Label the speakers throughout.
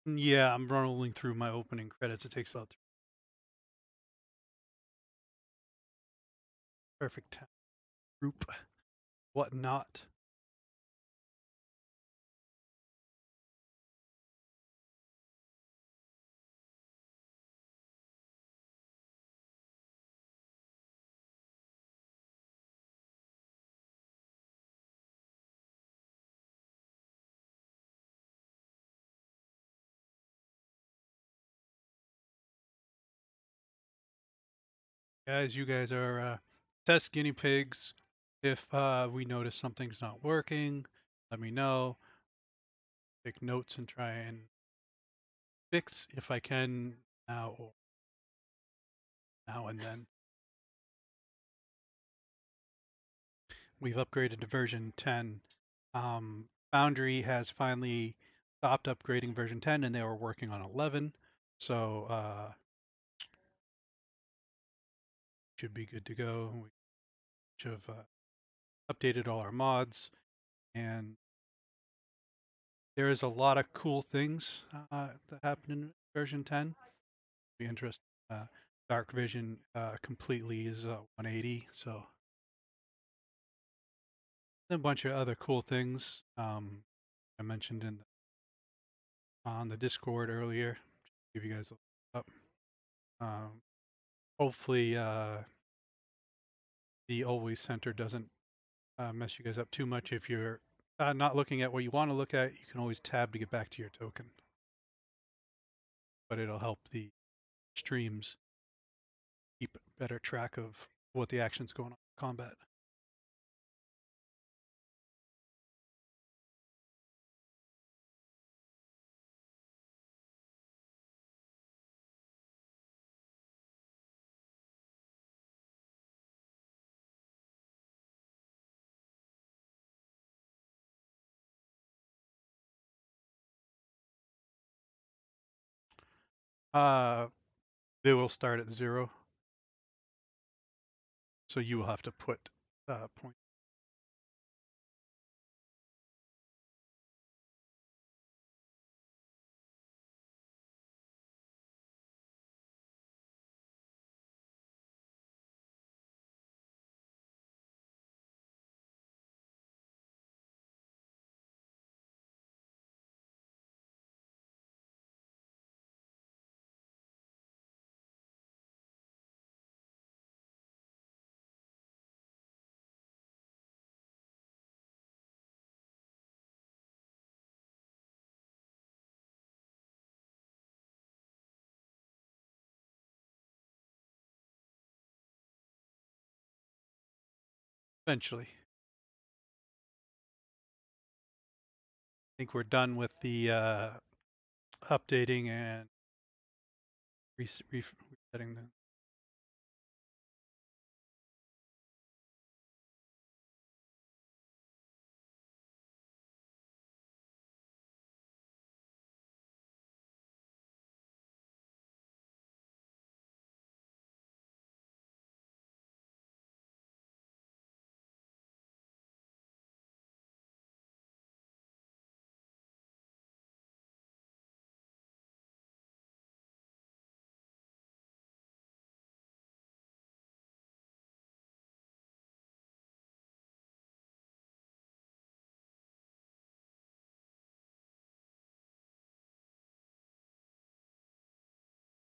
Speaker 1: Yeah, I'm rolling through my opening credits. It takes about perfect time. Group, whatnot. Guys, you guys are test guinea pigs. If we notice something's not working, let me know. Take notes and try and fix if I can now or now and then. We've upgraded to version 10. Foundry has finally stopped upgrading version 10 and they were working on 11. So should be good to go. We should have updated all our mods, and there is a lot of cool things that happen in version 10. Be interesting. Dark vision completely is 180, so a bunch of other cool things I mentioned on the Discord earlier. Give you guys a up. Um, Hopefully, the Always Center doesn't mess you guys up too much. If you're not looking at what you want to look at, you can always tab to get back to your token, but it'll help the streams keep better track of what the action's going on in combat. Uh, they will start at 0, so you will have to put points. Eventually, I think we're done with the updating and resetting them.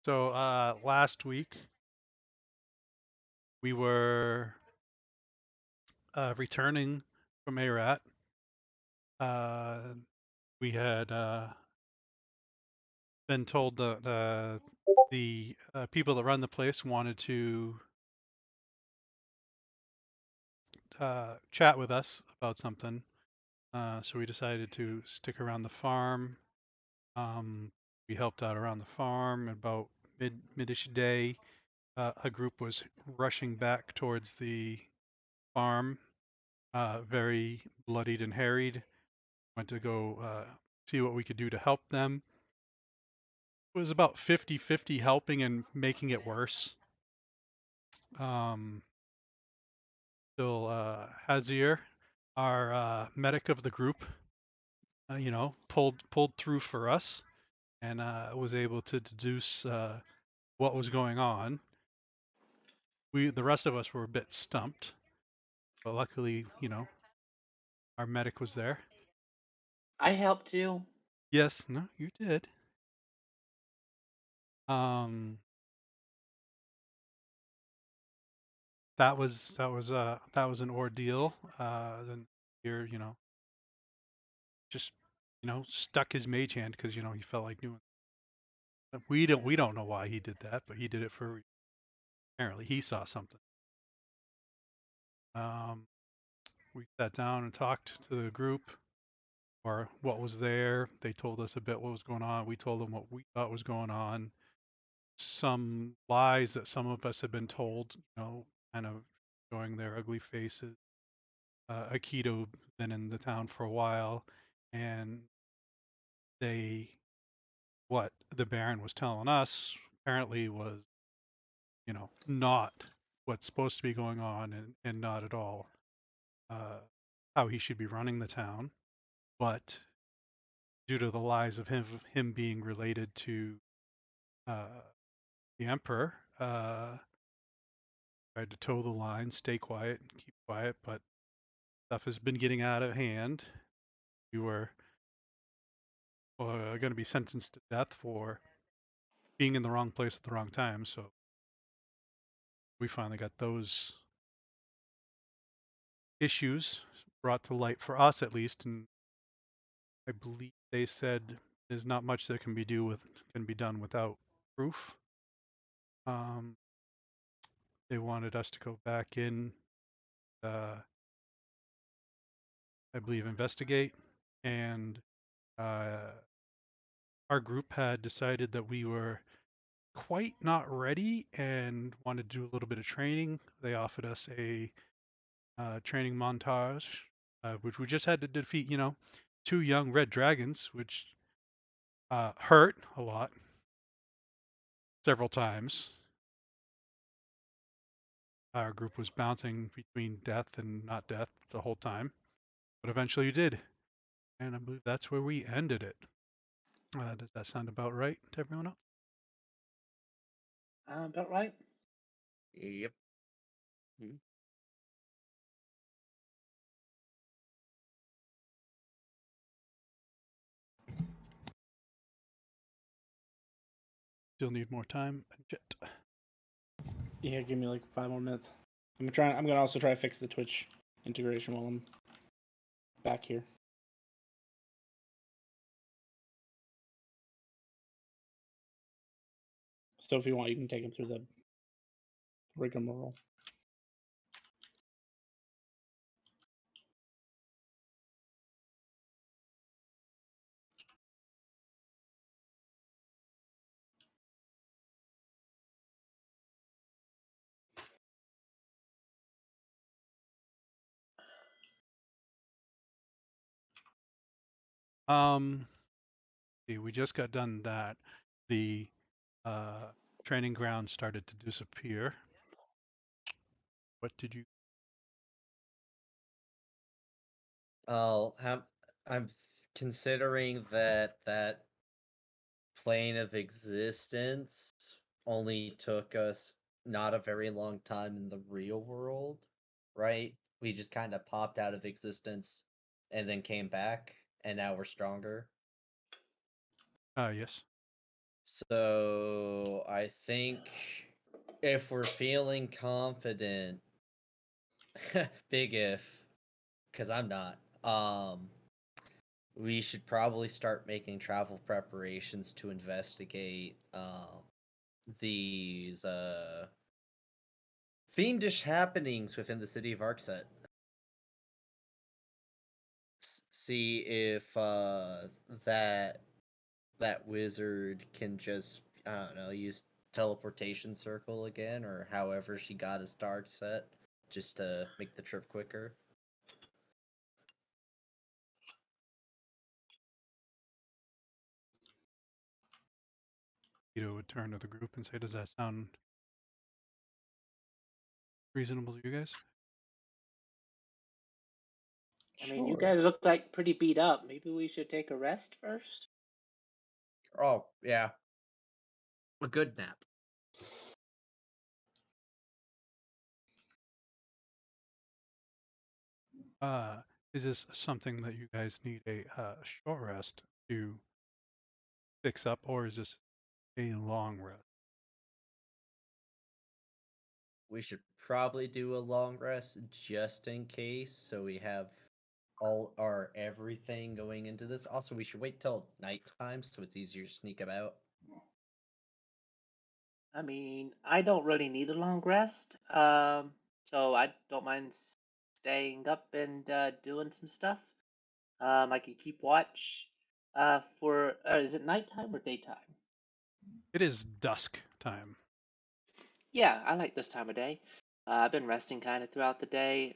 Speaker 1: So last week we were returning from ARAT. Uh, we had been told the people that run the place wanted to chat with us about something. So we decided to stick around the farm. We helped out around the farm. About midish day, a group was rushing back towards the farm, very bloodied and harried. Went to go see what we could do to help them. It was about 50-50 helping and making it worse. Um, Still, Hazir, our medic of the group, pulled through for us and was able to deduce what was going on. The rest of us were a bit stumped, but luckily, our medic was there.
Speaker 2: I helped too.
Speaker 1: Yes, no, you did. Um, that was an ordeal. Then here, just stuck his mage hand because he felt like doing. We don't know why he did that, but he did it for apparently he saw something. Um, we sat down and talked to the group or what was there. They told us a bit what was going on. We told them what we thought was going on. Some lies that some of us had been told, kind of showing their ugly faces. Aikido been in the town for a while, and what the Baron was telling us apparently was, not what's supposed to be going on, and not at all uh, how he should be running the town. But due to the lies of him being related to uh, the Emperor, tried to toe the line, stay quiet, keep quiet, but stuff has been getting out of hand. We were going to be sentenced to death for being in the wrong place at the wrong time. So we finally got those issues brought to light for us at least, and I believe they said there's not much that can be done without proof. Um, they wanted us to go back in, uh, I believe, investigate, and uh, our group had decided that we were quite not ready and wanted to do a little bit of training. They offered us a training montage, which we just had to defeat, 2 young red dragons, which hurt a lot several times. Our group was bouncing between death and not death the whole time, but eventually you did, and I believe that's where we ended it. Does that sound about right to everyone else?
Speaker 2: About right.
Speaker 3: Yep. Mhm.
Speaker 1: Still need more time. Jet.
Speaker 4: Yeah, give me like 5 more minutes. I'm gonna also try to fix the Twitch integration while I'm back here. So if you want, you can take him through the rigmarole.
Speaker 1: See, we just got done that. The uh, training ground started to disappear. What did you?
Speaker 3: Oh, I'm considering that plane of existence only took us not a very long time in the real world, right? We just kind of popped out of existence and then came back, and now we're stronger.
Speaker 1: Yes.
Speaker 3: So I think if we're feeling confident, big if, because I'm not. We should probably start making travel preparations to investigate these fiendish happenings within the city of Arcset. See if that that wizard can just, I don't know, use teleportation circle again, or however she got us to Arcset, just to make the trip quicker.
Speaker 1: Ito would turn to the group and say, "Does that sound reasonable to you guys?"
Speaker 2: I mean, you
Speaker 4: Sure.
Speaker 2: guys look like pretty beat up. Maybe we should take a rest first.
Speaker 3: Oh, yeah. A good nap.
Speaker 1: Is this something that you guys need a short rest to fix up, or is this a long rest?
Speaker 3: We should probably do a long rest just in case, so we have all our everything going into this. Also, we should wait till nighttime so it's easier to sneak about.
Speaker 2: I mean, I don't really need a long rest, so I don't mind staying up and doing some stuff. I can keep watch for. Is it nighttime or daytime?
Speaker 1: It is dusk time.
Speaker 2: Yeah, I like this time of day. I've been resting kind of throughout the day.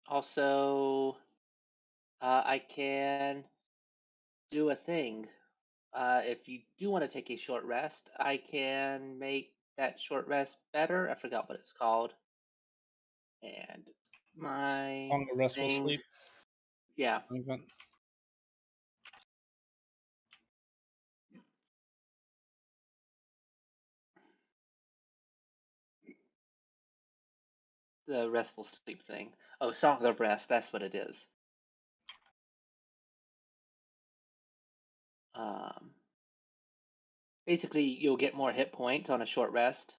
Speaker 2: Also, I can do a thing. If you do want to take a short rest, I can make that short rest better. I forgot what it's called. And my
Speaker 4: Song of Restful
Speaker 2: thing,
Speaker 4: Sleep.
Speaker 2: yeah,
Speaker 4: Event.
Speaker 2: the restful sleep thing. Oh, Song of Rest, that's what it is. Um, Basically, you'll get more hit points on a short rest.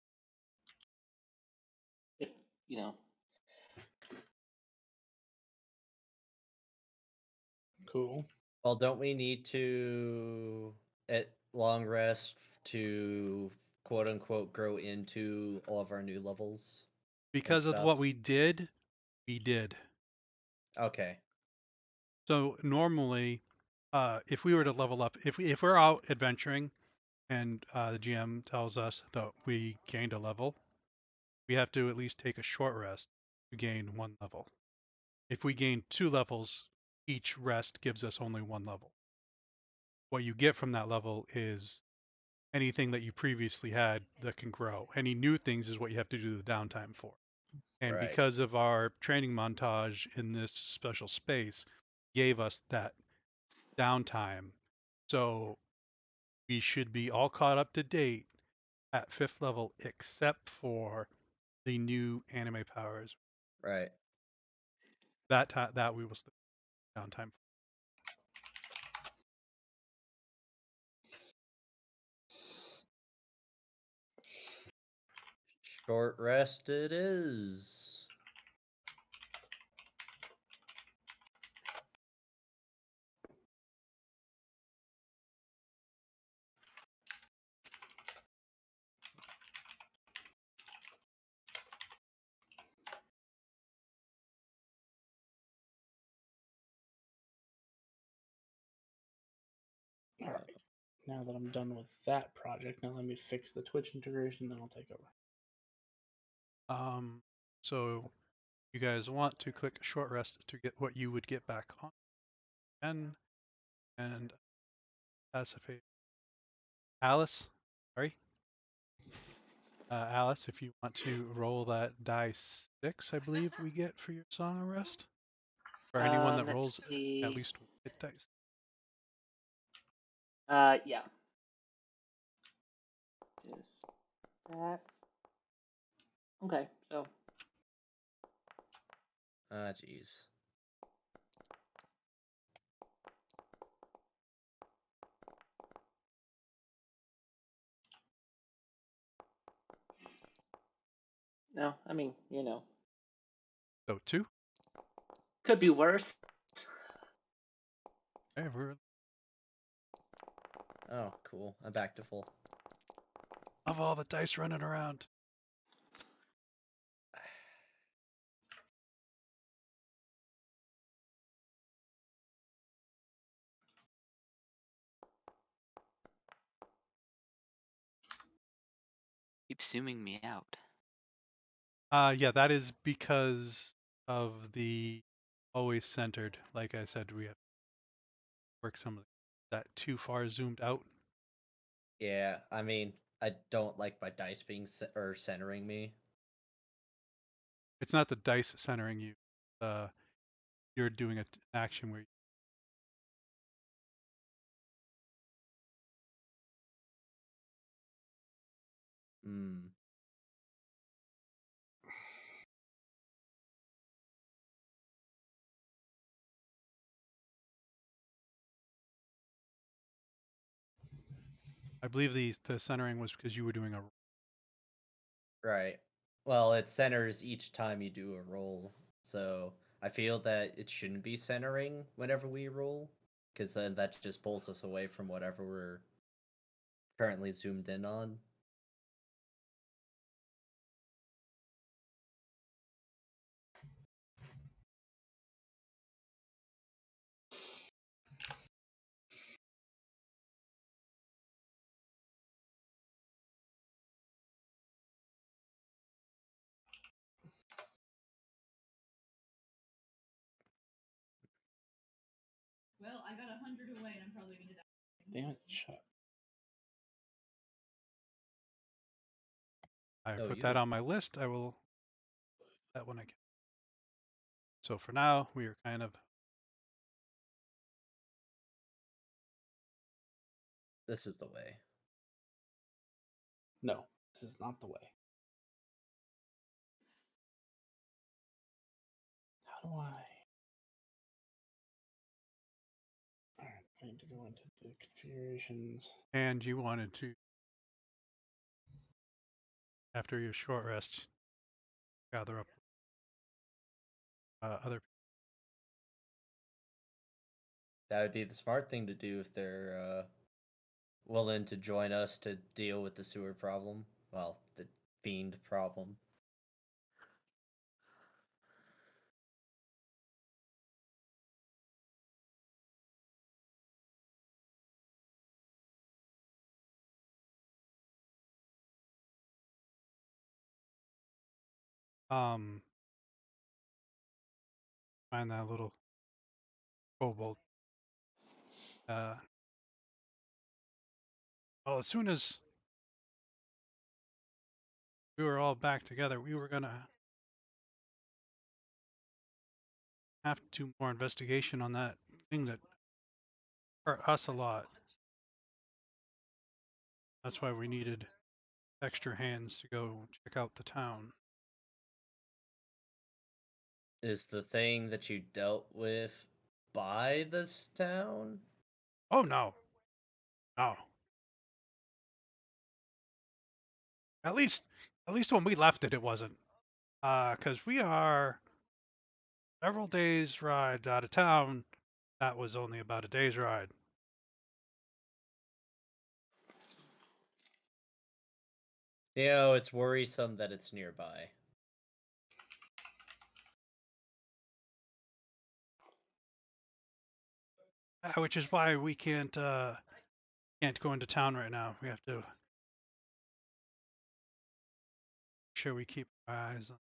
Speaker 2: If, you know,
Speaker 4: Cool.
Speaker 3: Well, don't we need to at long rest to quote unquote grow into all of our new levels and
Speaker 1: Because of
Speaker 3: stuff?
Speaker 1: what we did, we did.
Speaker 3: Okay.
Speaker 1: So normally, if we were to level up, if we're out adventuring and the GM tells us that we gained a level, we have to at least take a short rest to gain one level. If we gain 2 levels, each rest gives us only 1 level. What you get from that level is anything that you previously had that can grow. Any new things is what you have to do the downtime for. And
Speaker 3: Right.
Speaker 1: because of our training montage in this special space, gave us that downtime. So we should be all caught up to date at 5th level, except for the new anime powers.
Speaker 3: Right.
Speaker 1: That we will still downtime.
Speaker 3: Short rest it is.
Speaker 4: All right. Now that I'm done with that project, now let me fix the Twitch integration, then I'll take over.
Speaker 1: So you guys want to click short rest to get what you would get back on and pacify Alice. Sorry. Alice, if you want to roll that die 6, I believe we get for your Song of Rest. For anyone that
Speaker 2: let's
Speaker 1: rolls at
Speaker 2: see.
Speaker 1: least 1 hit dice.
Speaker 2: Yeah. Just that. Okay, so
Speaker 3: Ah, jeez.
Speaker 2: no, I mean,
Speaker 1: So 2.
Speaker 2: could be worse.
Speaker 1: Okay,
Speaker 3: Oh, cool. I'm back to full.
Speaker 1: of all the dice running around.
Speaker 5: Keeps zooming me out.
Speaker 1: Yeah, that is because of the always centered. Like I said, we have to work some of that too far zoomed out.
Speaker 3: Yeah, I mean, I don't like my dice being or centering me.
Speaker 1: It's not the dice centering you. You're doing an action where
Speaker 3: Hmm.
Speaker 1: I believe the centering was because you were doing a.
Speaker 3: Right. Well, it centers each time you do a roll, so I feel that it shouldn't be centering whenever we roll, because then that just pulls us away from whatever we're currently zoomed in on.
Speaker 6: Well, I got 100 away, and I'm probably gonna die.
Speaker 4: Damn it! Shut.
Speaker 1: I
Speaker 3: Oh,
Speaker 1: put
Speaker 3: you
Speaker 1: that
Speaker 3: did.
Speaker 1: on my list. I will that when I can. So for now, we are kind of.
Speaker 3: This is the way.
Speaker 4: No, this is not the way. How do I? All right, I need to go into the configurations.
Speaker 1: And you wanted to, after your short rest, gather up other.
Speaker 3: That would be the smart thing to do if they're willing to join us to deal with the sewer problem. Well, the fiend problem.
Speaker 1: Find that little kobold. Well, as soon as we were all back together, we were gonna have to do more investigation on that thing that hurt us a lot. That's why we needed extra hands to go check out the town.
Speaker 3: Is the thing that you dealt with by this town?
Speaker 1: Oh no, no. At least when we left it, it wasn't. Because we are several days' ride out of town. That was only about a day's ride.
Speaker 3: You know, it's worrisome that it's nearby.
Speaker 1: Which is why we can't go into town right now. We have to make sure we keep our eyes on.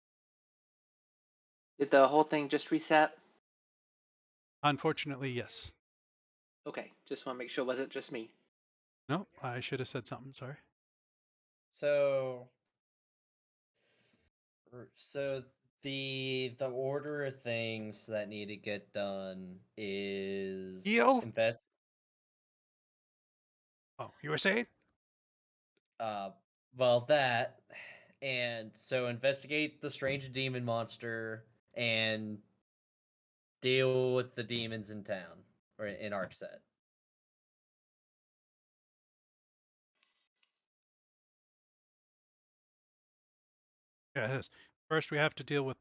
Speaker 2: Did the whole thing just reset?
Speaker 1: Unfortunately, yes.
Speaker 2: Okay, just want to make sure it wasn't just me.
Speaker 1: No, I should have said something. Sorry.
Speaker 3: So the order of things that need to get done is
Speaker 1: Heal?
Speaker 3: invest.
Speaker 1: Oh, you were saying?
Speaker 3: Well, that, and so investigate the strange demon monster and deal with the demons in town or in Arcset.
Speaker 1: Yeah, it is. First, we have to deal with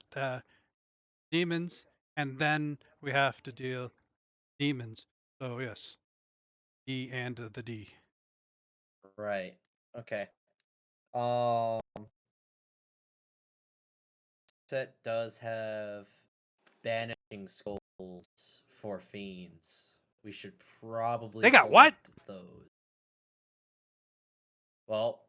Speaker 1: demons, and then we have to deal demons. So yes, E and the D.
Speaker 3: Right. Okay. Um, Set does have banishing skulls for fiends. We should probably
Speaker 1: They got what?
Speaker 3: collect those. Well,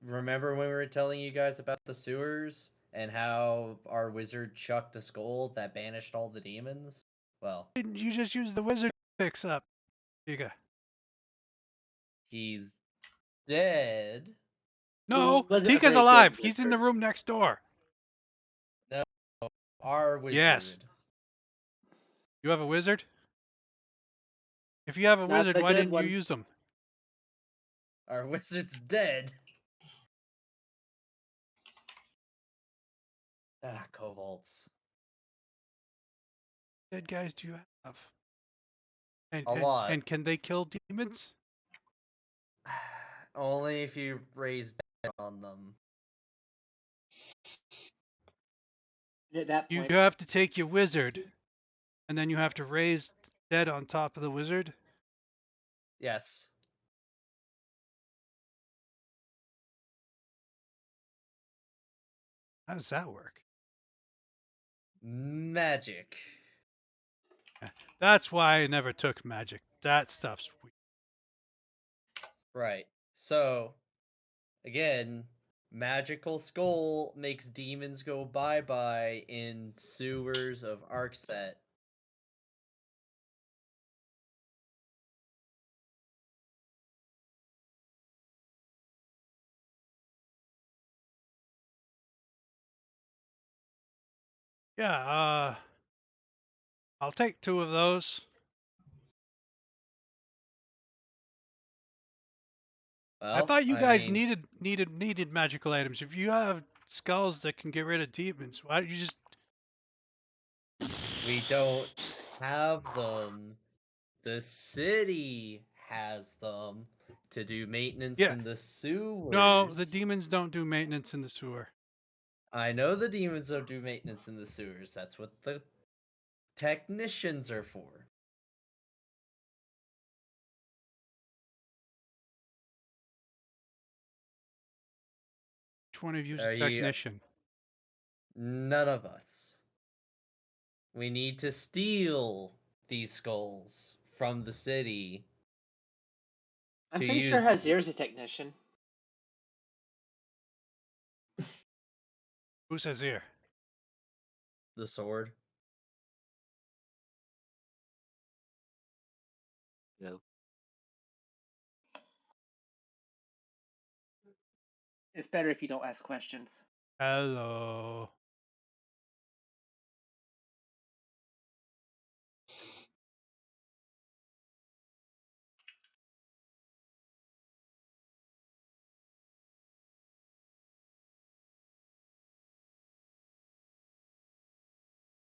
Speaker 3: remember when we were telling you guys about the sewers and how our wizard chucked a skull that banished all the demons? Well,
Speaker 1: Didn't you just use the wizard fix up, Giga?
Speaker 3: he's dead.
Speaker 1: No,
Speaker 2: He wasn't a
Speaker 1: Tika's
Speaker 2: very good
Speaker 1: alive. He's in the
Speaker 2: wizard.
Speaker 1: room next door.
Speaker 3: No, our wizard.
Speaker 1: Yes. You have a wizard? If you have a
Speaker 2: Not
Speaker 1: wizard,
Speaker 2: the
Speaker 1: why
Speaker 2: good
Speaker 1: didn't you
Speaker 2: one.
Speaker 1: use them?
Speaker 3: Our wizard's dead. Kobolds.
Speaker 1: Dead guys do you have?
Speaker 3: A lot.
Speaker 1: And can they kill demons?
Speaker 3: Only if you raise dead on them.
Speaker 2: At that
Speaker 1: You
Speaker 2: point,
Speaker 1: have to take your wizard, and then you have to raise dead on top of the wizard.
Speaker 3: Yes.
Speaker 1: How does that work?
Speaker 3: Magic.
Speaker 1: That's why I never took magic. That stuff's weird.
Speaker 3: Right. So, again, magical skull makes demons go bye-bye in sewers of Arcset.
Speaker 1: Yeah, I'll take 2 of those. I
Speaker 3: Well,
Speaker 1: thought you
Speaker 3: I
Speaker 1: guys
Speaker 3: mean,
Speaker 1: needed magical items. If you have skulls that can get rid of demons, why don't you just
Speaker 3: we don't have them. The city has them to do maintenance
Speaker 1: Yeah.
Speaker 3: in the
Speaker 1: No, the
Speaker 3: sewers.
Speaker 1: demons don't do maintenance in the sewer.
Speaker 3: I know the demons don't do maintenance in the sewers. That's what the technicians are for.
Speaker 1: Which one of you's a
Speaker 3: Are you?
Speaker 1: technician?
Speaker 3: None of us. We need to steal these skulls from the city
Speaker 2: I'm
Speaker 3: to
Speaker 2: pretty sure
Speaker 3: use
Speaker 2: Hazir's a technician.
Speaker 1: Who says here?
Speaker 3: the sword.
Speaker 5: No.
Speaker 2: It's better if you don't ask questions.
Speaker 1: Hello.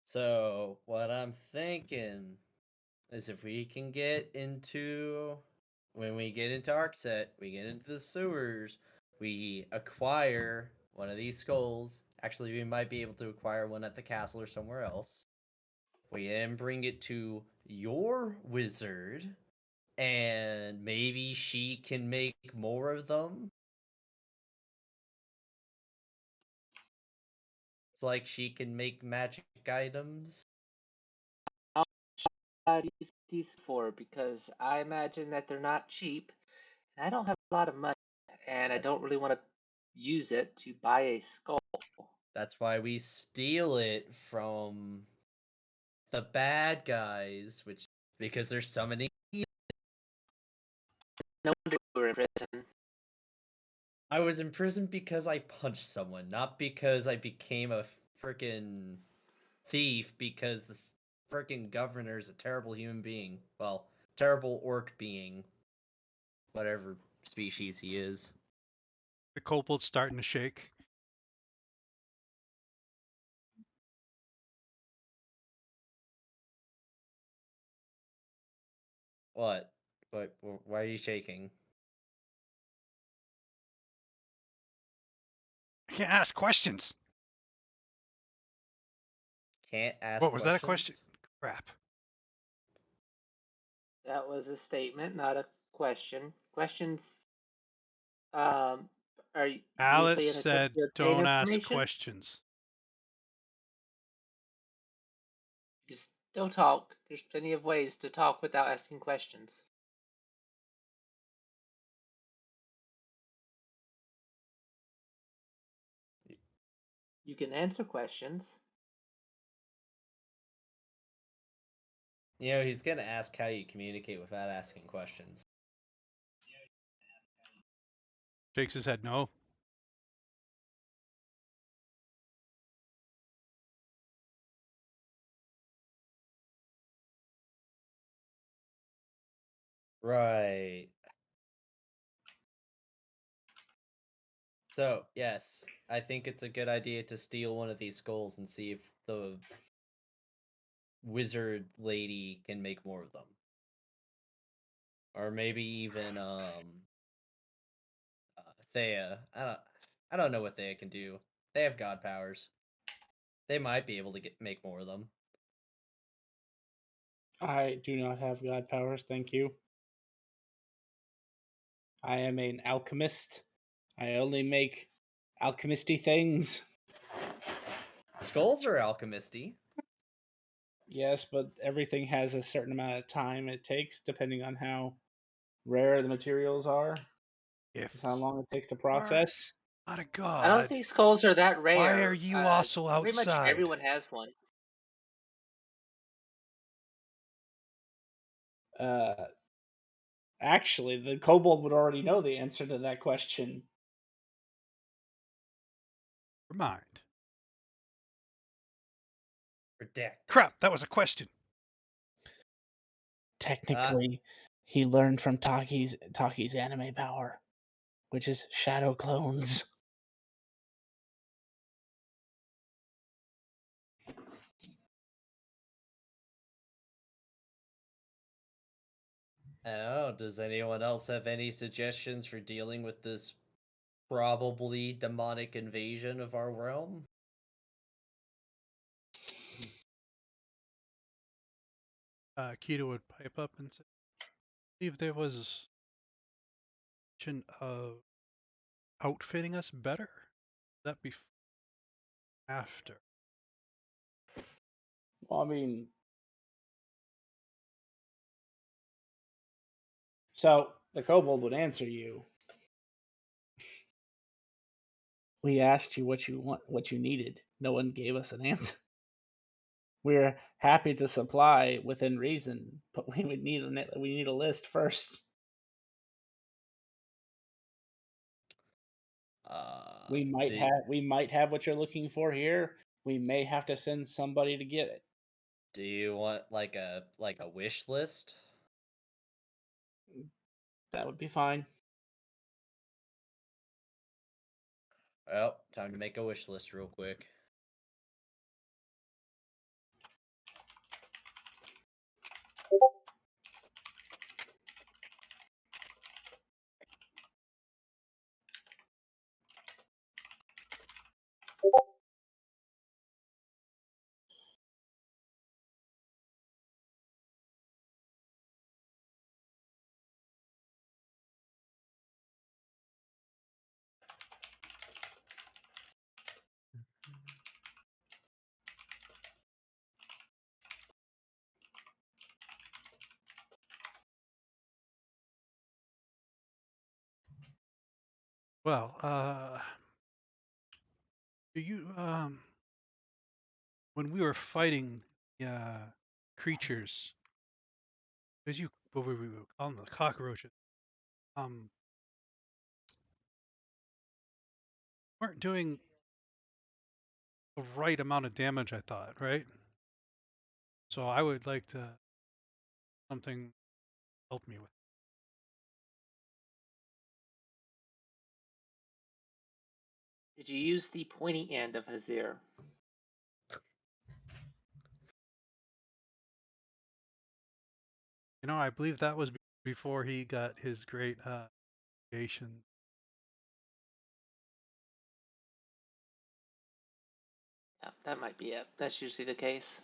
Speaker 3: So, what I'm thinking is if we can get into when we get into Arcset, we get into the sewers, we acquire one of these skulls. Actually, we might be able to acquire one at the castle or somewhere else. We then bring it to your wizard, and maybe she can make more of them. It's like she can make magic items.
Speaker 2: Do these for? Because I imagine that they're not cheap, and I don't have a lot of money, and I don't really want to use it to buy a skull.
Speaker 3: That's why we steal it from the bad guys, which because they're summoning.
Speaker 2: No wonder you were in prison.
Speaker 3: I was in prison because I punched someone, not because I became a freaking thief because the freaking governor's a terrible human being. Well, terrible orc being, whatever species he is.
Speaker 1: The kobold's starting to shake.
Speaker 3: What? What? Why are you shaking?
Speaker 1: I can't ask questions.
Speaker 3: Can't ask
Speaker 1: What was that a question?
Speaker 3: questions?
Speaker 1: Crap.
Speaker 2: That was a statement, not a question. Questions are you
Speaker 1: Alice
Speaker 2: saying attempt
Speaker 1: said,
Speaker 2: to obtain
Speaker 1: "Don't ask
Speaker 2: information?
Speaker 1: questions."
Speaker 2: Just don't talk. There's plenty of ways to talk without asking questions. You can answer questions.
Speaker 3: You know, he's gonna ask how you communicate without asking questions.
Speaker 1: Shakes his head no.
Speaker 3: Right. So, yes, I think it's a good idea to steal one of these skulls and see if the wizard lady can make more of them. Or maybe even Thea. I don't know what Thea can do. They have god powers. They might be able to make more of them.
Speaker 4: I do not have god powers, thank you. I am an alchemist. I only make alchemisty things.
Speaker 3: Skulls are alchemisty.
Speaker 4: Yes, but everything has a certain amount of time it takes, depending on how rare the materials are,
Speaker 1: If
Speaker 4: how long it takes to
Speaker 1: are
Speaker 4: process.
Speaker 1: not a
Speaker 2: I don't
Speaker 1: god,
Speaker 2: think skulls are that rare.
Speaker 1: why are you also
Speaker 2: Pretty much
Speaker 1: outside?
Speaker 2: everyone has one.
Speaker 4: Actually, the kobold would already know the answer to that question.
Speaker 1: Never mind.
Speaker 3: Redacted.
Speaker 1: Crap, that was a question.
Speaker 4: Technically, he learned from Taki's anime power, which is shadow clones.
Speaker 3: I don't know. Does anyone else have any suggestions for dealing with this probably demonic invasion of our realm?
Speaker 1: Keto would pipe up and say, I believe there was mention of outfitting us better. That be after.
Speaker 4: Well, I mean, so the kobold would answer you. We asked you what you needed. No one gave us an answer. We're happy to supply within reason, but we need a list first. We might have what you're looking for here. We may have to send somebody to get it.
Speaker 3: Do you want like a wish list?
Speaker 4: That would be fine.
Speaker 3: Well, time to make a wish list real quick.
Speaker 1: Well, do you when we were fighting the creatures, as you what were we calling them, the cockroaches, weren't doing the right amount of damage, I thought, right? So I would like to something help me with.
Speaker 2: Did you use the pointy end of Hazir?
Speaker 1: You know, I believe that was before he got his great creation.
Speaker 2: Yeah, that might be it. That's usually the case.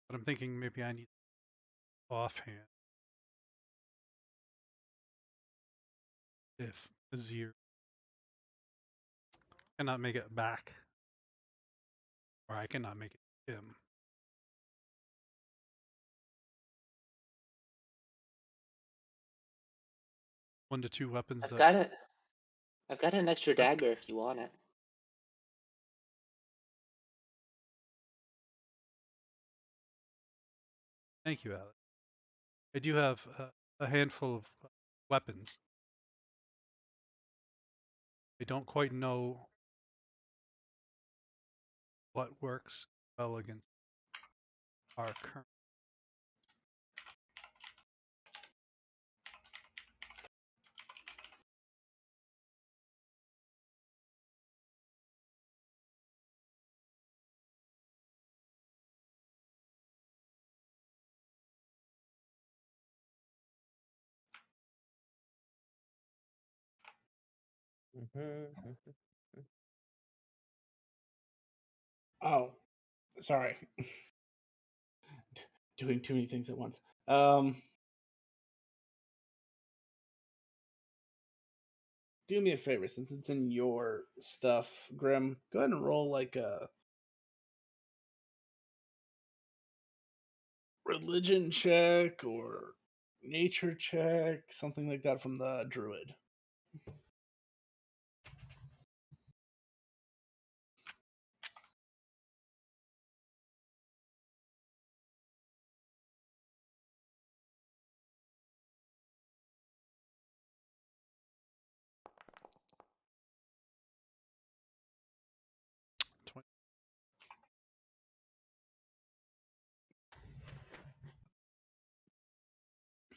Speaker 1: But I'm thinking maybe I need offhand if Azir cannot make it back, or I cannot make it him. One to two weapons
Speaker 2: I've
Speaker 1: that.
Speaker 2: got it. I've got an extra dagger if you want it.
Speaker 1: Thank you, Alex. I do have a handful of weapons. I don't quite know what works well against our current.
Speaker 4: Oh, sorry. Doing too many things at once. Do me a favor, since it's in your stuff, Grim. Go ahead and roll like a religion check or nature check, something like that from the druid.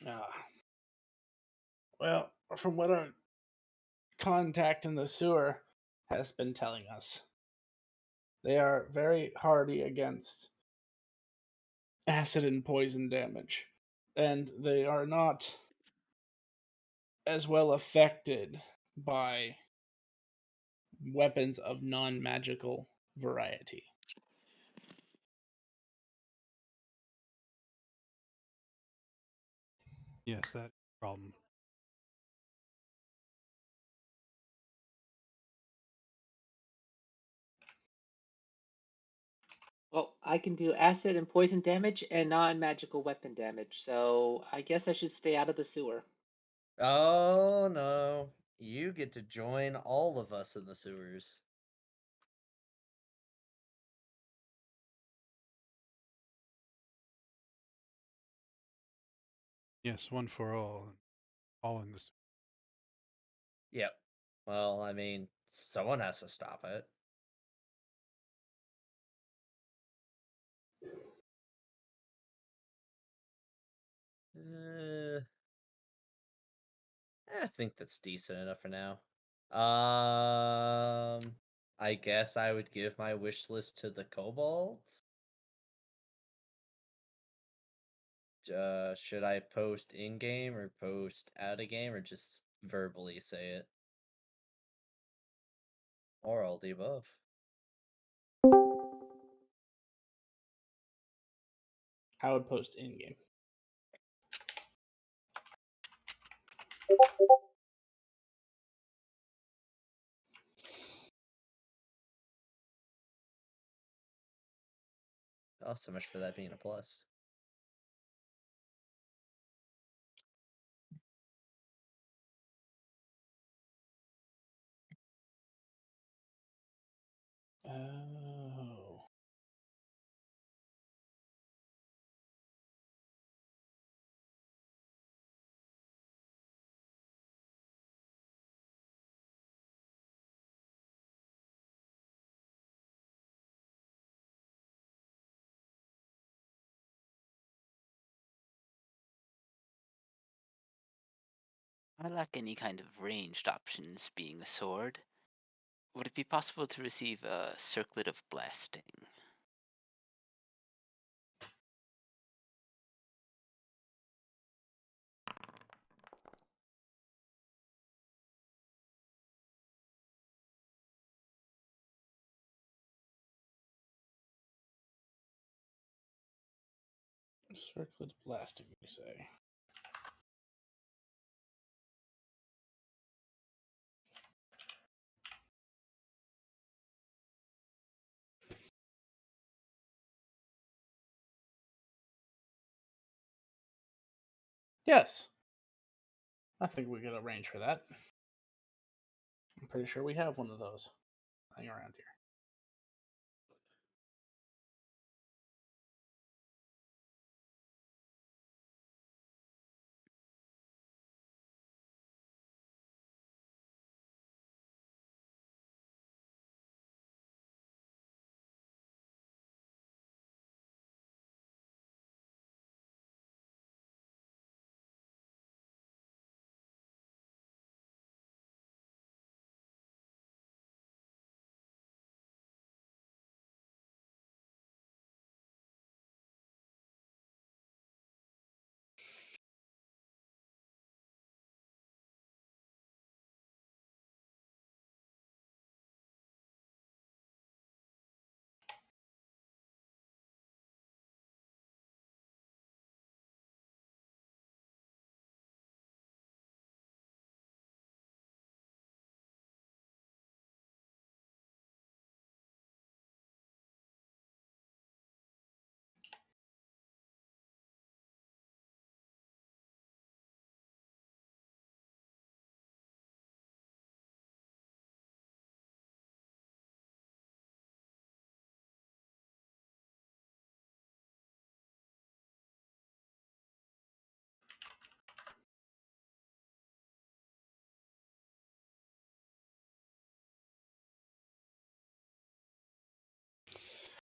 Speaker 4: Ah. Well, from what our contact in the sewer has been telling us, they are very hardy against acid and poison damage, and they are not as well affected by weapons of non-magical variety.
Speaker 1: Yes, that problem.
Speaker 2: Well, I can do acid and poison damage and non-magical weapon damage, so I guess I should stay out of the sewer.
Speaker 3: Oh no. You get to join all of us in the sewers.
Speaker 1: Yes, one for all in this.
Speaker 3: Yep. Well, I mean, someone has to stop it. Uh, I think that's decent enough for now. I guess I would give my wish list to the kobold. Should I post in game or post out of game or just verbally say it? Or all the above.
Speaker 4: I would post in game.
Speaker 3: Oh, so much for that being a plus.
Speaker 4: Oh.
Speaker 5: I lack any kind of ranged options being a sword. Would it be possible to receive a circlet of blasting?
Speaker 4: Circlet blasting, you say? Yes. I think we could arrange for that. I'm pretty sure we have one of those lying around here.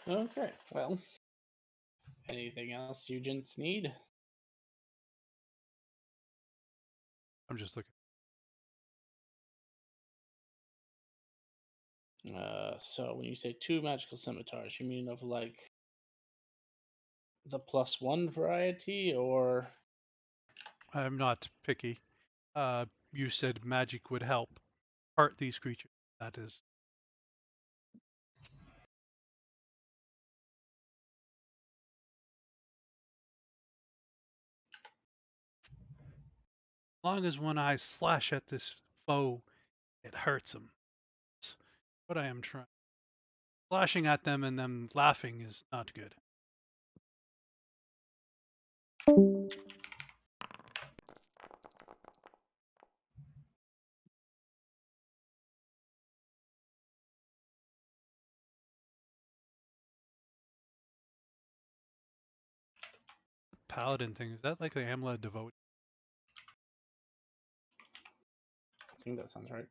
Speaker 4: Okay, well, anything else you gents need?
Speaker 1: I'm just looking.
Speaker 4: So when you say 2 magical scimitars, you mean of like the +1 variety, or
Speaker 1: I'm not picky. You said magic would help part these creatures. That is. As long as when I slash at this foe, it hurts them. That's what I am trying. Slashing at them and them laughing is not good. Paladin thing, is that like the amulet of devote?
Speaker 4: I think that sounds right.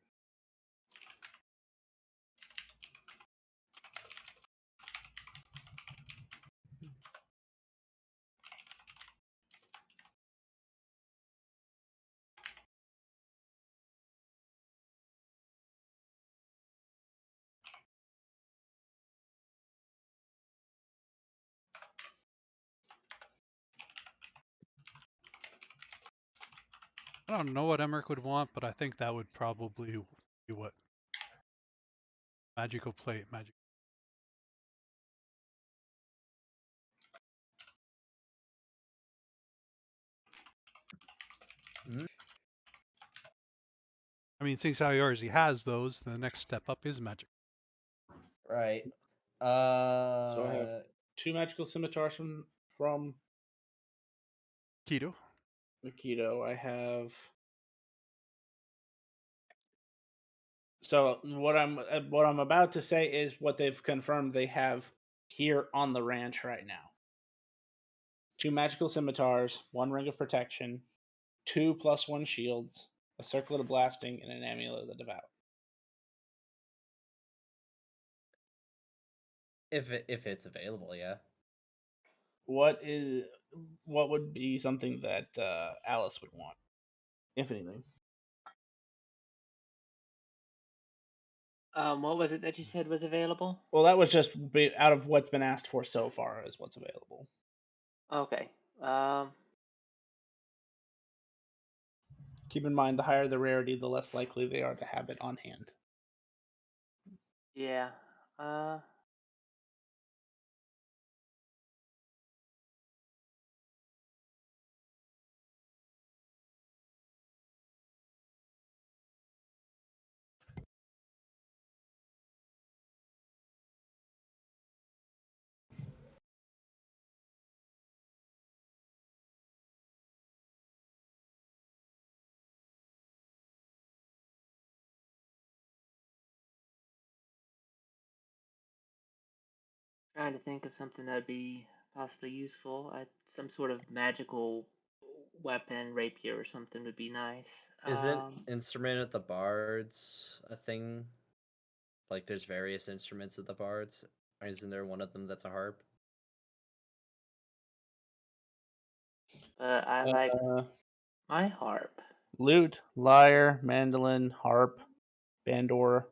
Speaker 1: I don't know what Emmerich would want, but I think that would probably be what magical plate, magic.
Speaker 3: Mm,
Speaker 1: I mean, since how yours he has those, the next step up is magic.
Speaker 3: right.
Speaker 4: So I have 2 magical scimitars from
Speaker 1: Keto.
Speaker 4: Nikito. I have. So what I'm about to say is what they've confirmed they have here on the ranch right now. 2 magical scimitars, 1 ring of protection, 2 +1 shields, a circlet of blasting, and an amulet of the devout.
Speaker 3: if it's available, yeah.
Speaker 4: What would be something that Alice would want, if anything?
Speaker 2: What was it that you said was available?
Speaker 4: Well, that was just out of what's been asked for so far is what's available.
Speaker 2: Okay.
Speaker 4: Keep in mind, the higher the rarity, the less likely they are to have it on hand.
Speaker 2: Yeah. Trying to think of something that'd be possibly useful. Some sort of magical weapon, rapier or something would be nice.
Speaker 3: Isn't Instrument of the Bards a thing? Like, there's various instruments of the bards. Isn't there one of them that's a harp?
Speaker 2: But I like
Speaker 4: Uh,
Speaker 2: my harp.
Speaker 4: Lute, lyre, mandolin, harp, bandor,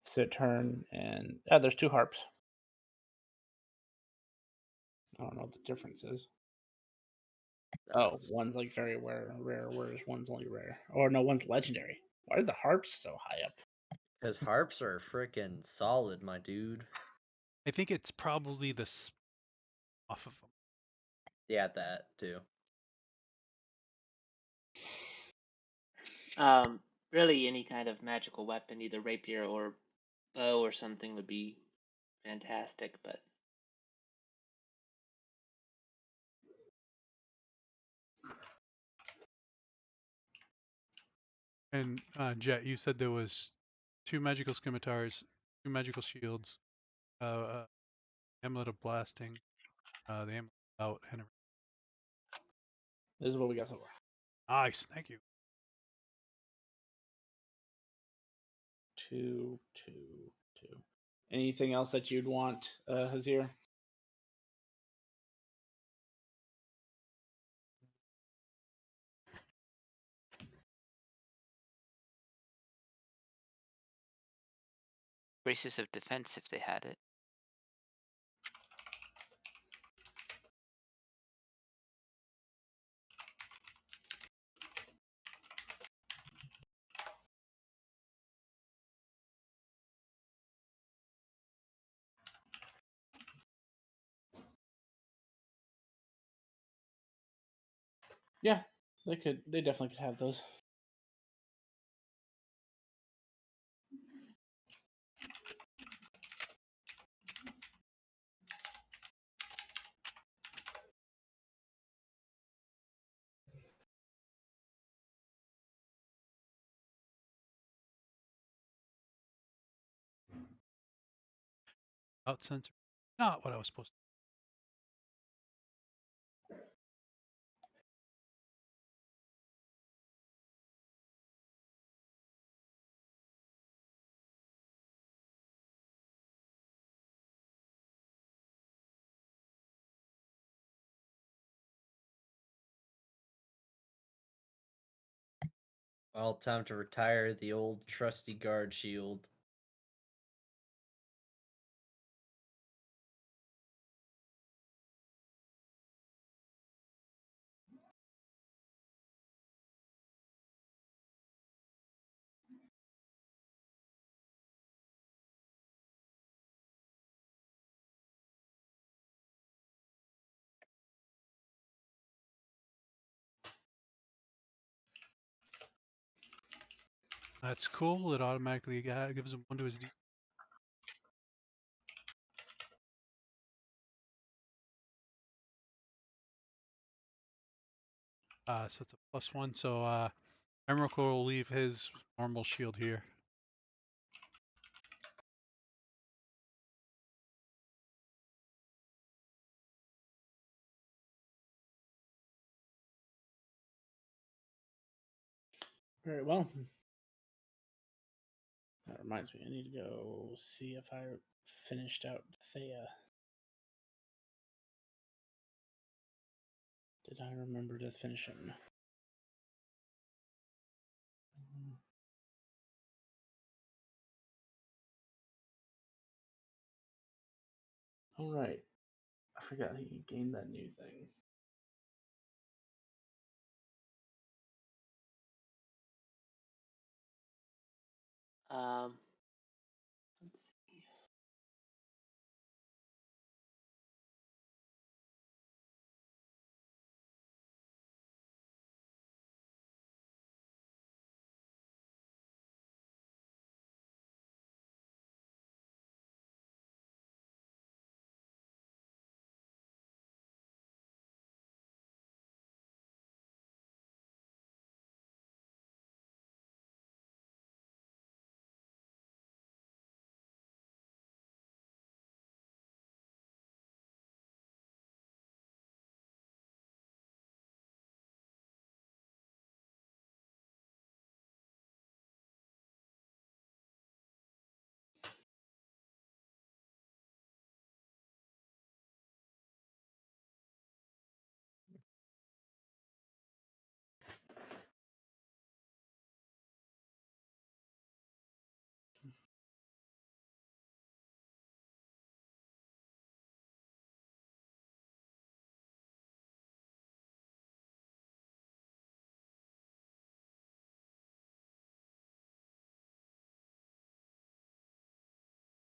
Speaker 4: cittern, and there's 2 harps. I don't know what the difference is. Oh, one's like very rare, whereas one's only rare. Or no, one's legendary. Why are the harps so high up?
Speaker 3: Because harps are freaking solid, my dude.
Speaker 1: I think it's probably the off of them.
Speaker 3: Yeah, that too.
Speaker 2: Really any kind of magical weapon, either rapier or bow or something would be fantastic, but
Speaker 1: And Jet, you said there was 2 magical scimitars, 2 magical shields, amulet of blasting, the amulet out, and
Speaker 4: This is what we got so far.
Speaker 1: nice. Thank you.
Speaker 4: 2, 2, 2. Anything else that you'd want, Hazir?
Speaker 5: Braces of defense if they had it.
Speaker 4: Yeah, they could. They definitely could have those.
Speaker 1: Out sensor. Not what I was supposed to.
Speaker 3: Well, time to retire the old trusty guard shield.
Speaker 1: That's cool. It automatically gives him 1 to his D. So it's a +1. So Emrakul will leave his normal shield here.
Speaker 4: Very well. That reminds me, I need to go see if I finished out Thea. Did I remember to finish him? All right. I forgot he gained that new thing.
Speaker 2: Let's see.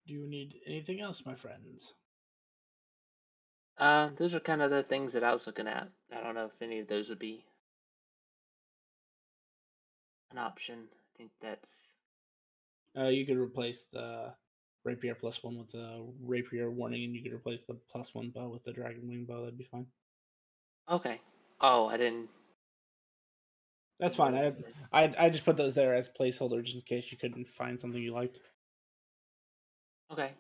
Speaker 4: Do you need anything else, my friends?
Speaker 2: Those are kind of the things that I was looking at. I don't know if any of those would be an option. I think that's
Speaker 4: You could replace the rapier +1 with the rapier warning, and you could replace the +1 bow with the dragon wing bow. That'd be fine.
Speaker 2: okay. Oh, I didn't.
Speaker 4: That's fine. I just put those there as placeholders in case you couldn't find something you liked.
Speaker 2: Okay.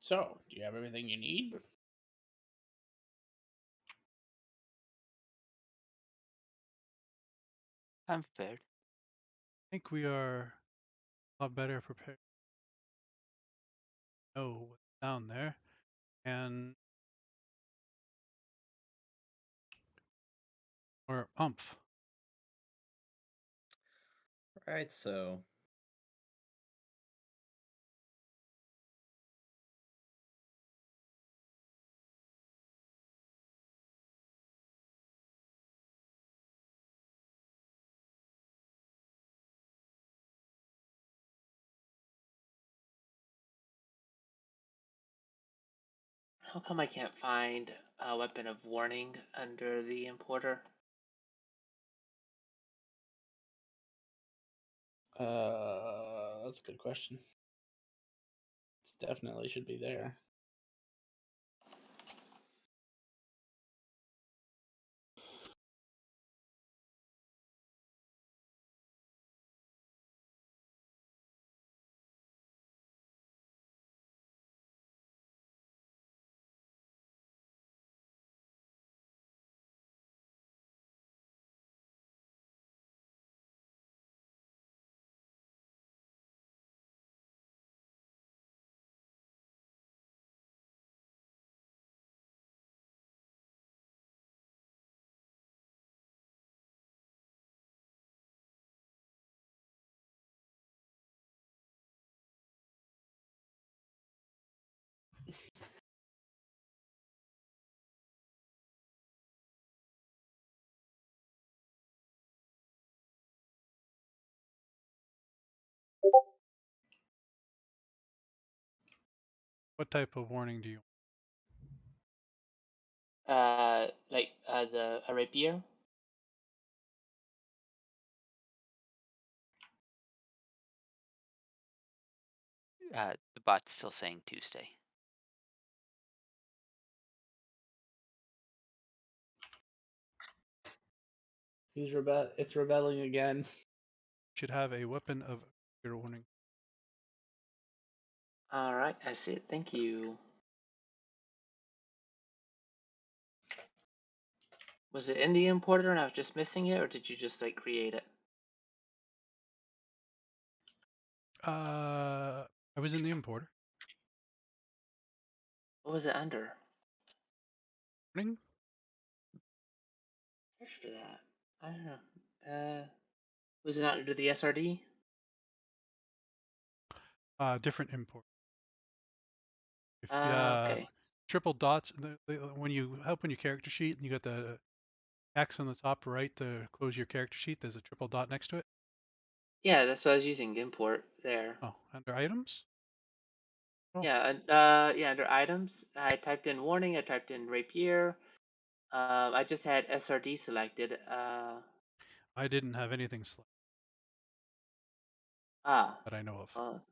Speaker 4: So, do you have everything you need?
Speaker 5: I'm prepared.
Speaker 1: I think we are a lot better prepared to know what's down there. And or umph.
Speaker 3: Right, so
Speaker 2: How come I can't find a weapon of warning under the importer?
Speaker 4: That's a good question. It definitely should be there.
Speaker 1: What type of warning do you?
Speaker 2: Like a rapier.
Speaker 5: The bot's still saying Tuesday.
Speaker 4: It's rebelling again.
Speaker 1: Should have a weapon of warning.
Speaker 2: All right, I see it. Thank you. Was it in the importer and I was just missing it, or did you just like create it?
Speaker 1: I was in the importer.
Speaker 2: What was it under?
Speaker 1: Warning?
Speaker 2: Search for that. I don't know. Was it not under the SRD?
Speaker 1: Different import. If
Speaker 2: Okay.
Speaker 1: triple dots when you open your character sheet and you got the X on the top right to close your character sheet, there's a triple dot next to it.
Speaker 2: Yeah, that's what I was using. Import there.
Speaker 1: Oh, under items. Oh,
Speaker 2: Yeah, yeah, under items, I typed in warning. I typed in rapier. I just had SRD selected.
Speaker 1: I didn't have anything selected
Speaker 2: Ah.
Speaker 1: that I know of.
Speaker 2: Well,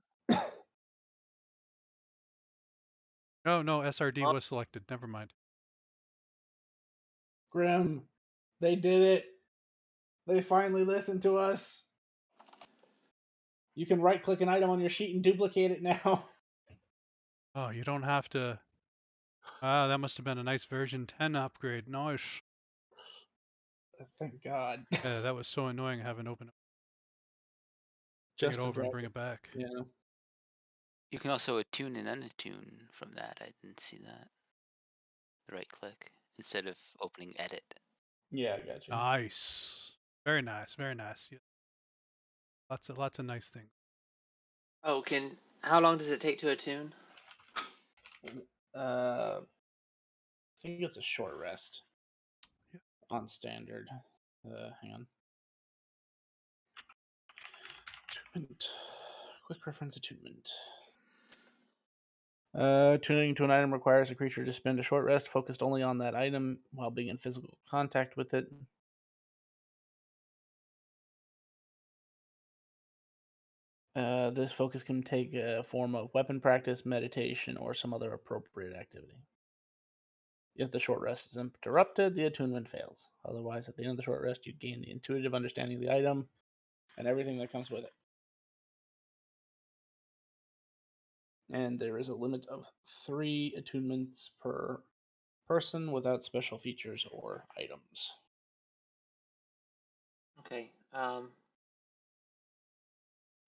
Speaker 1: No, SRD
Speaker 2: well,
Speaker 1: was selected. Never mind.
Speaker 4: Grim, they did it. They finally listened to us. You can right click an item on your sheet and duplicate it now.
Speaker 1: Oh, you don't have to. That must have been a nice version 10 upgrade. Nice.
Speaker 4: Thank God.
Speaker 1: Yeah, that was so annoying having open. Bring it
Speaker 4: Just to
Speaker 1: over and
Speaker 4: drag
Speaker 1: bring
Speaker 4: it.
Speaker 1: it back.
Speaker 4: Yeah.
Speaker 5: You can also attune and unattune from that. I didn't see that. Right click instead of opening edit.
Speaker 4: Yeah, I got you.
Speaker 1: Nice. Very nice. Very nice. Yeah. Lots of nice things.
Speaker 2: oh, how long does it take to attune?
Speaker 4: I think it's a short rest.
Speaker 1: Yeah.
Speaker 4: On standard. Hang on. Attunement. Quick reference attunement. Tuning to an item requires a creature to spend a short rest focused only on that item while being in physical contact with it. This focus can take a form of weapon practice, meditation, or some other appropriate activity. If the short rest is interrupted, the attunement fails. Otherwise, at the end of the short rest, you gain the intuitive understanding of the item and everything that comes with it. And there is a limit of 3 attunements per person without special features or items.
Speaker 2: Okay.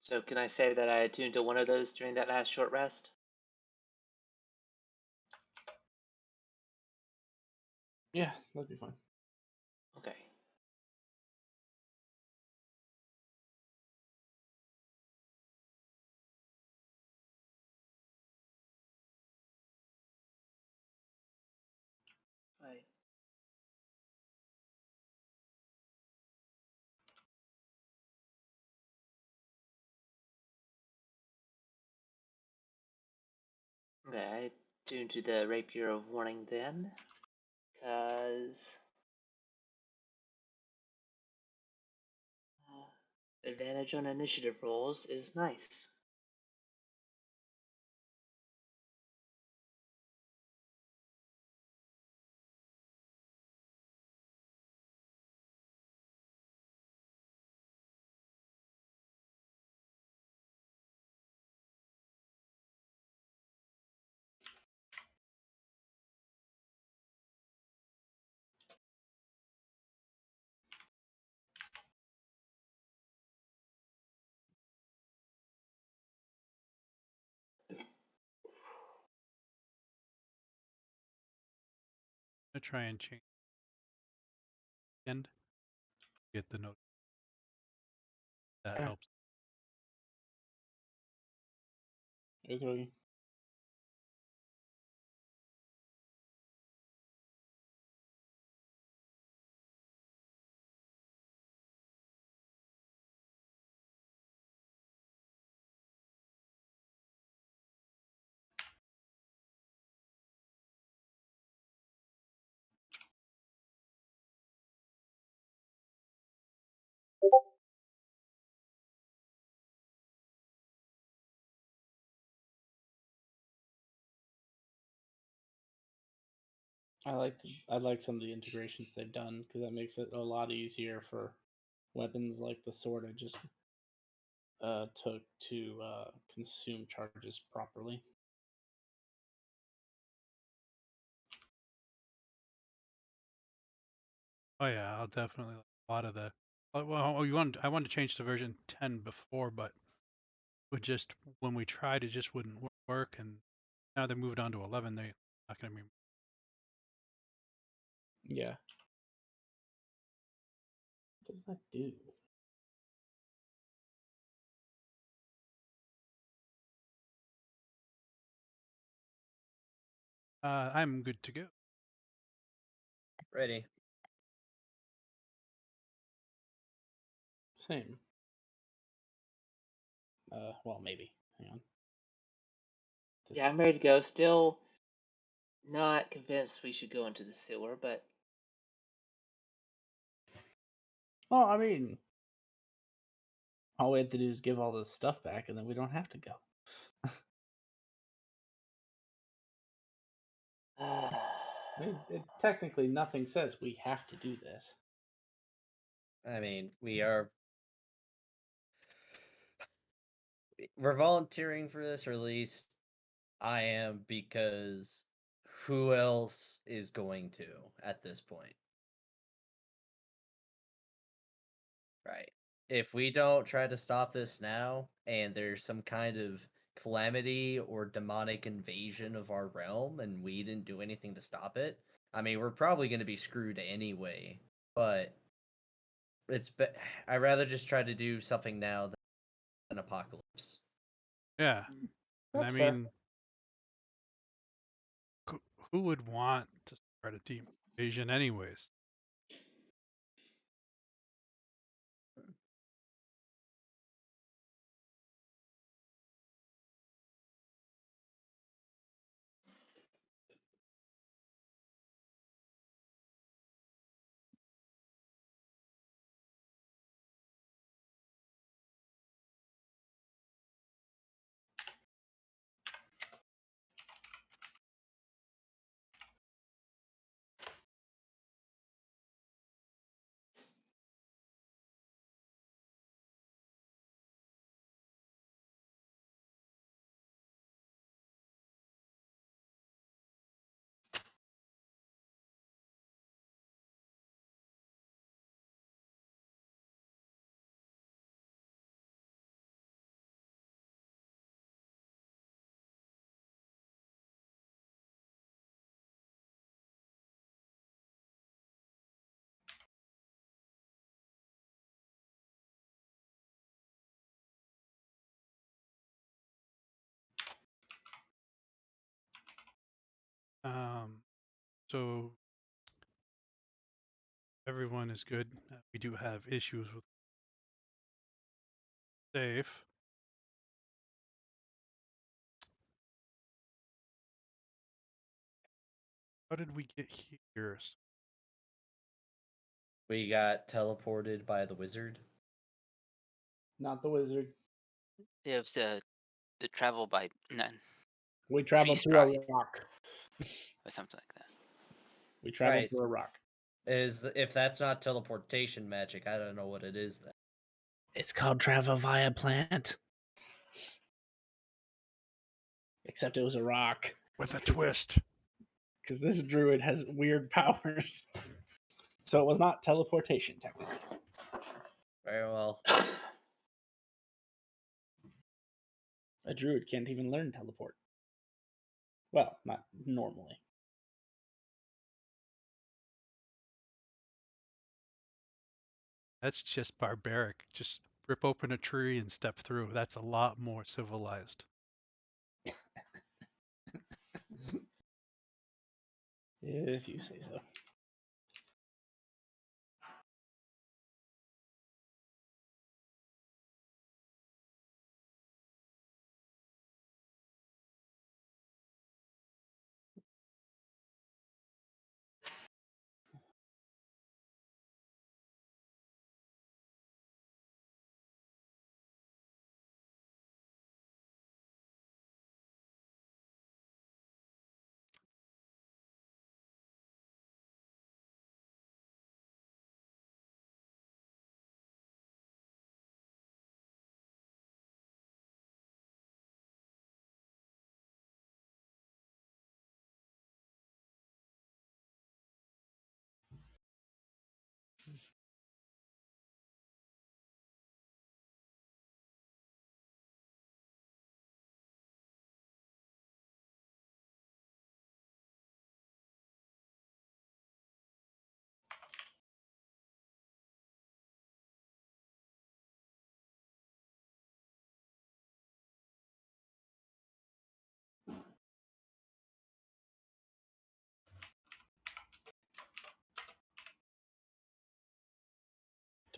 Speaker 2: So can I say that I attuned to one of those during that last short rest?
Speaker 4: Yeah, that'd be fine.
Speaker 2: Okay. Right. Okay, I attuned to the Rapier of Warning then, because advantage on initiative rolls is nice.
Speaker 1: I try and change and get the note. That
Speaker 4: Okay.
Speaker 1: helps.
Speaker 4: Okay. I like some of the integrations they've done because that makes it a lot easier for weapons like the sword I just took to consume charges properly.
Speaker 1: Oh yeah, I'll definitely like a lot of the. I wanted to change to version 10 before, but would just when we tried, it just wouldn't work, and now they moved on to 11. They're not going to be.
Speaker 4: Yeah. What does that do?
Speaker 1: I'm good to go.
Speaker 3: Ready.
Speaker 4: Same. Well, maybe. Hang on.
Speaker 2: Yeah, I'm ready to go. Still not convinced we should go into the sewer, but
Speaker 4: Well, I mean, all we have to do is give all this stuff back, and then we don't have to go. I mean, technically, nothing says we have to do this.
Speaker 3: I mean, we're volunteering for this, or at least I am, because who else is going to at this point? Right. If we don't try to stop this now, and there's some kind of calamity or demonic invasion of our realm, and we didn't do anything to stop it, I mean, we're probably going to be screwed anyway. But I'd rather just try to do something now than apocalypse.
Speaker 1: Yeah, and I
Speaker 4: That's fair.
Speaker 1: mean, who would want to start a team invasion anyways? So everyone is good. We do have issues with safe. How did we get here?
Speaker 3: We got teleported by the wizard.
Speaker 4: Not the wizard.
Speaker 5: It was the travel by none
Speaker 4: We traveled
Speaker 5: Tree
Speaker 4: through a
Speaker 5: Sprite
Speaker 4: rock.
Speaker 5: or something like that.
Speaker 4: We traveled
Speaker 3: Right.
Speaker 4: through a rock.
Speaker 3: If that's not teleportation magic, I don't know what it is then.
Speaker 4: It's called travel via plant. Except it was a rock.
Speaker 1: With a twist.
Speaker 4: Because this druid has weird powers. So it was not teleportation, technically.
Speaker 3: Very well.
Speaker 4: A druid can't even learn teleport. Well, not normally.
Speaker 1: That's just barbaric. Just rip open a tree and step through. That's a lot more civilized.
Speaker 4: If you say so.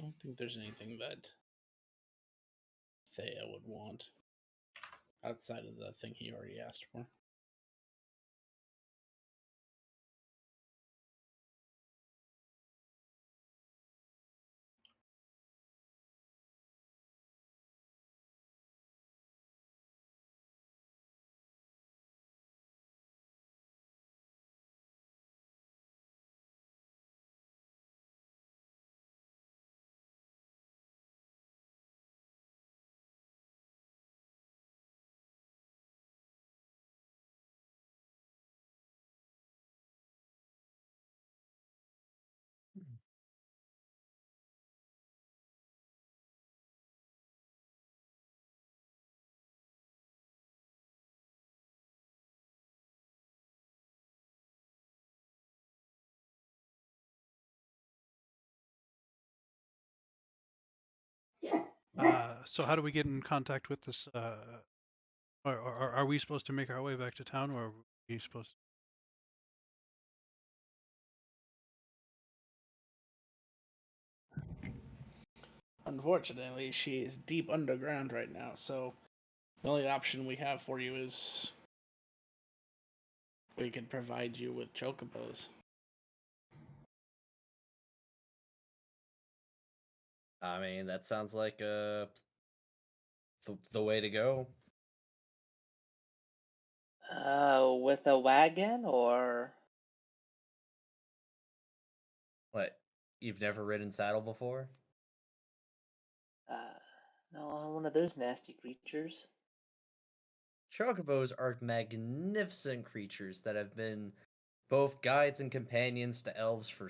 Speaker 4: Don't think there's anything that Thea would want outside of the thing he already asked for.
Speaker 1: So how do we get in contact with this? Or are we supposed to make our way back to town, or are we supposed to?
Speaker 4: Unfortunately, she is deep underground right now, so the only option we have for you is we can provide you with chocobos.
Speaker 3: I mean, that sounds like the way to go.
Speaker 2: With a wagon or
Speaker 3: What? You've never ridden saddle before?
Speaker 2: uh, no, one of those nasty creatures.
Speaker 3: Chocobos are magnificent creatures that have been both guides and companions to elves for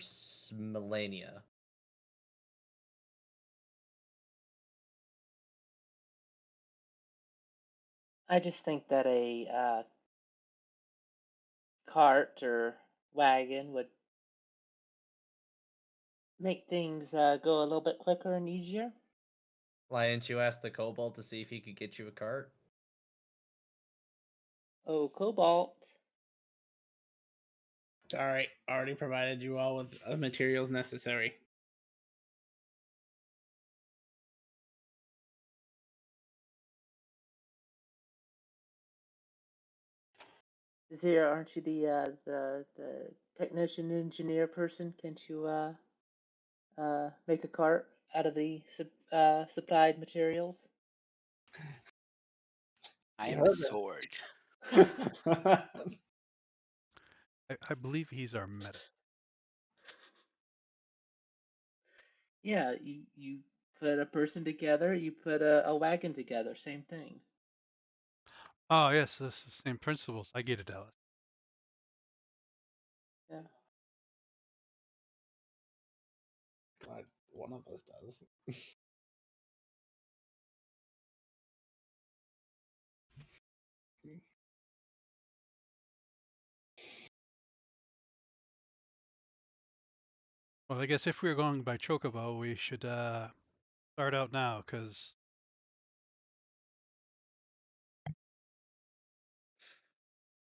Speaker 3: millennia.
Speaker 2: I just think that a cart or wagon would make things go a little bit quicker and easier.
Speaker 3: Why didn't you ask the kobold to see if he could get you a cart?
Speaker 2: Oh, Cobalt.
Speaker 4: Sorry, already provided you all with the materials necessary.
Speaker 2: Zira, aren't you the technician engineer person? Can't you make a cart out of the supplied materials?
Speaker 5: I
Speaker 4: You
Speaker 5: am a
Speaker 4: heard
Speaker 5: sword.
Speaker 4: it.
Speaker 1: I believe he's our medic.
Speaker 2: Yeah, you put a person together, you put a wagon together, same thing.
Speaker 1: Oh, yes, that's the same principles. I get it, Alice.
Speaker 2: Yeah.
Speaker 4: But one of us does.
Speaker 1: Well, I guess if we were going by Chocobo, we should start out now, because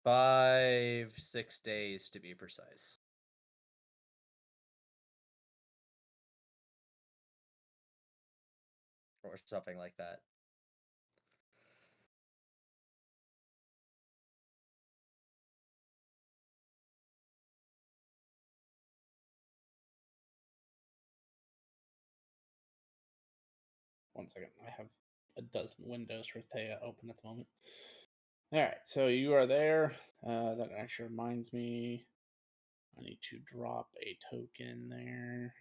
Speaker 3: 5-6 days to be precise. Or something like that.
Speaker 4: One second, I have a dozen windows for Thea open at the moment. Alright, so you are there. That actually reminds me, I need to drop a token there.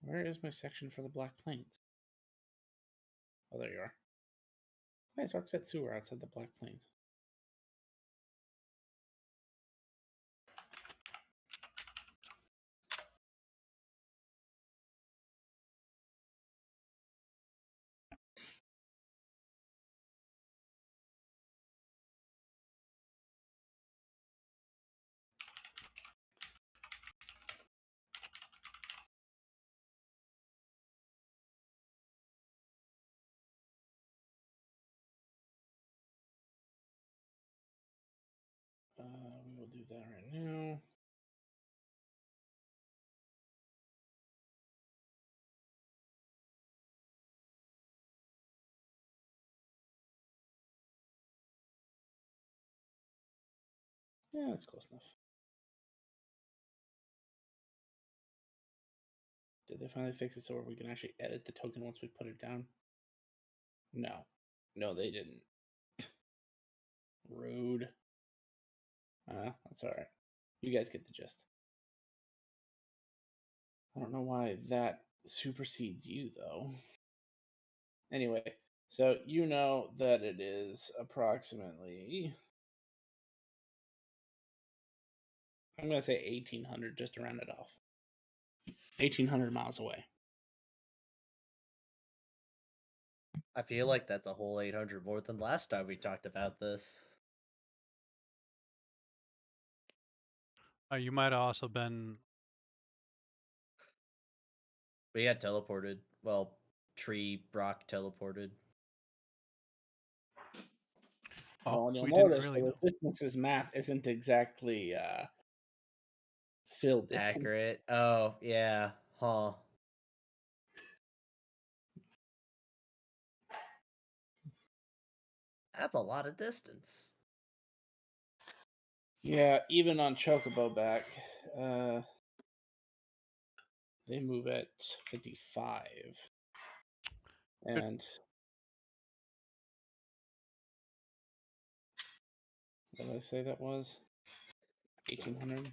Speaker 4: Where is my section for the Black Plains? Oh, there you are. Nice Arcset sewer outside the Black Plains. We will do that right now. Yeah, that's close enough. Did they finally fix it so we can actually edit the token once we put it down? No. No, they didn't. Rude. That's alright. You guys get the gist. I don't know why that supersedes you, though. Anyway, so you know that it is approximately, I'm going to say 1,800 just to round it off. 1,800 miles away.
Speaker 3: I feel like that's a whole 800 more than last time we talked about this.
Speaker 1: you might have also been.
Speaker 3: We got teleported. Well, Tree Brock teleported.
Speaker 1: Oh,
Speaker 4: Well, and you'll
Speaker 1: we didn't
Speaker 4: notice
Speaker 1: really
Speaker 4: the
Speaker 1: know.
Speaker 4: Resistance's map isn't exactly filled in.
Speaker 3: Accurate. Oh, yeah. Huh. That's a lot of distance.
Speaker 4: Yeah, even on Chocobo back, they move at 55.
Speaker 1: Good.
Speaker 4: And what did I say that was? 1,800?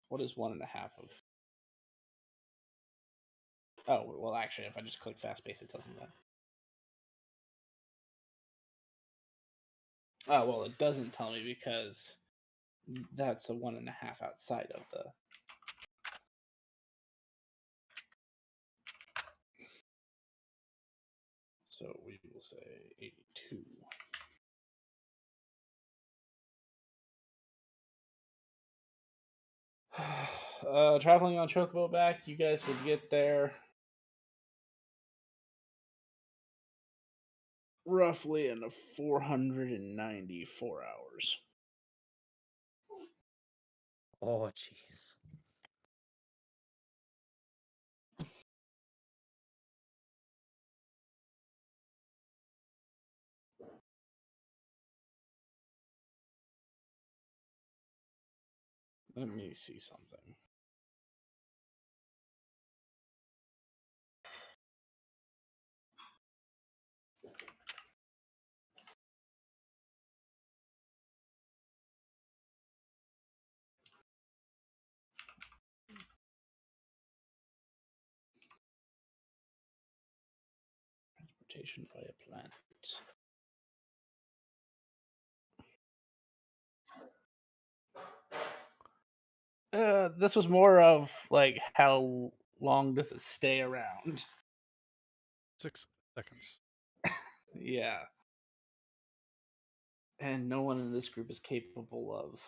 Speaker 4: What is 1.5 of? Oh, well, actually, if I just click fast pace, it tells me that. Oh, well, it doesn't tell me because that's a 1.5 outside of the. So we will say 82. Traveling on Chocobo back, you guys would get there roughly in 494 hours.
Speaker 3: Oh, jeez.
Speaker 4: Let me see something. Transportation via planet. This was more of like how long does it stay around?
Speaker 1: 6 seconds.
Speaker 4: Yeah. And no one in this group is capable of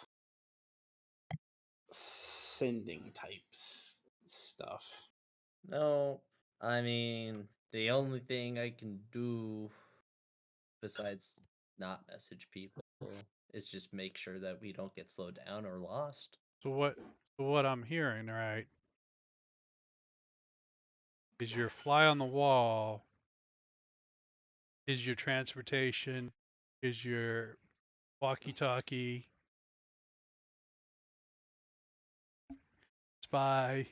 Speaker 4: sending types stuff.
Speaker 3: No, I mean, the only thing I can do besides not message people is just make sure that we don't get slowed down or lost.
Speaker 1: So what I'm hearing, right, is your fly on the wall, is your transportation, is your walkie-talkie, spy.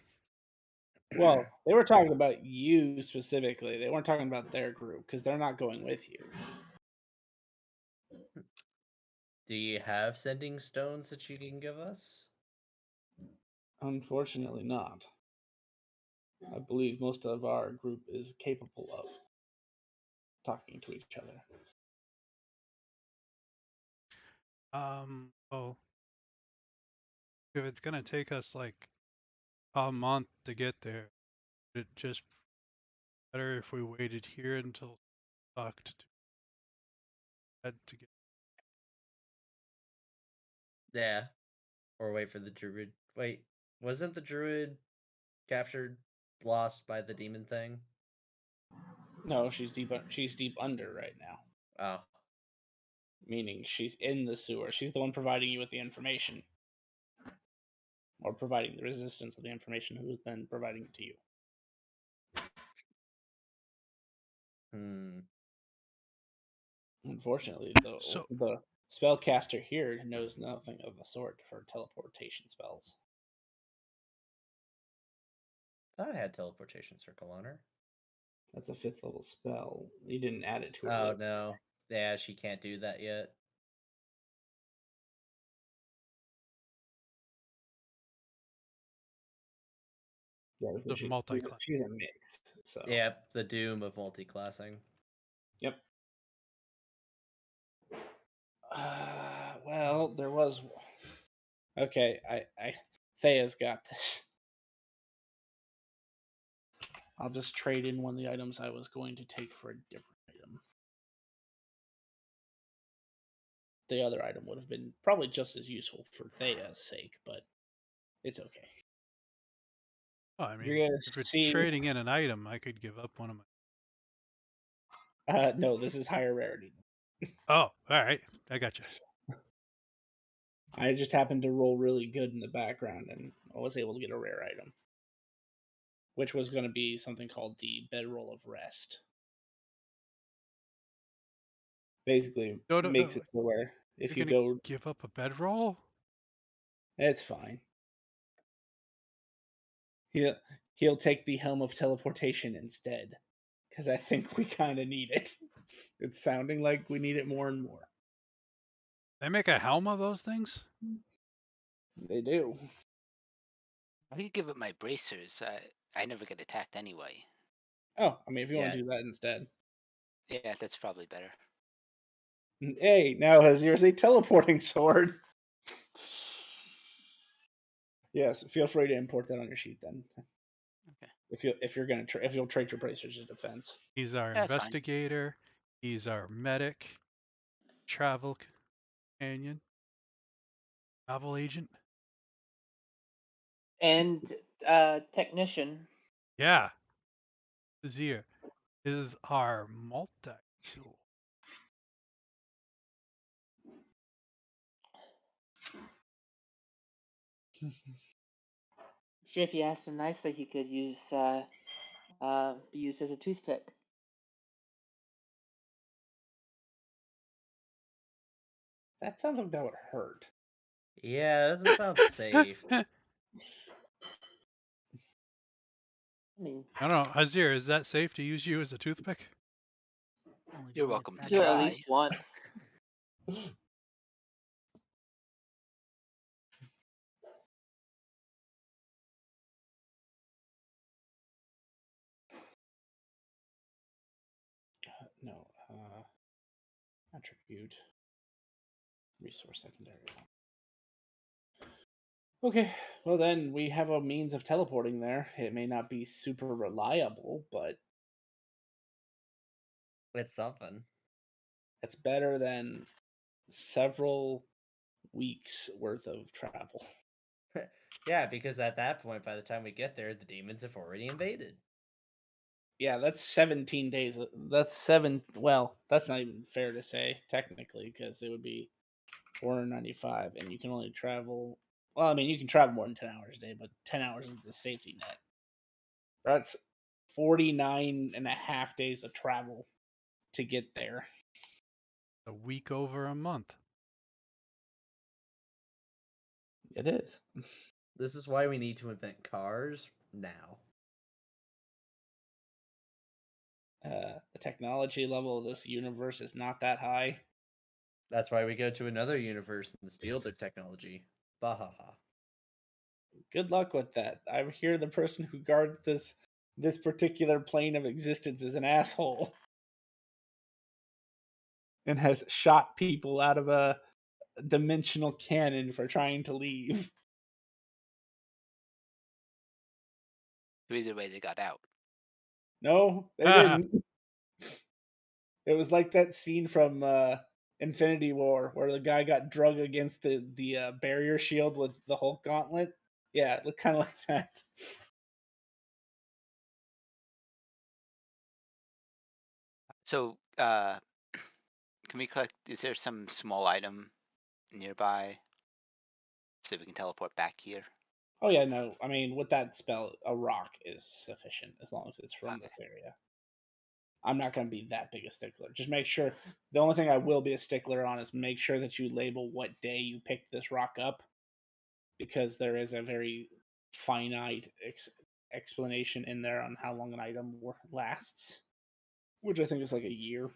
Speaker 4: Well, they were talking about you specifically. They weren't talking about their group because they're not going with you.
Speaker 3: Do you have sending stones that you can give us?
Speaker 4: Unfortunately, not. I believe most of our group is capable of talking to each other.
Speaker 1: Well, if it's gonna take us like a month to get there, it just better if we waited here until talked to had to get.
Speaker 3: Yeah. Or wait for the druid. Wait, wasn't the druid captured, lost by the demon thing?
Speaker 4: No, she's deep. She's deep under right now.
Speaker 3: Oh.
Speaker 4: Meaning she's in the sewer. She's the one providing you with the information, or providing the resistance of the information, who is then providing it to you.
Speaker 3: Hmm.
Speaker 4: Unfortunately,
Speaker 1: So
Speaker 4: the spellcaster here knows nothing of the sort for teleportation spells.
Speaker 3: Thought I had teleportation circle on her.
Speaker 4: That's a 5th level spell. You didn't add it to her.
Speaker 3: Oh no. Yeah, she can't do that yet.
Speaker 4: Yeah,
Speaker 1: the multi-class.
Speaker 4: she's a mix. So
Speaker 3: Yep, the doom of multi-classing.
Speaker 4: yep. Well, there was. Okay, Thea's got this. I'll just trade in one of the items I was going to take for a different item. The other item would have been probably just as useful for Thea's sake, but it's okay.
Speaker 1: Oh, I mean,
Speaker 4: You're gonna
Speaker 1: if it's
Speaker 4: see.
Speaker 1: trading in an item, I could give up one of my.
Speaker 4: No, this is higher rarity.
Speaker 1: Oh, all right, I got you.
Speaker 4: I just happened to roll really good in the background, and I was able to get a rare item, which was going to be something called the Bedroll of Rest. Basically,
Speaker 1: No, no,
Speaker 4: makes
Speaker 1: no.
Speaker 4: it to where if
Speaker 1: You're
Speaker 4: you
Speaker 1: gonna
Speaker 4: go,
Speaker 1: give up a bedroll?
Speaker 4: it's fine. He'll he'll take the Helm of Teleportation instead, because I think we kind of need it. It's sounding like we need it more and more.
Speaker 1: They make a helm of those things?
Speaker 4: They do.
Speaker 5: I could give it my bracers. I never get attacked anyway.
Speaker 4: Oh, I mean, if you want
Speaker 3: Yeah.
Speaker 4: to do that instead.
Speaker 5: Yeah, that's probably better.
Speaker 4: Hey, now has yours a teleporting sword? Yes, feel free to import that on your sheet then.
Speaker 5: Okay.
Speaker 4: If you'll trade your bracers to defense.
Speaker 1: He's our
Speaker 5: That's fine.
Speaker 1: investigator. He's our medic. Travel companion. Travel agent.
Speaker 2: And technician.
Speaker 1: Yeah, Azir is our multi-tool.
Speaker 2: Sure, if you asked him nicely, he could be used as a toothpick.
Speaker 4: That sounds like that would hurt.
Speaker 3: Yeah, it doesn't sound safe.
Speaker 2: I mean,
Speaker 1: I don't know, Azir, is that safe to use you as a toothpick?
Speaker 7: Only
Speaker 5: You're
Speaker 7: doing
Speaker 5: welcome
Speaker 7: it
Speaker 5: to
Speaker 2: do it at
Speaker 5: try.
Speaker 2: least once.
Speaker 4: No. Attribute. Resource secondary. Okay, well then we have a means of teleporting there. It may not be super reliable, but
Speaker 3: It's something.
Speaker 4: it's better than several weeks worth of travel.
Speaker 3: Yeah, because at that point, by the time we get there, the demons have already invaded.
Speaker 4: Yeah, that's 17 days. That's seven. Well, that's not even fair to say technically, because it would be 495, and you can only travel. Well, I mean, you can travel more than 10 hours a day, but 10 hours is the safety net. That's 49 and a half days of travel to get there.
Speaker 1: A week over a month.
Speaker 4: It is.
Speaker 3: This is why we need to invent cars now.
Speaker 4: The technology level of this universe is not that high.
Speaker 3: That's why we go to another universe and steal their technology. Bahaha.
Speaker 4: Good luck with that. I hear the person who guards this particular plane of existence is an asshole and has shot people out of a dimensional cannon for trying to leave.
Speaker 5: Either way, they got out.
Speaker 4: No, they didn't. It was like that scene from Infinity War where the guy got drug against the barrier shield with the Hulk gauntlet. Yeah, it looked kind of like that.
Speaker 5: So, can we collect? Is there some small item nearby so we can teleport back here?
Speaker 4: Oh yeah, no. I mean, with that spell, a rock is sufficient as long as it's from
Speaker 5: Okay.
Speaker 4: this area. I'm not going to be that big a stickler. Just make sure. The only thing I will be a stickler on is make sure that you label what day you picked this rock up, because there is a very finite explanation in there on how long an item lasts, which I think is like a year.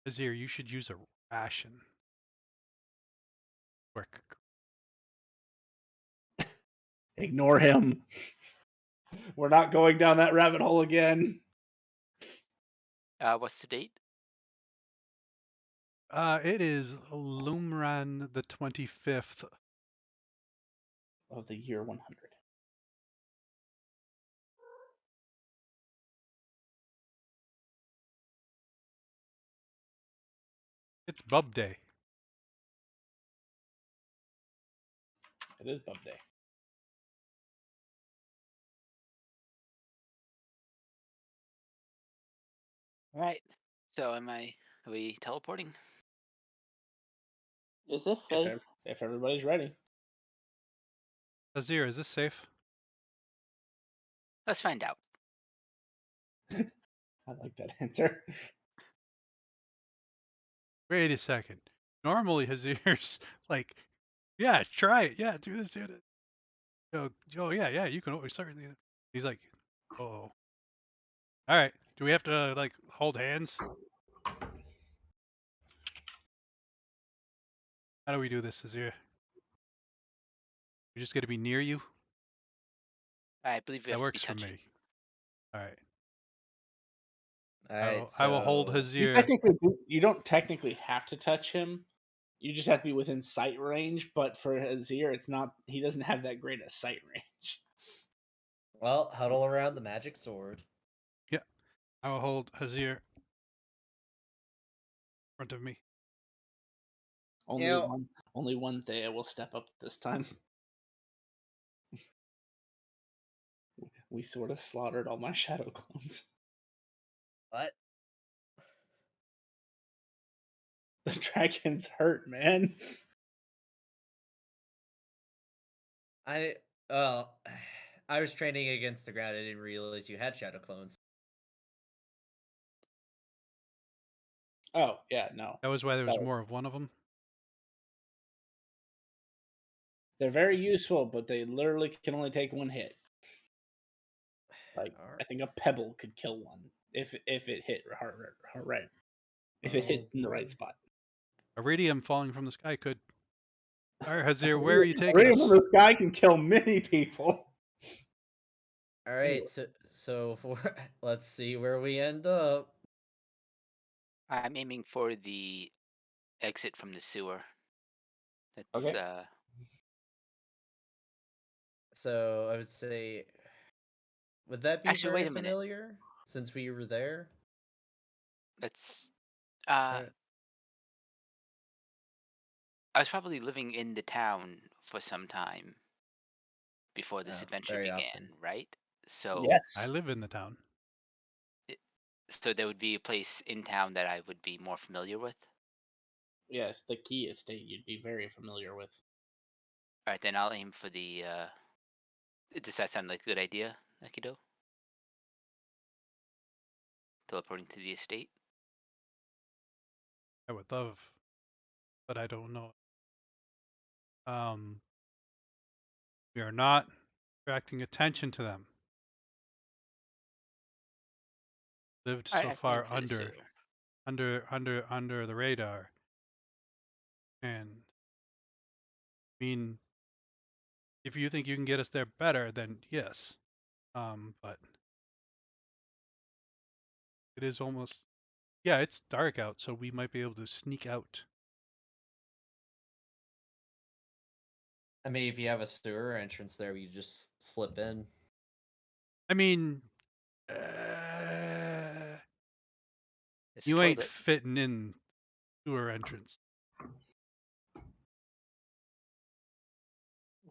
Speaker 1: Azir, you should use a ration. Quick.
Speaker 4: Ignore him. We're not going down that rabbit hole again.
Speaker 5: What's the date?
Speaker 1: It is Lumran the 25th.
Speaker 4: Of the year 100.
Speaker 1: It's Bub Day.
Speaker 4: It is Bub Day.
Speaker 5: All right. So, are we teleporting?
Speaker 2: Is this safe?
Speaker 4: If everybody's ready.
Speaker 1: Azir, is this safe?
Speaker 5: Let's find out.
Speaker 4: I like that answer.
Speaker 1: Wait a second. Normally Azir's like, yeah, try it. Yeah, do this, do it. Joe, yeah, you can always start. He's like, oh. All right. Do we have to like hold hands? How do we do this, Azir? We just got to be near you.
Speaker 5: I believe we
Speaker 1: That
Speaker 5: have to be
Speaker 1: works for
Speaker 5: touching.
Speaker 1: me. All right.
Speaker 3: Alright,
Speaker 1: I will hold
Speaker 3: so
Speaker 1: Hazir.
Speaker 4: You don't technically have to touch him. You just have to be within sight range. But for Azir, it's not. He doesn't have that great a sight range.
Speaker 3: well, huddle around the magic sword.
Speaker 1: Yeah, I will hold Hazir in front of me.
Speaker 3: You know,
Speaker 4: Only one Thea will step up this time. We sort of slaughtered all my shadow clones.
Speaker 3: What?
Speaker 4: The dragon's hurt, man.
Speaker 3: I was training against the ground. I didn't realize you had shadow clones.
Speaker 4: Oh, yeah, no.
Speaker 1: That was why there was
Speaker 4: That was-
Speaker 1: more of one of them.
Speaker 4: They're very useful, but they literally can only take one hit. Like, I
Speaker 3: Alright.
Speaker 4: think a pebble could kill one if it hit right. If it hit in the right spot.
Speaker 1: Iridium falling from the sky could. Alright, Hazir, where are you taking
Speaker 4: Iridium
Speaker 1: us?
Speaker 4: from the sky can kill many people.
Speaker 3: All right, so let's see where we end up.
Speaker 5: I'm aiming for the exit from the sewer. That's
Speaker 4: Okay.
Speaker 3: So I would say, would that be
Speaker 5: Actually,
Speaker 3: very
Speaker 5: wait a minute.
Speaker 3: familiar since we were there?
Speaker 5: Let's.
Speaker 3: Right.
Speaker 5: I was probably living in the town for some time before this adventure
Speaker 3: very
Speaker 5: began,
Speaker 3: often.
Speaker 5: right? So,
Speaker 4: Yes.
Speaker 1: I live in the town.
Speaker 5: so there would be a place in town that I would be more familiar with.
Speaker 4: Yes, the key estate you'd be very familiar with.
Speaker 5: All right, then I'll aim for the. Does that sound like a good idea, Akido? Teleporting to the estate.
Speaker 1: I would love, but I don't know. We are not attracting attention to them. Lived
Speaker 5: All right,
Speaker 1: so
Speaker 5: I can aim
Speaker 1: far
Speaker 5: for the sewer.
Speaker 1: under the radar, and I mean, if you think you can get us there better, then yes. But it is almost, yeah, it's dark out, so we might be able to sneak out.
Speaker 3: I mean, if you have a sewer entrance there, you just slip in.
Speaker 1: I mean,
Speaker 5: There's a
Speaker 1: you ain't
Speaker 5: toilet.
Speaker 1: fitting in sewer entrance.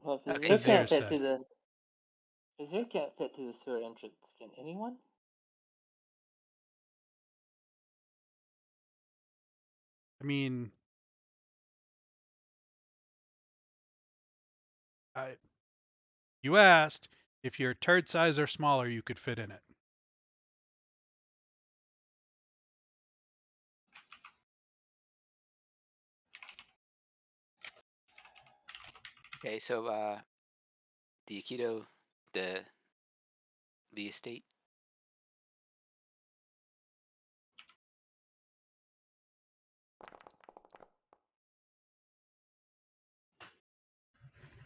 Speaker 2: Well, if
Speaker 5: Okay,
Speaker 2: Azir
Speaker 1: Azir
Speaker 2: can't fit
Speaker 1: said.
Speaker 2: through the Azir can't fit through the sewer entrance, can anyone?
Speaker 1: I mean, you asked if your turd size or smaller, you could fit in it.
Speaker 5: Okay, so the Aikido, the estate.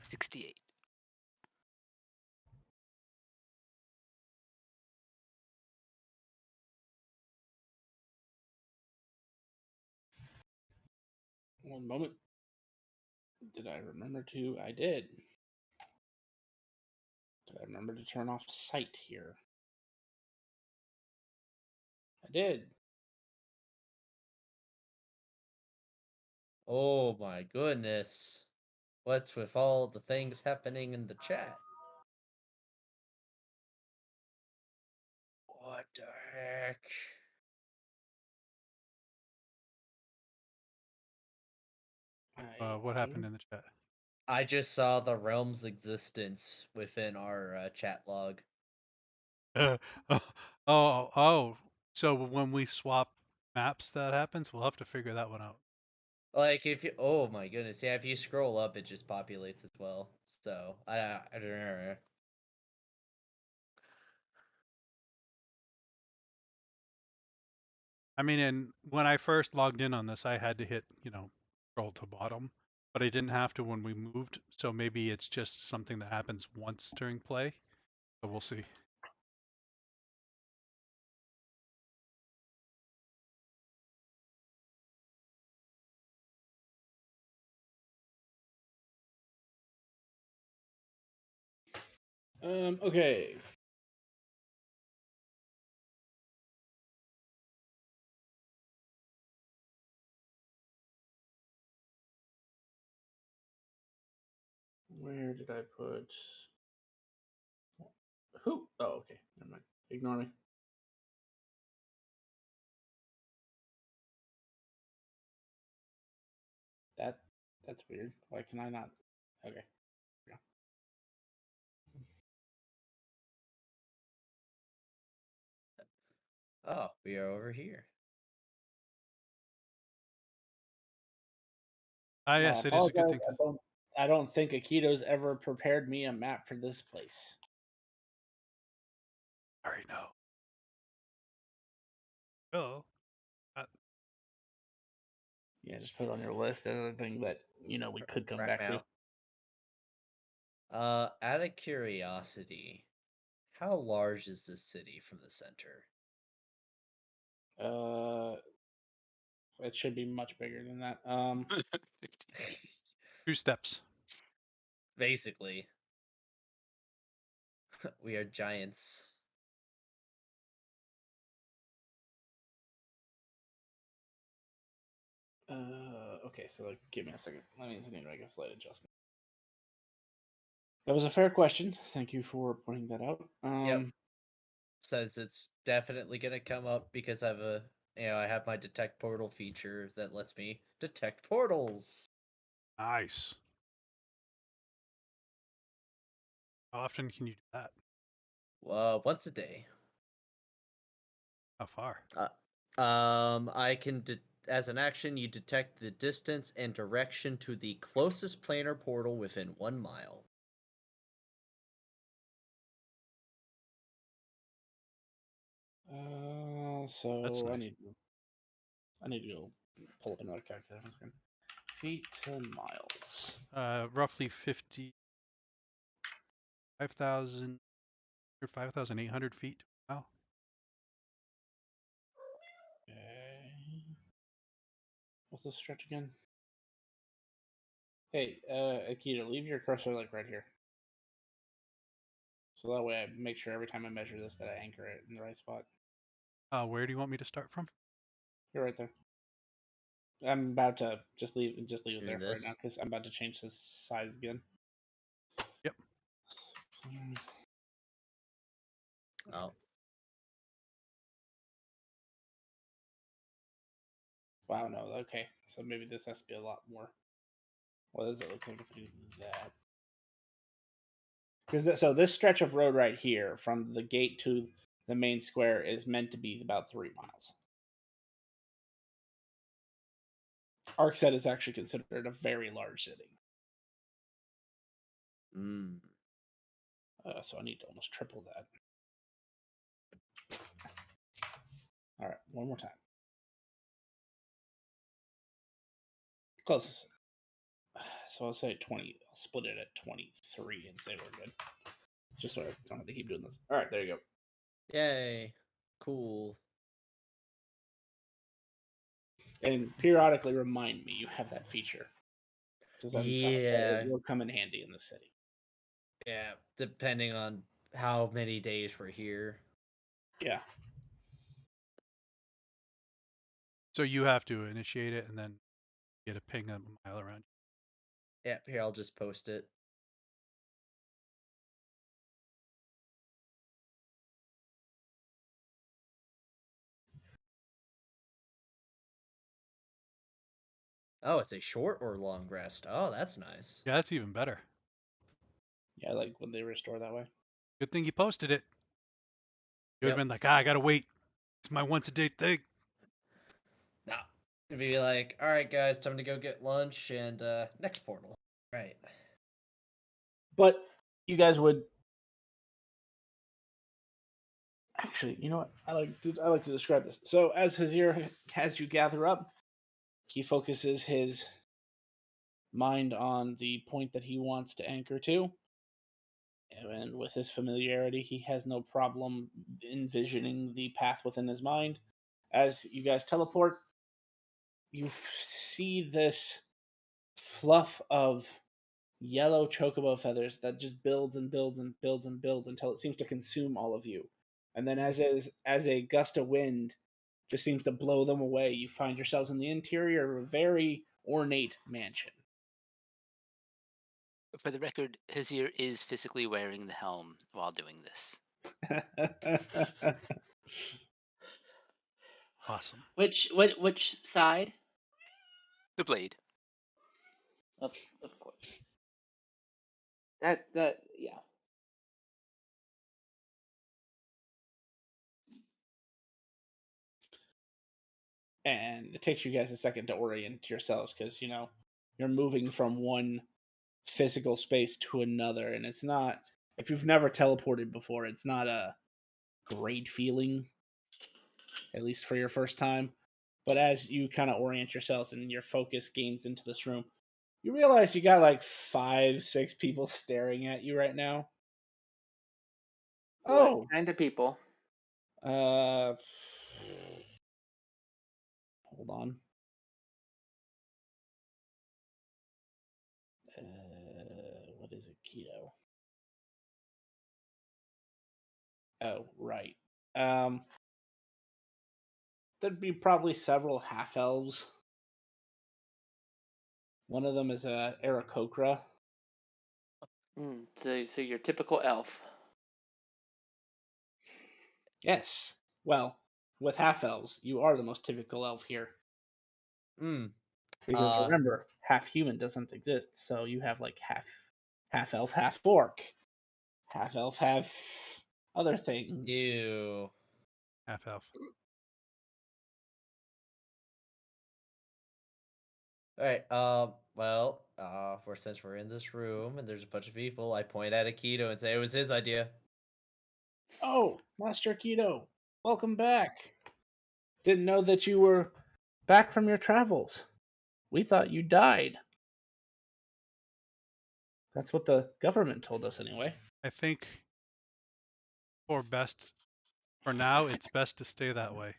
Speaker 5: $68.
Speaker 4: One moment. Did I remember to? I did. Did I remember to turn off sight here? I did.
Speaker 3: Oh my goodness. What's with all the things happening in the chat? What the heck?
Speaker 1: What happened in the chat?
Speaker 3: I just saw the realm's existence within our chat log.
Speaker 1: Oh. So when we swap maps, that happens. We'll have to figure that one out.
Speaker 3: Like if you, oh my goodness, yeah, if you scroll up, it just populates as well. So I don't know.
Speaker 1: I mean, and when I first logged in on this, I had to hit, scroll to bottom, but I didn't have to when we moved. So maybe it's just something that happens once during play. So we'll see.
Speaker 4: Okay. Where did I put? Who? Oh, okay. Never mind. Ignore me. That's weird. Why can I not? Okay. Yeah.
Speaker 3: Oh, we are over here.
Speaker 1: Ah,
Speaker 4: I
Speaker 1: yes, it is a good
Speaker 4: apologize.
Speaker 1: thing.
Speaker 4: I don't think Akito's ever prepared me a map for this place.
Speaker 1: Sorry, no. Oh,
Speaker 4: Yeah, just put it on your list. That's the thing that we could come
Speaker 3: Right
Speaker 4: back to.
Speaker 3: now. Out of curiosity, how large is this city from the center?
Speaker 4: It should be much bigger than that.
Speaker 5: 50 feet.
Speaker 1: 2 steps.
Speaker 3: Basically, we are giants.
Speaker 4: Okay, so give me a second. That means I need to make a slight adjustment. That was a fair question. Thank you for pointing that out.
Speaker 3: Yep. Says it's definitely gonna come up because I have my detect portal feature that lets me detect portals.
Speaker 1: Nice. How often can you do that?
Speaker 3: Once a day.
Speaker 1: How far?
Speaker 3: I can as an action, you detect the distance and direction to the closest planar portal within 1 mile.
Speaker 4: So
Speaker 1: That's
Speaker 4: I
Speaker 1: nice.
Speaker 4: need to go pull up another calculator. 1 second. Feet to miles.
Speaker 1: Roughly 5,000 or 5,800 feet. Wow.
Speaker 4: Okay. What's this stretch again? Hey, Akita, leave your cursor right here. So that way I make sure every time I measure this that I anchor it in the right spot.
Speaker 1: Where do you want me to start from?
Speaker 4: You're right there. I'm about to just leave it
Speaker 3: Doing
Speaker 4: there for right
Speaker 3: this.
Speaker 4: now because I'm about to change the size again.
Speaker 1: Yep.
Speaker 3: Oh,
Speaker 4: Wow, no, okay. So maybe this has to be a lot more. What does it look like if I do that? Because so this stretch of road right here, from the gate to the main square, is meant to be about 3 miles. Arcset is actually considered a very large city. So I need to almost triple that. All right, one more time. Close. So I'll say 20. I'll split it at 23 and say we're good. Just so I don't have to keep doing this. All right, there you go.
Speaker 3: yay! Cool.
Speaker 4: And periodically remind me you have that feature. Because
Speaker 3: Yeah,
Speaker 4: it will come in handy in the city.
Speaker 3: yeah. Depending on how many days we're here.
Speaker 4: Yeah.
Speaker 1: So you have to initiate it and then get a ping a mile around.
Speaker 3: Yeah, here I'll just post it. Oh, it's a short or long rest. Oh, that's nice.
Speaker 1: Yeah, that's even better.
Speaker 4: Yeah, I like when they restore that way.
Speaker 1: Good thing you posted it. You would have
Speaker 3: Yep.
Speaker 1: been like, I gotta wait. It's my once a day thing.
Speaker 3: Nah. It'd be like, all right, guys, time to go get lunch and next portal. Right.
Speaker 4: But you guys would actually, you know what? I like to describe this. So as you gather up, he focuses his mind on the point that he wants to anchor to. And with his familiarity, he has no problem envisioning the path within his mind. As you guys teleport, you see this fluff of yellow chocobo feathers that just builds and builds and builds and builds until it seems to consume all of you. And then as a gust of wind just seems to blow them away, you find yourselves in the interior of a very ornate mansion.
Speaker 5: For the record, Hizir is physically wearing the helm while doing this.
Speaker 1: Awesome.
Speaker 2: Which side?
Speaker 5: The blade.
Speaker 2: Of course. Yeah.
Speaker 4: And it takes you guys a second to orient yourselves because you're moving from one physical space to another, and it's not. If you've never teleported before, it's not a great feeling, at least for your first time. But as you kind of orient yourselves and your focus gains into this room, you realize you got like 5, 6 people staring at you right now.
Speaker 2: What
Speaker 4: Oh,
Speaker 2: kind of people?
Speaker 4: hold on. What is it, keto? Oh, right. There'd be probably several half elves. One of them is a Aarakocra.
Speaker 2: So your typical elf.
Speaker 4: Yes. Well, with half elves, you are the most typical elf here.
Speaker 3: Hmm.
Speaker 4: Because remember, half human doesn't exist, so you have like half elf, half orc, half elf, half other things.
Speaker 3: Ew.
Speaker 1: Half elf.
Speaker 3: All right. Well, since we're in this room and there's a bunch of people, I point at Akito and say it was his idea.
Speaker 4: Oh, Master Keto, welcome back. Didn't know that you were back from your travels. We thought you died. That's what the government told us, anyway.
Speaker 1: I think for now, it's best to stay that way.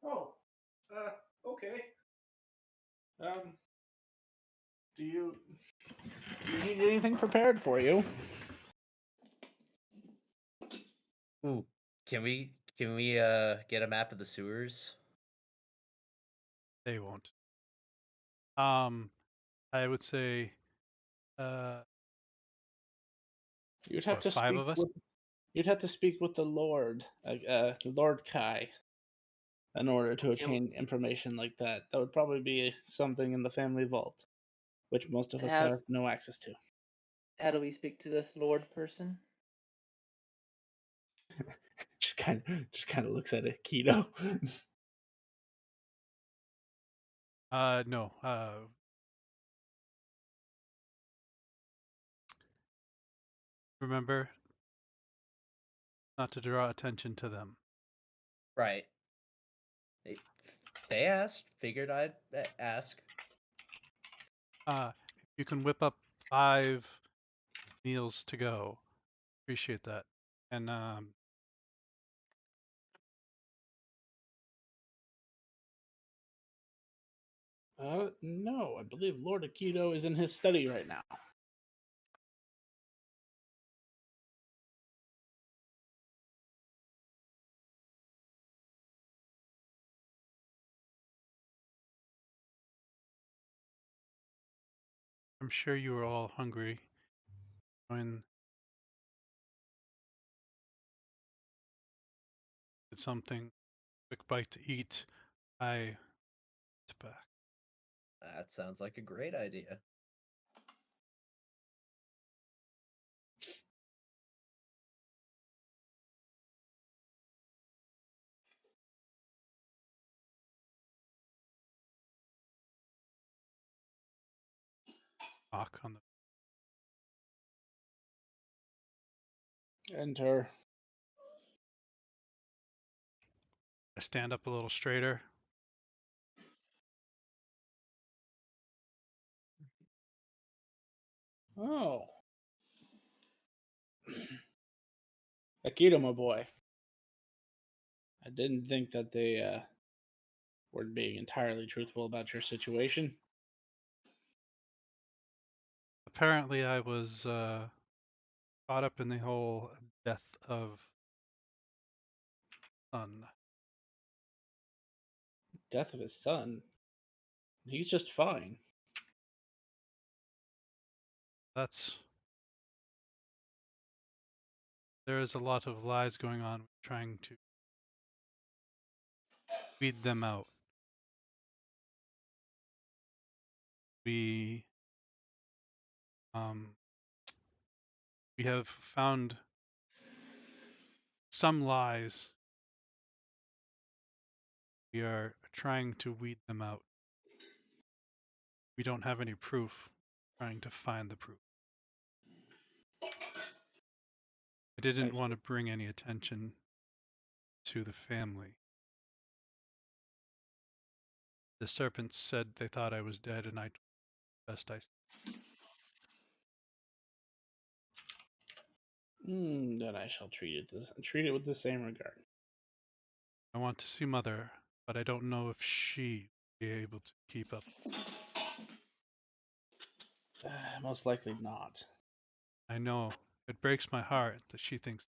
Speaker 4: Oh, okay. Um, do you need anything prepared for you?
Speaker 3: Ooh. Can we get a map of the sewers?
Speaker 1: They won't. I would say,
Speaker 4: You'd have
Speaker 1: what,
Speaker 4: to
Speaker 1: 5
Speaker 4: speak
Speaker 1: of us?
Speaker 4: with the Lord, Lord Kai, in order to
Speaker 2: Can,
Speaker 4: obtain information like that. That would probably be something in the family vault, which most of us
Speaker 2: how
Speaker 4: have no access to.
Speaker 2: how do we speak to this lord person?
Speaker 4: Just kind of looks at it, Keto.
Speaker 1: No. Remember not to draw attention to them.
Speaker 3: Right. They asked. Figured I'd ask.
Speaker 1: If you can whip up 5 meals to go, appreciate that. And
Speaker 4: No, I believe Lord Akito is in his study right now.
Speaker 1: I'm sure you were all hungry when it's something quick bite to eat. I back.
Speaker 3: That sounds like a great idea.
Speaker 1: Knock on the.
Speaker 4: Enter.
Speaker 1: I stand up a little straighter.
Speaker 4: Oh. Akito, my boy. I didn't think that they were being entirely truthful about your situation.
Speaker 1: Apparently, I was caught up in the whole death of son.
Speaker 4: Death of his son. He's just fine.
Speaker 1: That's There is a lot of lies going on, trying to weed them out. We um, we have found some lies. We are trying to weed them out. We don't have any proof. Trying to find the proof. I didn't want to bring any attention to the family. The serpents said they thought I was dead, and I told the best I.
Speaker 4: Then I shall treat it with the same regard.
Speaker 1: I want to see Mother, but I don't know if she will be able to keep up.
Speaker 4: Most likely not.
Speaker 1: I know it breaks my heart that she thinks.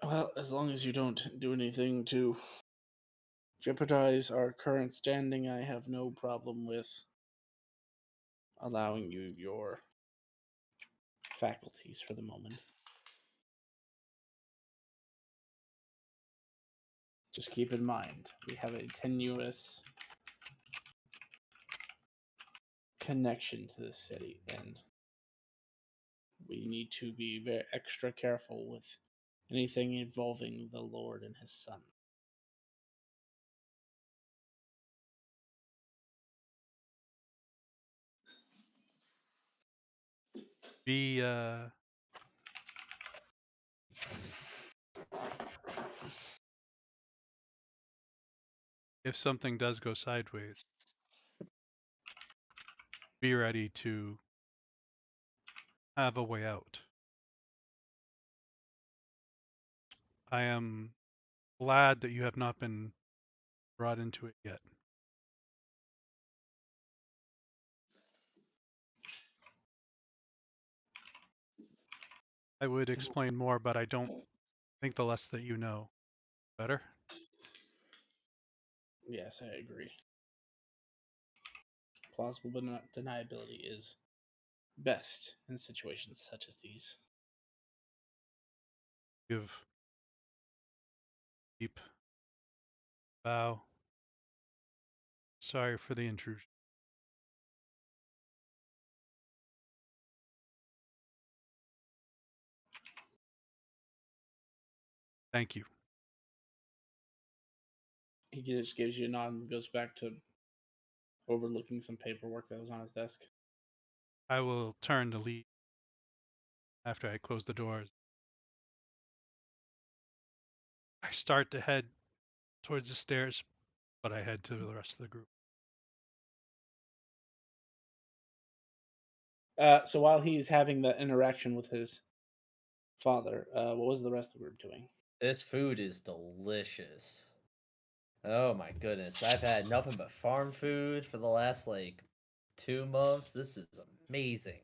Speaker 4: Well, as long as you don't do anything to jeopardize our current standing, I have no problem with allowing you your faculties for the moment. Just keep in mind, we have a tenuous connection to the city, and we need to be very extra careful with anything involving the Lord and his son.
Speaker 1: Be if something does go sideways, be ready to have a way out. I am glad that you have not been brought into it yet. I would explain more, but I don't think the less that you know, better.
Speaker 4: Yes, I agree. Plausible deniability is best in situations such as these.
Speaker 1: Give deep bow. Sorry for the intrusion. Thank you.
Speaker 4: He just gives you a nod and goes back to overlooking some paperwork that was on his desk.
Speaker 1: I will turn to leave after I close the doors. I start to head towards the stairs, but I head to the rest of the group.
Speaker 4: So while he's having that interaction with his father, what was the rest of the group doing?
Speaker 3: This food is delicious. Oh my goodness. I've had nothing but farm food for the last like 2 months. This is amazing.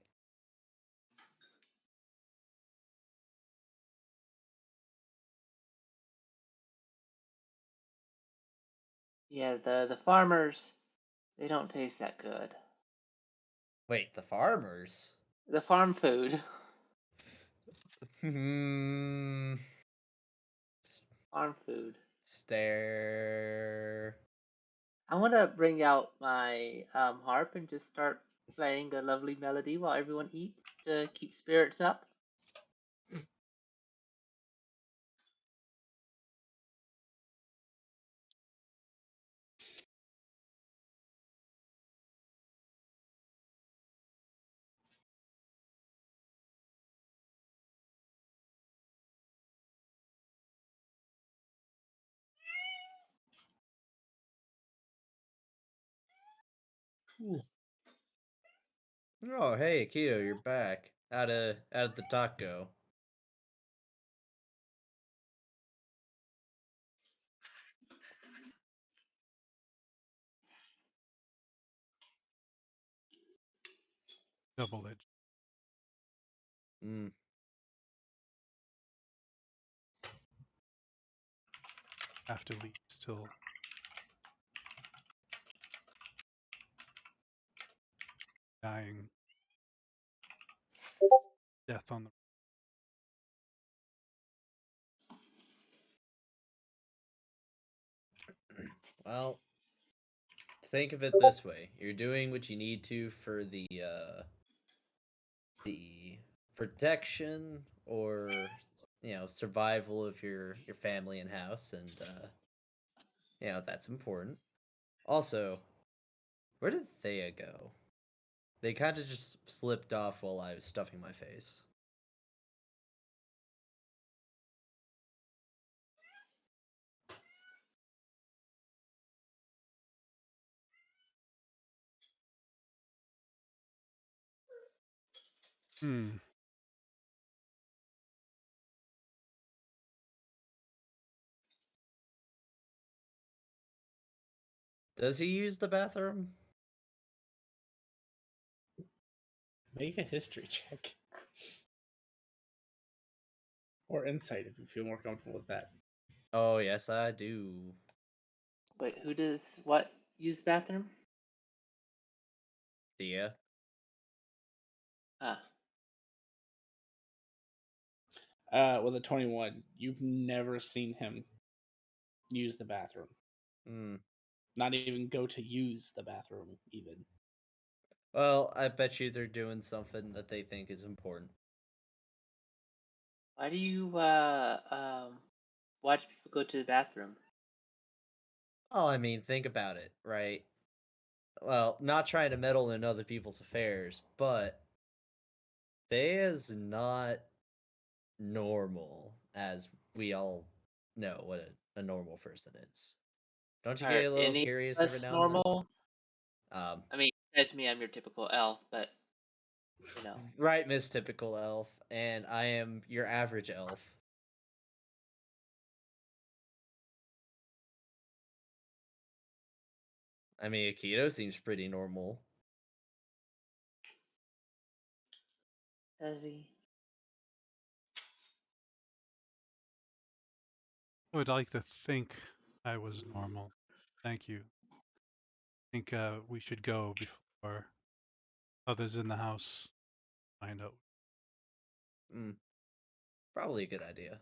Speaker 2: Yeah, the farmers, they don't taste that good.
Speaker 3: Wait, the farmers?
Speaker 2: The farm food.
Speaker 3: Hmm.
Speaker 2: Farm food.
Speaker 3: Stare.
Speaker 2: I want to bring out my harp and just start playing a lovely melody while everyone eats to keep spirits up.
Speaker 3: Oh, hey, Keto, you're back. Out of the taco.
Speaker 1: Double edged.
Speaker 3: Mm.
Speaker 1: Have to leave still. dying death on the.
Speaker 3: Well, think of it this way: you're doing what you need to for the protection or survival of your family and house, and that's important. Also, where did Thea go? They kind of just slipped off while I was stuffing my face.
Speaker 1: Hmm.
Speaker 3: Does he use the bathroom?
Speaker 4: Make a history check. Or insight if you feel more comfortable with that.
Speaker 3: Oh, yes, I do.
Speaker 2: Wait, who does what use the bathroom?
Speaker 3: Thea.
Speaker 2: Ah,
Speaker 4: With a 21, you've never seen him use the bathroom.
Speaker 3: Hmm.
Speaker 4: Not even go to use the bathroom, even.
Speaker 3: Well, I bet you they're doing something that they think is important.
Speaker 2: why do you watch people go to the bathroom?
Speaker 3: Oh, I mean, think about it, right? Well, not trying to meddle in other people's affairs, but Thea's not normal, as we all know what a normal person is. Don't you
Speaker 2: Are
Speaker 3: get a little
Speaker 2: any
Speaker 3: curious
Speaker 2: of
Speaker 3: every
Speaker 2: us
Speaker 3: now and then?
Speaker 2: normal?
Speaker 3: Um,
Speaker 2: I mean, besides me, I'm your typical elf, but you know.
Speaker 3: right, Miss Typical Elf, and I am your average elf. I mean, Akito seems pretty normal.
Speaker 2: Does he?
Speaker 1: I would like to think I was normal. Thank you. I think we should go before others in the house find out.
Speaker 3: Mm, probably a good idea.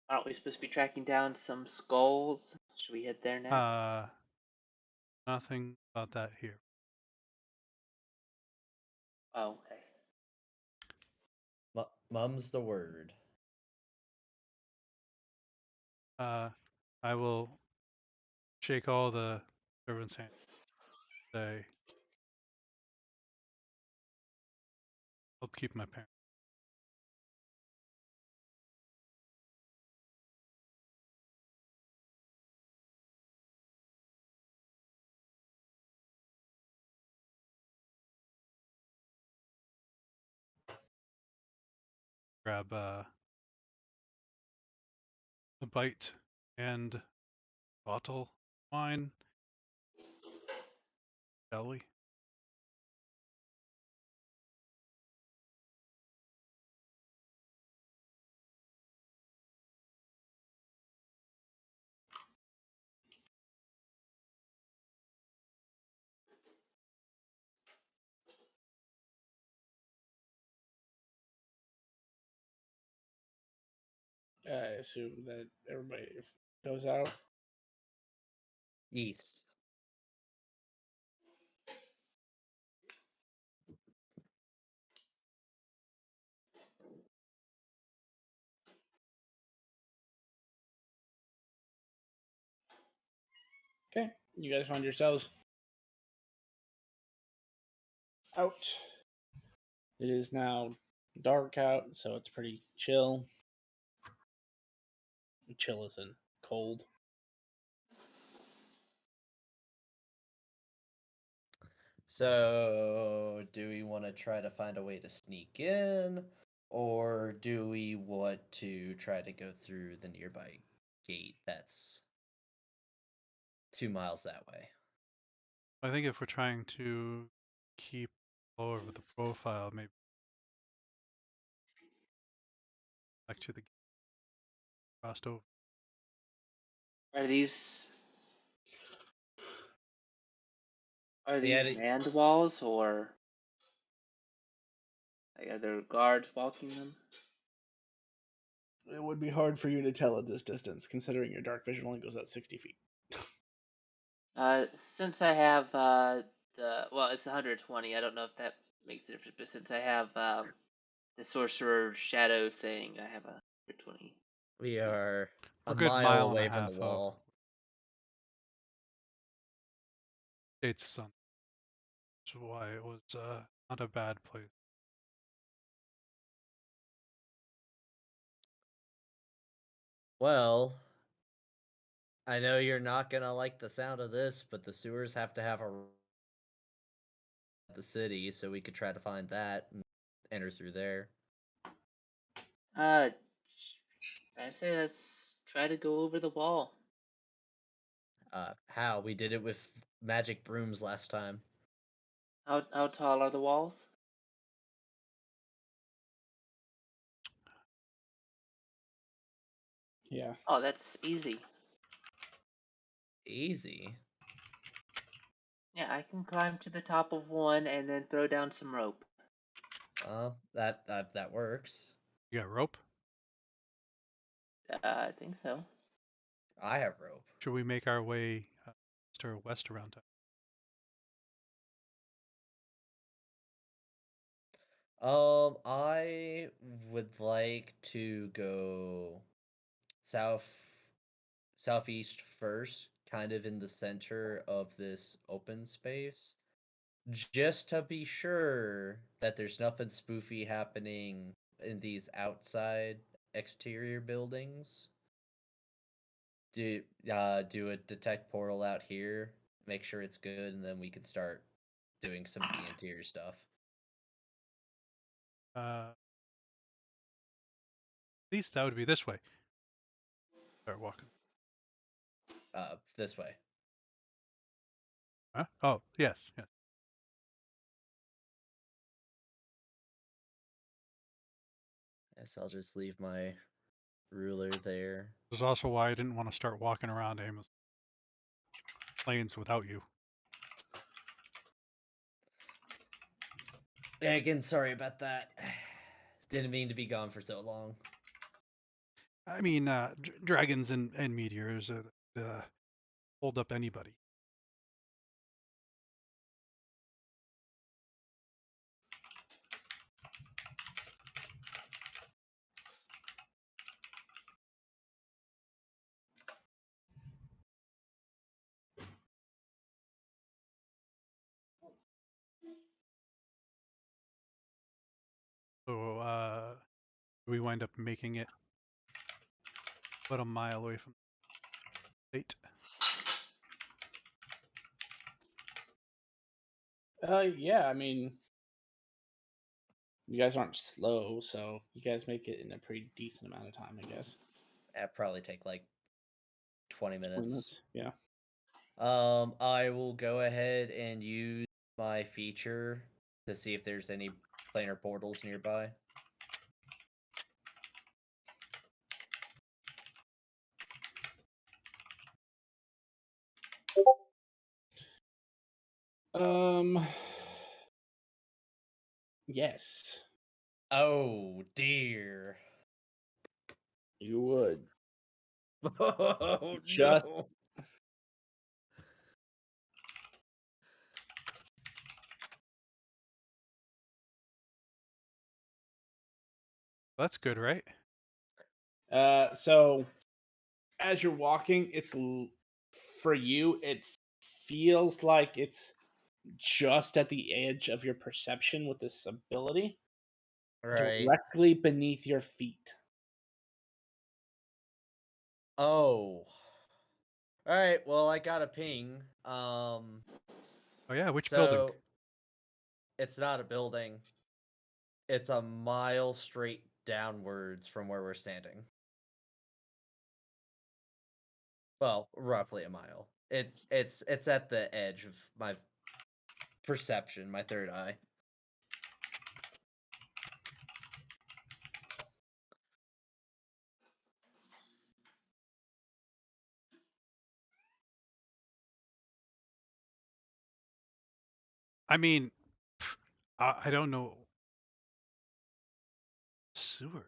Speaker 2: Aren't we supposed to be tracking down some skulls? Should we head there next?
Speaker 1: Nothing about that here.
Speaker 2: Oh, okay.
Speaker 3: Mum's the word.
Speaker 1: I will shake all the servants' hands. Say, I'll keep my parents. Grab a bite and bottle wine, shall we?
Speaker 4: I assume that everybody goes out.
Speaker 3: Yes.
Speaker 4: Okay, you guys find yourselves out. It is now dark out, so it's pretty chill. Chill is in cold.
Speaker 3: So, do we want to try to find a way to sneak in, or do we want to try to go through the nearby gate that's 2 miles that way?
Speaker 1: I think if we're trying to keep low over the profile, maybe back to the crossed over.
Speaker 2: Are these
Speaker 3: Yeah,
Speaker 2: manned walls, or like, are there guards walking them?
Speaker 4: It would be hard for you to tell at this distance, considering your dark vision only goes out 60 feet.
Speaker 2: Since I have it's 120. I don't know if that makes a difference, but since I have the sorcerer shadow thing, I have 120.
Speaker 3: we are
Speaker 1: We're
Speaker 3: a
Speaker 1: a good
Speaker 3: mile
Speaker 1: mile and a
Speaker 3: away from the
Speaker 1: half out.
Speaker 3: wall.
Speaker 1: States of Sun. That's why it was not a bad place.
Speaker 3: Well, I know you're not gonna like the sound of this, but the sewers have to have the city, so we could try to find that and enter through there.
Speaker 2: I say let's try to go over the wall.
Speaker 3: How? We did it with magic brooms last time.
Speaker 2: How tall are the walls?
Speaker 4: Yeah.
Speaker 2: Oh, that's easy.
Speaker 3: Easy.
Speaker 2: Yeah, I can climb to the top of one and then throw down some rope.
Speaker 3: Well, that works.
Speaker 1: You got rope?
Speaker 2: I think so.
Speaker 3: I have rope.
Speaker 1: Should we make our way east or west around town?
Speaker 3: I would like to go southeast first, kind of in the center of this open space, just to be sure that there's nothing spoofy happening in these outside exterior buildings. Do a detect portal out here, make sure it's good, and then we can start doing some of the interior stuff.
Speaker 1: At least that would be this way. Start walking.
Speaker 3: This way.
Speaker 1: Huh? Oh, yes, yes.
Speaker 3: Guess I'll just leave my ruler there.
Speaker 1: This is also why I didn't want to start walking around Amos Plains without you.
Speaker 3: Yeah, again, sorry about that. Didn't mean to be gone for so long.
Speaker 1: I mean, dragons and meteors hold up anybody. So we wind up making it about a mile away from the state.
Speaker 4: Yeah, I mean, you guys aren't slow, so you guys make it in a pretty decent amount of time, I guess.
Speaker 3: That'd probably take like 20
Speaker 4: 20
Speaker 3: minutes.
Speaker 4: minutes. Yeah.
Speaker 3: I will go ahead and use my feature to see if there's any planar portals nearby.
Speaker 4: Yes,
Speaker 3: Oh dear.
Speaker 4: you would.
Speaker 3: Oh
Speaker 4: Just
Speaker 3: no.
Speaker 1: That's good, right?
Speaker 4: so as you're walking, for you, it feels like it's just at the edge of your perception with this ability,
Speaker 3: Right.
Speaker 4: directly beneath your feet.
Speaker 3: Oh. Alright, well I got a ping.
Speaker 1: Oh yeah, which building?
Speaker 3: So it's not a building. It's a mile straight downwards from where we're standing. Well, roughly a mile. It's at the edge of my perception, my third eye.
Speaker 1: I mean, I don't know. Sewers.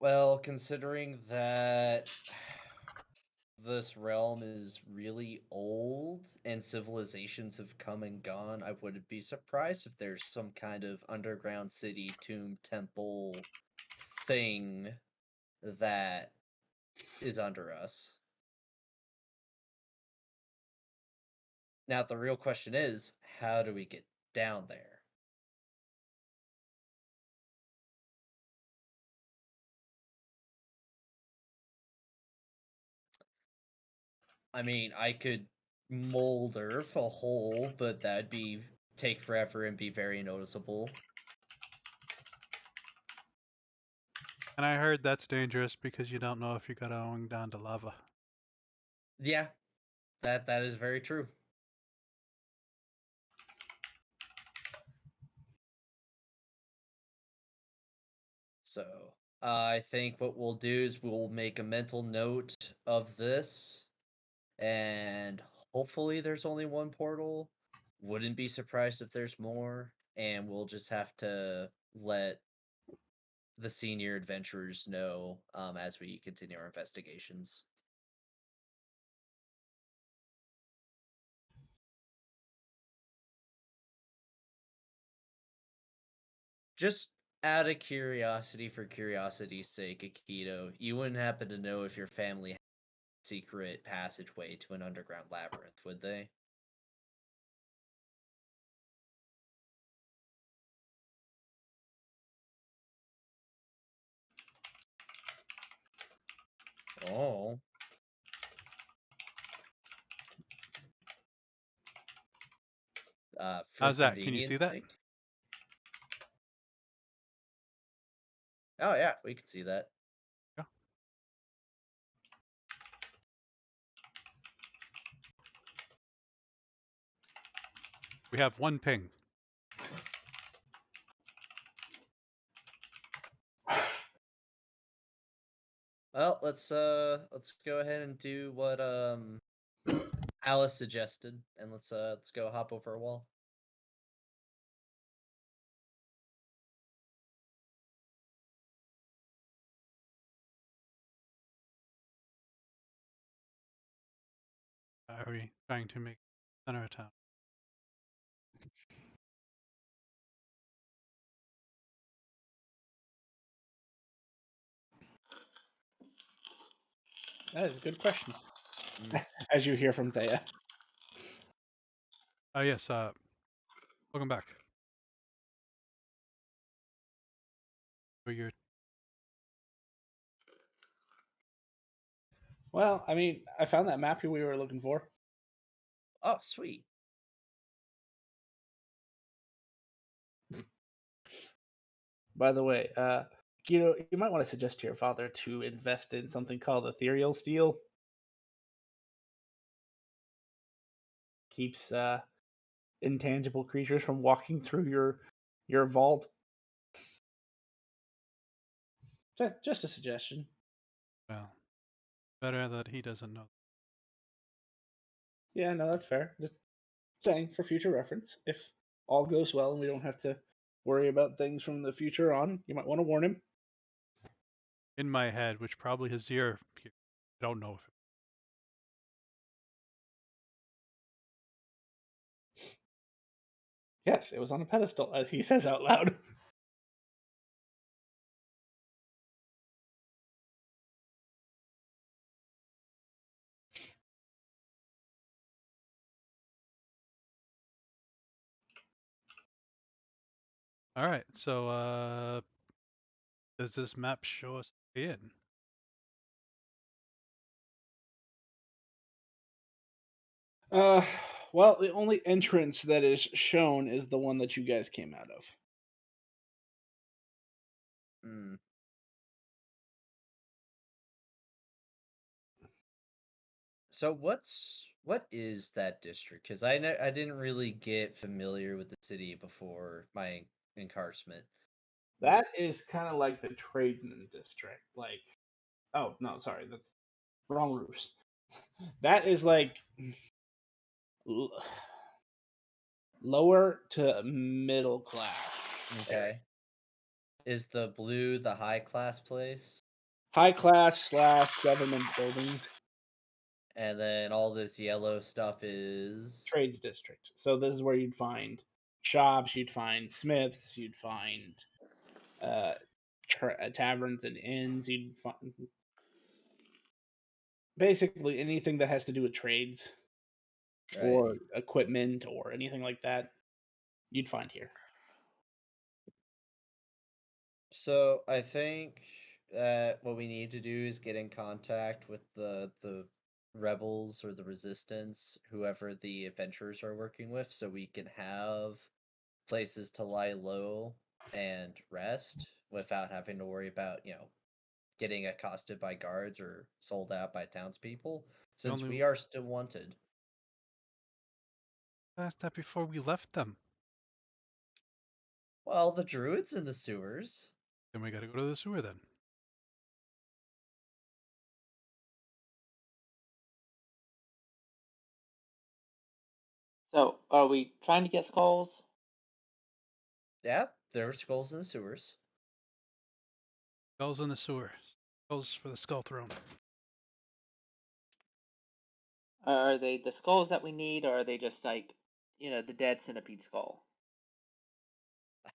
Speaker 3: Well, considering that this realm is really old and civilizations have come and gone, I wouldn't be surprised if there's some kind of underground city, tomb, temple thing that is under us. Now, the real question is, how do we get down there? I mean, I could mold Earth a hole, but that'd be take forever and be very noticeable.
Speaker 1: And I heard that's dangerous because you don't know if you're going down to lava.
Speaker 3: Yeah, that is very true. So, I think what we'll do is we'll make a mental note of this, and hopefully there's only one portal. Wouldn't be surprised if there's more, and we'll just have to let the senior adventurers know as we continue our investigations. Just out of curiosity, for curiosity's sake, Akito, you wouldn't happen to know if your family had a secret passageway to an underground labyrinth, would they? Oh. For
Speaker 1: How's that? Can you see
Speaker 3: convenience
Speaker 1: that?
Speaker 3: sake? Oh yeah, we can see that.
Speaker 1: Yeah. We have one ping.
Speaker 3: Well, let's go ahead and do what Alice suggested, and let's go hop over a wall.
Speaker 1: Are we trying to make center of town?
Speaker 4: That is a good question.
Speaker 3: Mm.
Speaker 4: As you hear from Thea.
Speaker 1: Oh yes. Welcome back. For your
Speaker 4: Well, I mean, I found that map we were looking for.
Speaker 3: Oh, sweet.
Speaker 4: By the way, you might want to suggest to your father to invest in something called ethereal steel. Keeps intangible creatures from walking through your vault. Just a suggestion.
Speaker 1: well, better that he doesn't know.
Speaker 4: Yeah, no, that's fair. Just saying for future reference. If all goes well and we don't have to worry about things from the future on, you might want to warn him.
Speaker 1: In my head, which probably his ear. I don't know if.
Speaker 4: Yes, it was on a pedestal, as he says out loud.
Speaker 1: All right. So, does this map show us a way in?
Speaker 4: Well, the only entrance that is shown is the one that you guys came out of.
Speaker 3: Mm. So what is that district? Because I didn't really get familiar with the city before my incarcerament.
Speaker 4: That is kind of like the tradesman district. Like, oh no, sorry, that's Wrong roofs. That is like lower to middle class.
Speaker 3: Okay. Is the blue the high class place?
Speaker 4: High class / government buildings.
Speaker 3: And then all this yellow stuff is
Speaker 4: Trades district. So this is where you'd find shops, you'd find smiths, you'd find taverns and inns. You'd find basically anything that has to do with trades
Speaker 3: right.
Speaker 4: or equipment or anything like that. You'd find here.
Speaker 3: So I think that what we need to do is get in contact with the rebels or the resistance, whoever the adventurers are working with, so we can have places to lie low and rest without having to worry about, getting accosted by guards or sold out by townspeople, since
Speaker 1: only
Speaker 3: we are still wanted.
Speaker 1: asked that before we left them.
Speaker 3: Well, the druid's in the sewers.
Speaker 1: Then we got to go to the sewer then.
Speaker 2: So, are we trying to get skulls?
Speaker 3: Yeah, there are skulls in the sewers.
Speaker 1: Skulls in the sewer. Skulls for the skull throne.
Speaker 2: Are they the skulls that we need, or are they just like, the dead centipede skull?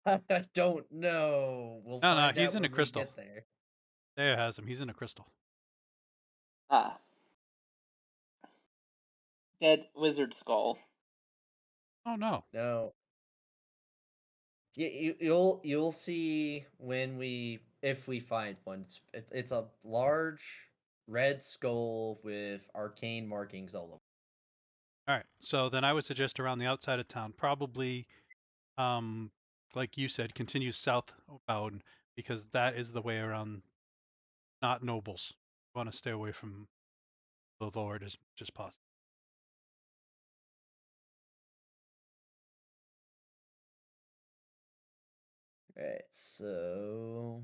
Speaker 3: I don't know. We'll
Speaker 1: No,
Speaker 3: find
Speaker 1: he's
Speaker 3: out
Speaker 1: in a
Speaker 3: when we
Speaker 1: crystal.
Speaker 3: get there.
Speaker 1: There has him. He's in a crystal.
Speaker 2: Ah. Dead wizard skull.
Speaker 1: Oh no.
Speaker 3: No. You'll see if we find one. It's a large red skull with arcane markings all over.
Speaker 1: All right. So then I would suggest around the outside of town, probably, like you said, continue southbound because that is the way around. Not nobles. Want to stay away from the Lord as much as possible.
Speaker 3: Right, so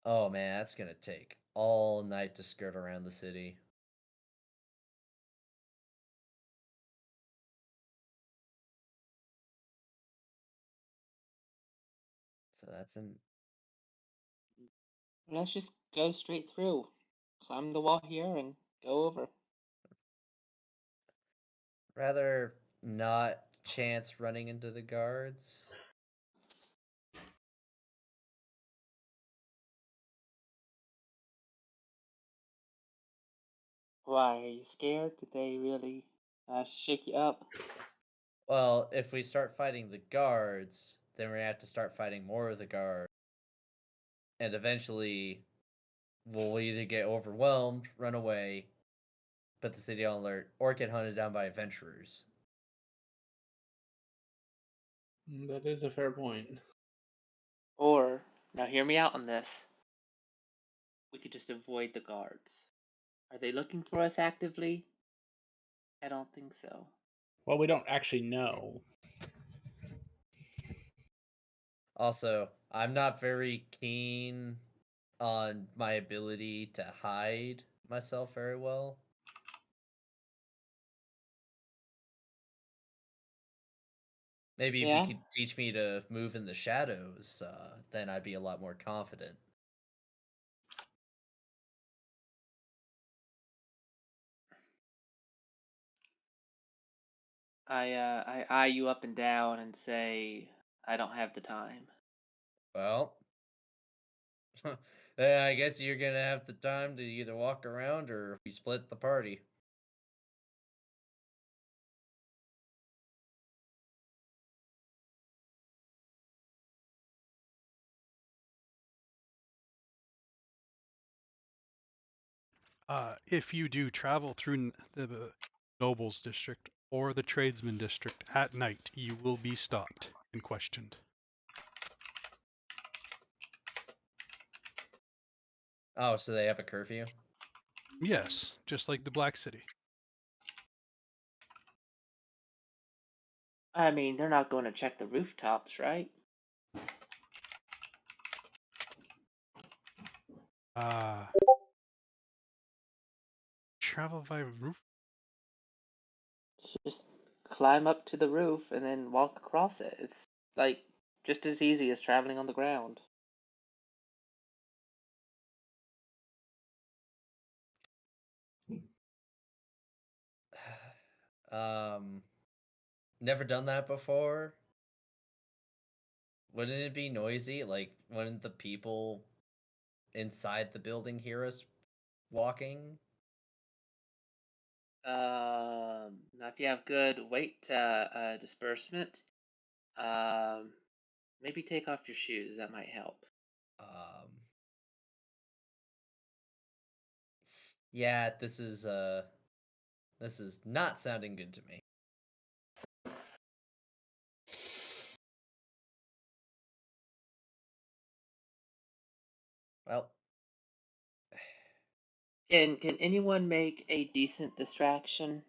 Speaker 3: oh man, that's gonna take all night to skirt around the city. So that's an
Speaker 2: Let's just go straight through. Climb the wall here and go over.
Speaker 3: rather not chance running into the guards.
Speaker 2: Why, are you scared? Did they really shake you up?
Speaker 3: Well, if we start fighting the guards, then we have to start fighting more of the guards. And eventually, we'll either get overwhelmed, run away, put the city on alert, or get hunted down by adventurers.
Speaker 4: That is a fair point.
Speaker 2: Or, now hear me out on this. We could just avoid the guards. Are they looking for us actively? I don't think so.
Speaker 4: Well, we don't actually know.
Speaker 3: Also, I'm not very keen on my ability to hide myself very well. Maybe if you
Speaker 2: Yeah?
Speaker 3: could teach me to move in the shadows, then I'd be a lot more confident.
Speaker 2: I eye you up and down and say, I don't have the time.
Speaker 3: Well, then I guess you're gonna have the time to either walk around or we split the party.
Speaker 1: If you do travel through the nobles district or the tradesman district at night, you will be stopped and questioned.
Speaker 3: Oh, so they have a curfew?
Speaker 1: Yes, just like the Black City.
Speaker 2: I mean, they're not going to check the rooftops, right?
Speaker 1: Travel by roof.
Speaker 2: Just climb up to the roof and then walk across it. It's like just as easy as traveling on the ground.
Speaker 3: Never done that before. Wouldn't it be noisy? Like, wouldn't the people inside the building hear us walking?
Speaker 2: Now if you have good weight disbursement, maybe take off your shoes. That might help.
Speaker 3: Yeah, this is not sounding good to me. Well,
Speaker 2: Can anyone make a decent distraction?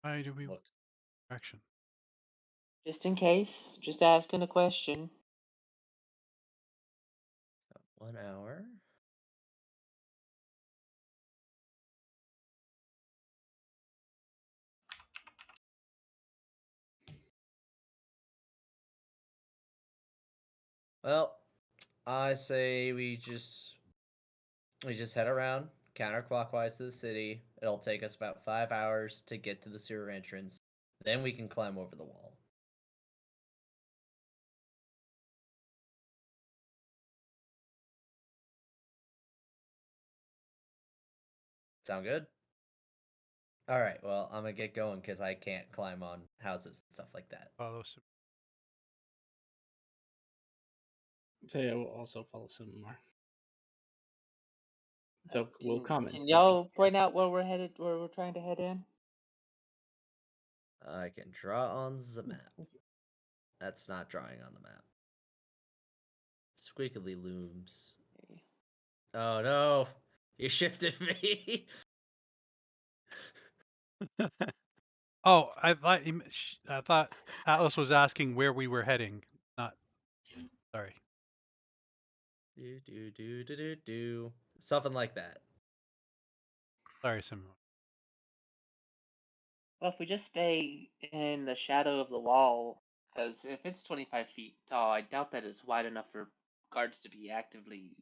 Speaker 1: Why do we
Speaker 3: look,
Speaker 1: action?
Speaker 2: Just in case. Just asking a question.
Speaker 3: 1 hour. Well, I say we just head around counterclockwise to the city. It'll take us about 5 hours to get to the sewer entrance. Then we can climb over the wall. Sound good? All right. Well, I'm gonna get going because I can't climb on houses and stuff like that.
Speaker 1: Follow some.
Speaker 4: Thea will also follow Simar. So we'll comment.
Speaker 2: Can y'all point out where we're headed? Where we're trying to head in?
Speaker 3: I can draw on the map. That's not drawing on the map. Squiggly looms. Oh no! You shifted me.
Speaker 1: Oh, I thought Atlas was asking where we were heading. Not. Sorry.
Speaker 3: Do. Something like that.
Speaker 1: Sorry, Simon.
Speaker 2: Well, if we just stay in the shadow of the wall, because if it's 25 feet tall, I doubt that it's wide enough for guards to be actively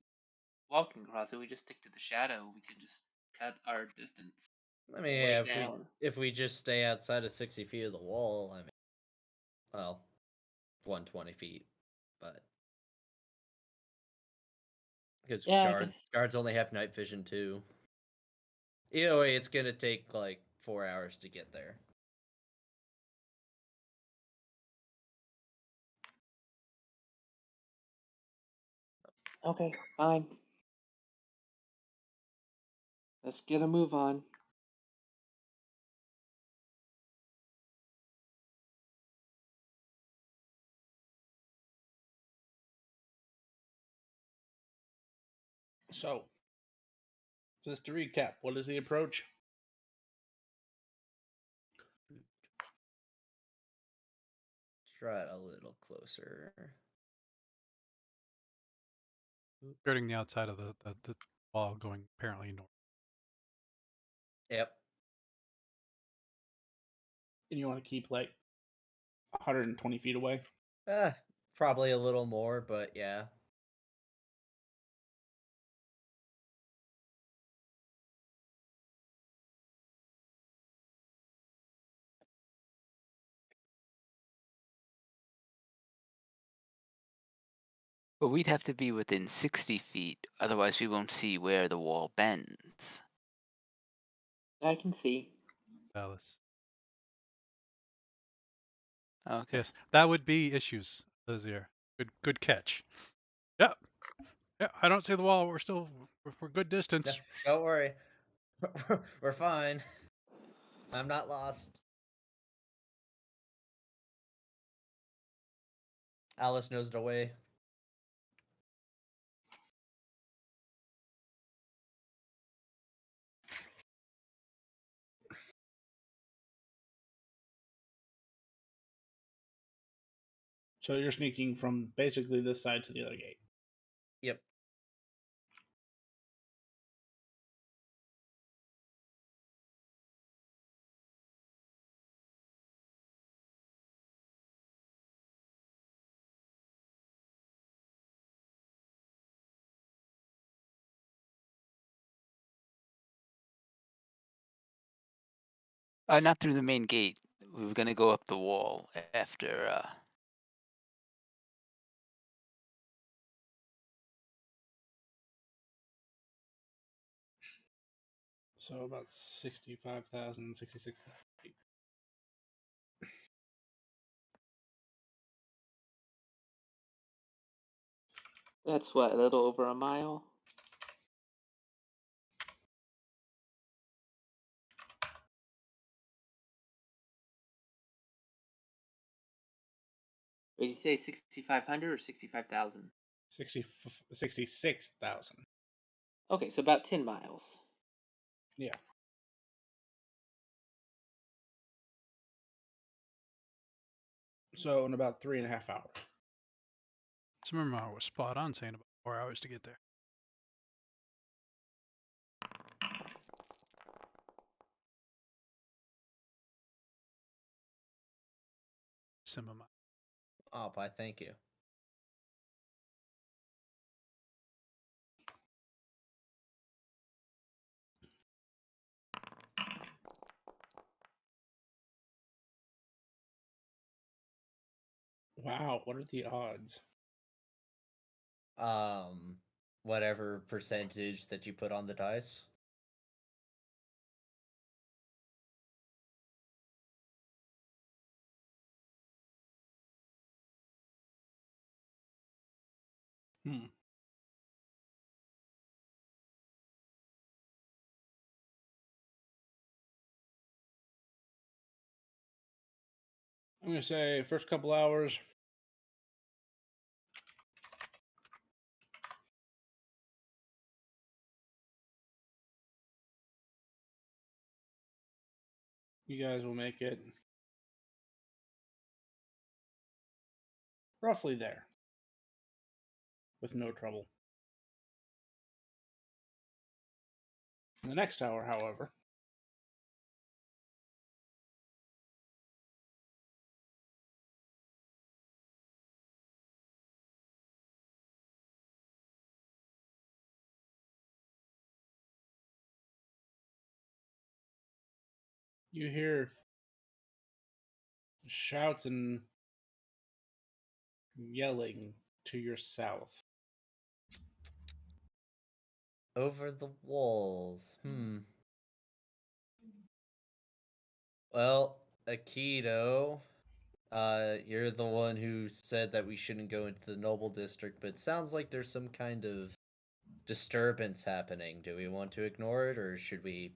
Speaker 2: walking across it. We just stick to the shadow. We can just cut our distance.
Speaker 3: I mean,
Speaker 2: way
Speaker 3: yeah,
Speaker 2: down.
Speaker 3: if we just stay outside of 60 feet of the wall, I mean, well, 120 feet, but because
Speaker 2: Yeah, I guess.
Speaker 3: guards only have night vision too. Either way, it's gonna take like 4 hours to get there.
Speaker 2: Okay, fine. Let's get a move on.
Speaker 4: So, just to recap, what is the approach?
Speaker 3: Try it a little closer.
Speaker 1: Skirting the outside of the wall, going apparently north.
Speaker 3: Yep.
Speaker 4: And you want to keep like 120 feet away?
Speaker 3: Probably a little more, but yeah.
Speaker 5: But we'd have to be within 60 feet, otherwise we won't see where the wall bends.
Speaker 2: I can see.
Speaker 1: Alice.
Speaker 5: Okay.
Speaker 1: Yes, that would be issues, Lizier. Good catch. Yep. Yeah, I don't see the wall. We're good distance.
Speaker 3: No, don't worry. We're fine. I'm not lost. Alice knows the way.
Speaker 4: So you're sneaking from basically this side to the other gate.
Speaker 3: Yep.
Speaker 5: Not through the main gate. We were gonna go up the wall after.
Speaker 4: So about 65,000, 66,000 feet.
Speaker 2: That's what, a little over a mile? Did you say 6,500 or 65,000?
Speaker 4: 66,000.
Speaker 2: Okay, so about 10 miles.
Speaker 4: Yeah. So in about 3.5 hours.
Speaker 1: Zimmerman was spot on saying about 4 hours to get there. Zimmerman.
Speaker 3: Oh, why, thank you.
Speaker 4: Wow, what are the odds?
Speaker 3: Whatever percentage that you put on the dice.
Speaker 4: Hmm. I'm going to say first couple hours. You guys will make it roughly there with no trouble. In the next hour, however, you hear shouts and yelling to your south.
Speaker 3: Over the walls. Well, Aikido, you're the one who said that we shouldn't go into the Noble District, but it sounds like there's some kind of disturbance happening. Do we want to ignore it, or should we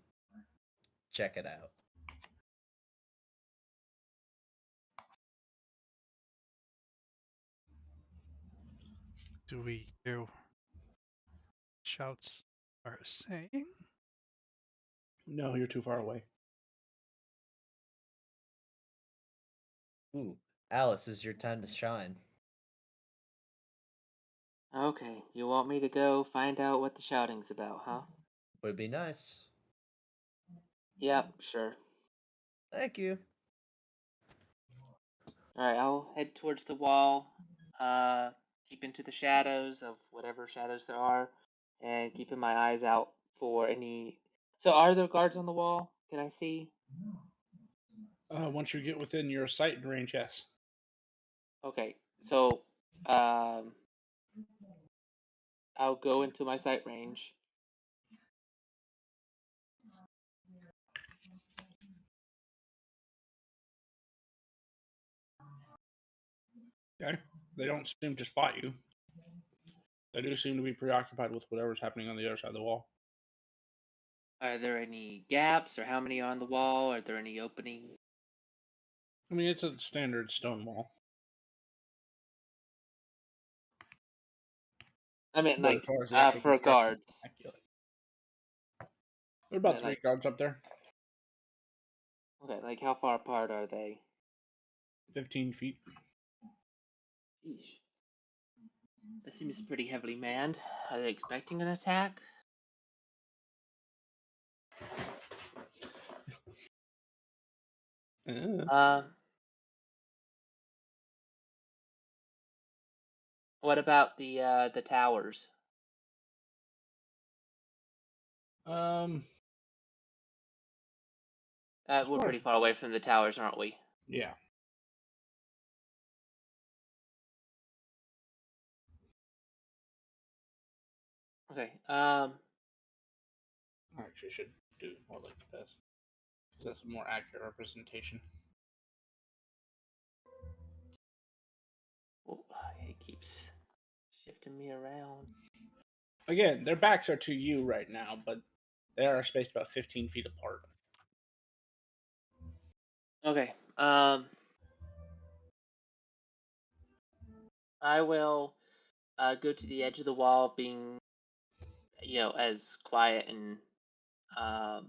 Speaker 3: check it out?
Speaker 1: Do we hear shouts are saying?
Speaker 4: No, you're too far away.
Speaker 3: Ooh, Alice, is your time to shine.
Speaker 2: Okay, you want me to go find out what the shouting's about, huh?
Speaker 3: Would be nice.
Speaker 2: Yep, sure.
Speaker 3: Thank you.
Speaker 2: Alright, I'll head towards the wall, keep into the shadows of whatever shadows there are, and keeping my eyes out for any. So, are there guards on the wall? Can I see?
Speaker 4: Once you get within your sight range, yes.
Speaker 2: Okay, so, um, I'll go into my sight range.
Speaker 4: Okay. They don't seem to spot you. They do seem to be preoccupied with whatever's happening on the other side of the wall.
Speaker 2: Are there any gaps, or how many are on the wall? Are there any openings?
Speaker 4: I mean, it's a standard stone wall.
Speaker 2: I mean,
Speaker 4: But as
Speaker 2: like,
Speaker 4: far as the actual
Speaker 2: for
Speaker 4: construction,
Speaker 2: guards.
Speaker 4: immaculate. There are about
Speaker 2: Yeah,
Speaker 4: 3
Speaker 2: like,
Speaker 4: guards up there.
Speaker 2: okay, like, how far apart are they?
Speaker 4: 15 feet.
Speaker 2: Sheesh. That seems pretty heavily manned. Are they expecting an attack?
Speaker 4: Uh,
Speaker 2: What about the towers?
Speaker 4: um, as
Speaker 2: We're
Speaker 4: far
Speaker 2: pretty
Speaker 4: as,
Speaker 2: far away from the towers, aren't we?
Speaker 4: yeah.
Speaker 2: Okay.
Speaker 4: I actually should do more like this. That's a more accurate representation.
Speaker 2: Oh, it keeps shifting me around.
Speaker 4: Again, their backs are to you right now, but they are spaced about 15 feet apart.
Speaker 2: Okay. I will go to the edge of the wall, being as quiet and um,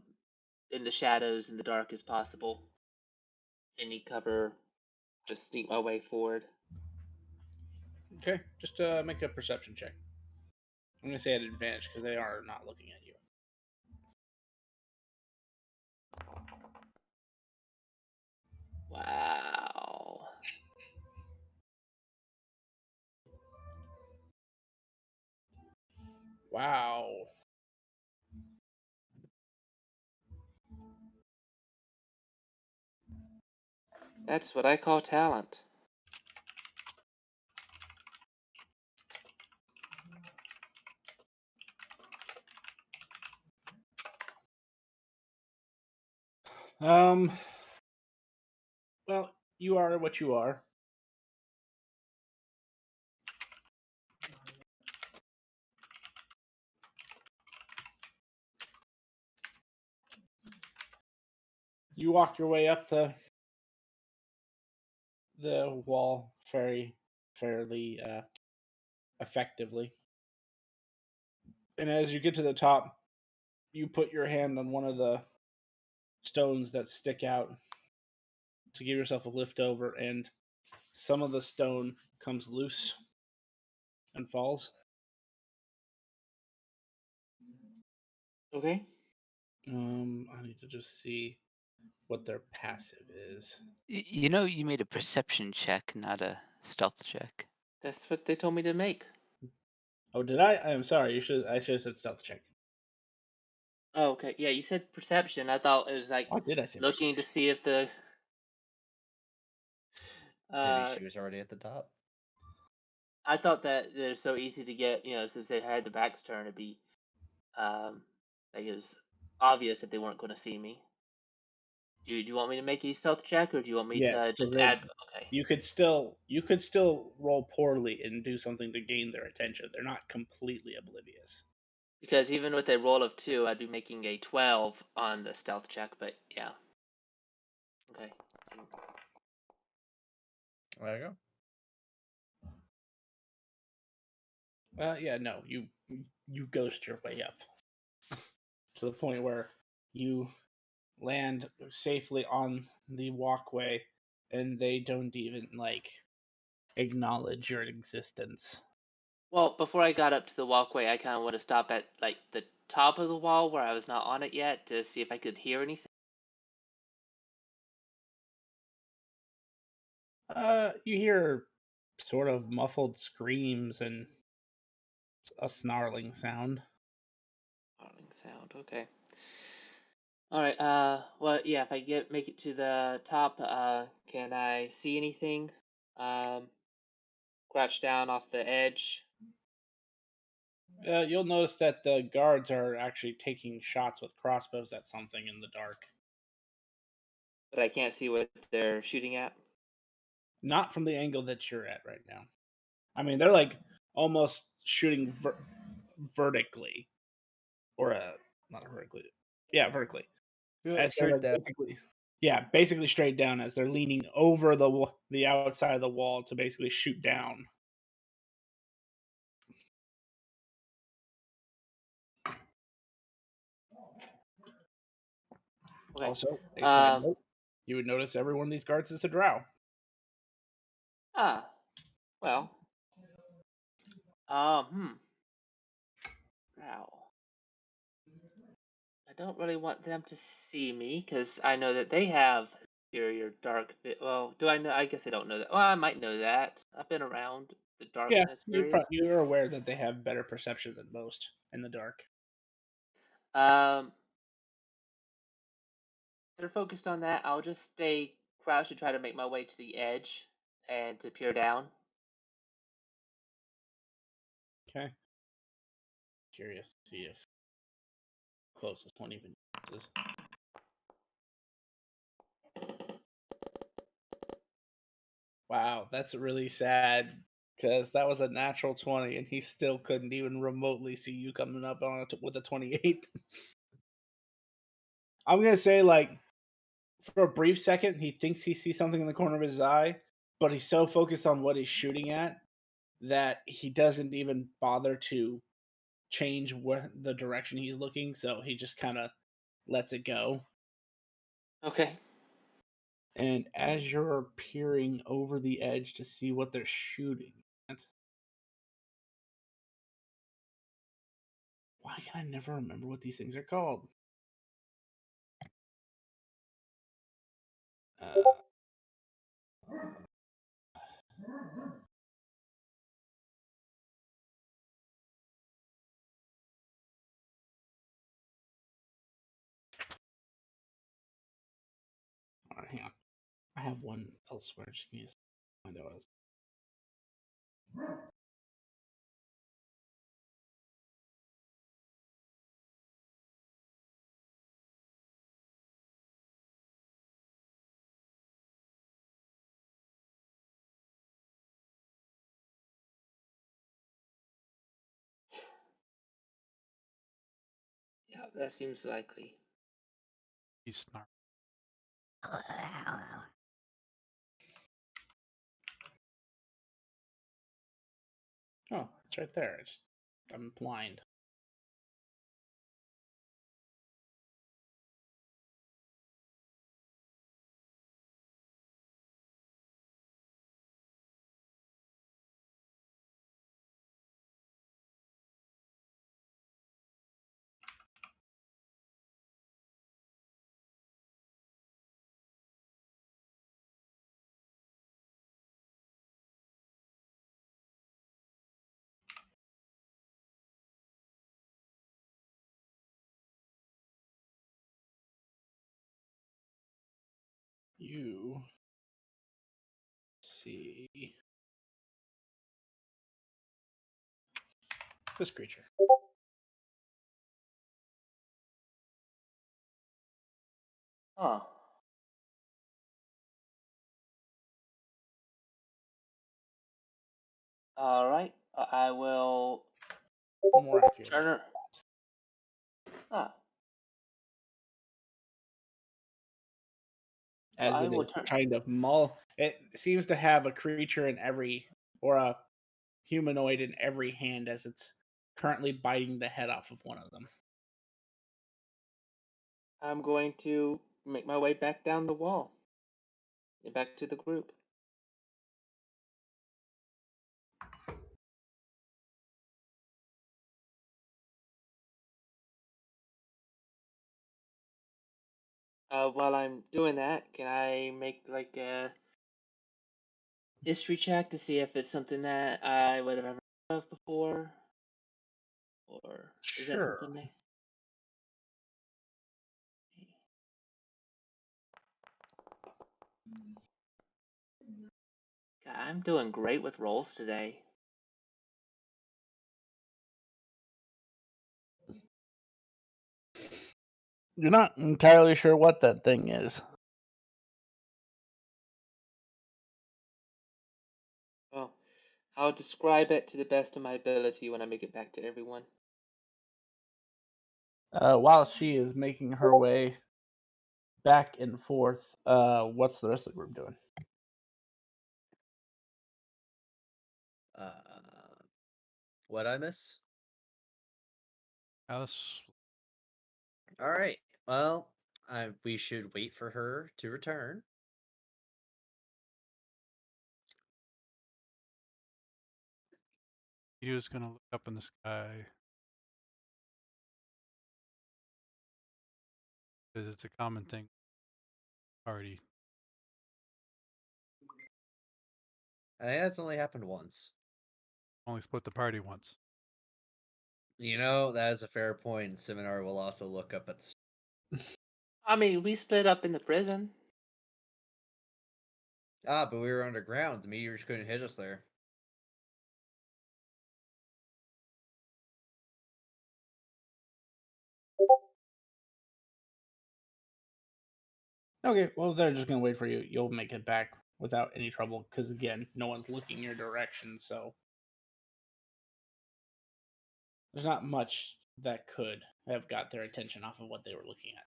Speaker 2: in the shadows in the dark as possible. Any cover, just sneak my way forward.
Speaker 4: Okay, just make a perception check. I'm going to say at advantage because they are not looking at you.
Speaker 2: Wow.
Speaker 4: Wow.
Speaker 2: That's what I call talent.
Speaker 4: Well, you are what you are. You walk your way up the wall fairly effectively. And as you get to the top, you put your hand on one of the stones that stick out to give yourself a lift over, and some of the stone comes loose and falls.
Speaker 2: Okay.
Speaker 4: I need to just see what their passive is.
Speaker 5: You made a perception check, not a stealth check.
Speaker 2: That's what they told me to make.
Speaker 4: Oh, did I? I'm sorry. I should have said stealth check.
Speaker 2: Oh, okay. Yeah, you said perception. I thought it was like
Speaker 4: Why did I say
Speaker 2: looking to
Speaker 4: perception?
Speaker 2: see if the
Speaker 3: Maybe she was already at the top.
Speaker 2: I thought that they're so easy to get, since they had the backs turned, it'd be like it was obvious that they weren't going to see me. Do you want me to make a stealth check, or do you want me
Speaker 4: Yes,
Speaker 2: to
Speaker 4: so
Speaker 2: just
Speaker 4: that
Speaker 2: add? Okay.
Speaker 4: you could still roll poorly and do something to gain their attention. They're not completely oblivious.
Speaker 2: Because even with a roll of 2, I'd be making a 12 on the stealth check, but yeah. Okay.
Speaker 3: There you go.
Speaker 4: Yeah, no, you ghost your way up to the point where you land safely on the walkway, and they don't even acknowledge your existence.
Speaker 2: Well, before I got up to the walkway, I kind of want to stop at like the top of the wall where I was not on it yet to see if I could hear anything.
Speaker 4: You hear sort of muffled screams and a snarling sound.
Speaker 2: Howling sound. Okay. All right. Well, yeah. If I make it to the top, can I see anything? Um, crouch down off the edge,
Speaker 4: You'll notice that the guards are actually taking shots with crossbows at something in the dark.
Speaker 2: but I can't see what they're shooting at.
Speaker 4: Not from the angle that you're at right now. I mean, they're like almost shooting vertically, or not vertically. Yeah, vertically.
Speaker 3: Yeah,
Speaker 4: As they're
Speaker 3: straight
Speaker 4: like
Speaker 3: down.
Speaker 4: basically straight down as they're leaning over the outside of the wall to basically shoot down.
Speaker 2: Okay.
Speaker 4: Also, a side
Speaker 2: Um.
Speaker 4: note: you would notice every one of these guards is a drow.
Speaker 2: Ah. Well. Wow. I don't really want them to see me because I know that they have superior dark. Well, do I know? I guess I don't know that. Well, I might know that. I've been around the
Speaker 4: Yeah,
Speaker 2: darkness areas.
Speaker 4: you're aware that they have better perception than most in the dark.
Speaker 2: They're focused on that. I'll just stay crouched and try to make my way to the edge and to peer down.
Speaker 4: Okay. Curious to see if closest one even uses. Wow, that's really sad because that was a natural 20 and he still couldn't even remotely see you coming up on with a 28. I'm going to say, like, for a brief second, he thinks he sees something in the corner of his eye, but he's so focused on what he's shooting at that he doesn't even bother to change the direction he's looking, so he just kind of lets it go.
Speaker 2: Okay.
Speaker 4: And as you're peering over the edge to see what they're shooting at, why can I never remember what these things are called? Alright, hang on. I have one elsewhere. Just need to find out what it's.
Speaker 2: Yeah, that seems likely.
Speaker 1: He's snark.
Speaker 4: Oh, it's right there. I'm blind. You see this creature.
Speaker 2: Huh. All right. I will
Speaker 4: More accurately.
Speaker 2: turn her. Ah.
Speaker 4: As
Speaker 2: I
Speaker 4: it
Speaker 2: will
Speaker 4: is
Speaker 2: turn.
Speaker 4: kind of it seems to have a creature in every, or a humanoid in every hand as it's currently biting the head off of one of them.
Speaker 2: I'm going to make my way back down the wall and back to the group. While I'm doing that, can I make like a history check to see if it's something that I would have ever heard of before? Or is that
Speaker 4: Sure.
Speaker 2: something that... God, I'm doing great with rolls today.
Speaker 4: You're not entirely sure what that thing is.
Speaker 2: Well, I'll describe it to the best of my ability when I make it back to everyone.
Speaker 4: While she is making her way back and forth, what's the rest of the group doing?
Speaker 3: What I miss?
Speaker 1: Alice,
Speaker 3: All right. Well, we should wait for her to return.
Speaker 1: He was gonna look up in the sky. Because it's a common thing. Party.
Speaker 3: I think that's only happened once.
Speaker 1: Only split the party once.
Speaker 3: You know, that is a fair point. Seminar will also look up at.
Speaker 2: I mean, we split up in the prison.
Speaker 3: Ah, but we were underground. The meteors couldn't hit us there.
Speaker 4: Okay, well, if they're just gonna wait for you, you'll make it back without any trouble. Because again, no one's looking your direction, so there's not much that could have got their attention off of what they were looking at.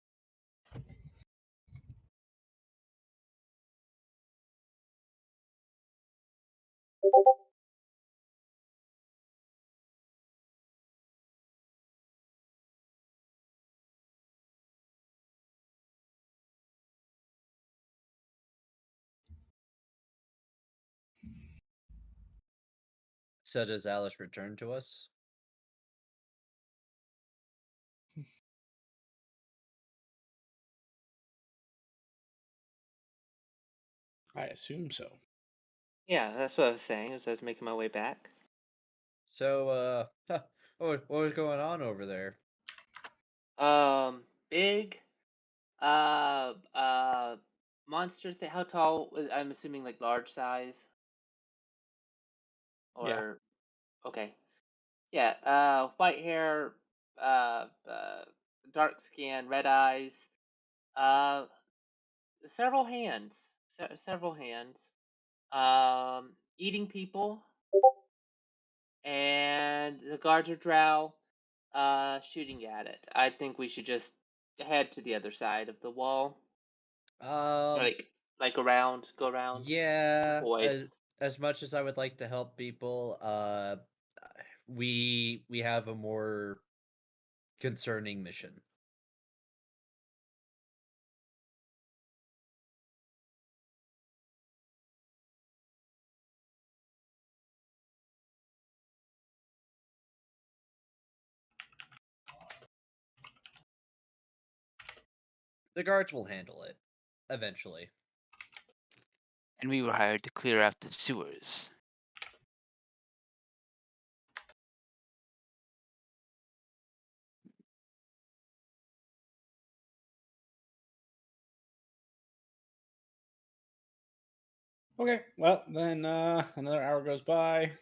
Speaker 3: So does Alice return to us?
Speaker 4: I assume so.
Speaker 2: Yeah, that's what I was saying as I was making my way back.
Speaker 3: So, what was going on over there?
Speaker 2: Big, monster thing. How tall? I'm assuming like large size.
Speaker 4: Yeah.
Speaker 2: Or okay, yeah. White hair, dark skin, red eyes. Uh, several hands. Several hands. Eating people. And the guards are drow, shooting at it. I think we should just head to the other side of the wall,
Speaker 3: Um,
Speaker 2: like around, go around,
Speaker 3: yeah.
Speaker 2: avoid.
Speaker 3: As much as I would like to help people, we have a more concerning mission. The guards will handle it eventually.
Speaker 5: And we were hired to clear out the sewers.
Speaker 4: Okay, well, then another hour goes by.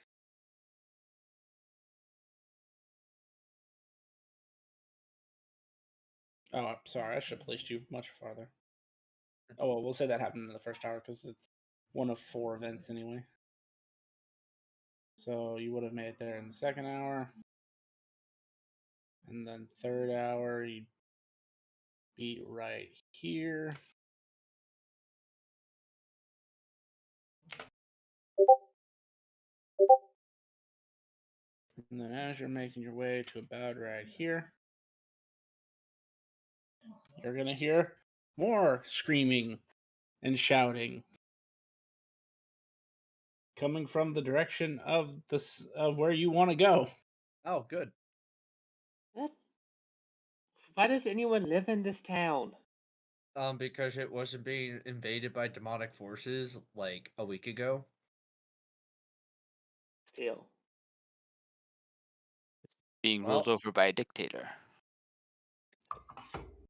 Speaker 4: Oh, I'm sorry, I should have placed you much farther. Oh, well, we'll say that happened in the first hour because it's one of 4 events anyway. So you would have made it there in the second hour. And then third hour, you'd be right here. And then as you're making your way to about right here, you're going to hear more screaming and shouting coming from the direction of where you want to go.
Speaker 3: Oh, good.
Speaker 2: What? Why does anyone live in this town?
Speaker 3: Because it wasn't being invaded by demonic forces like a week ago.
Speaker 2: Still,
Speaker 5: Being
Speaker 3: Well,
Speaker 5: ruled over by a dictator.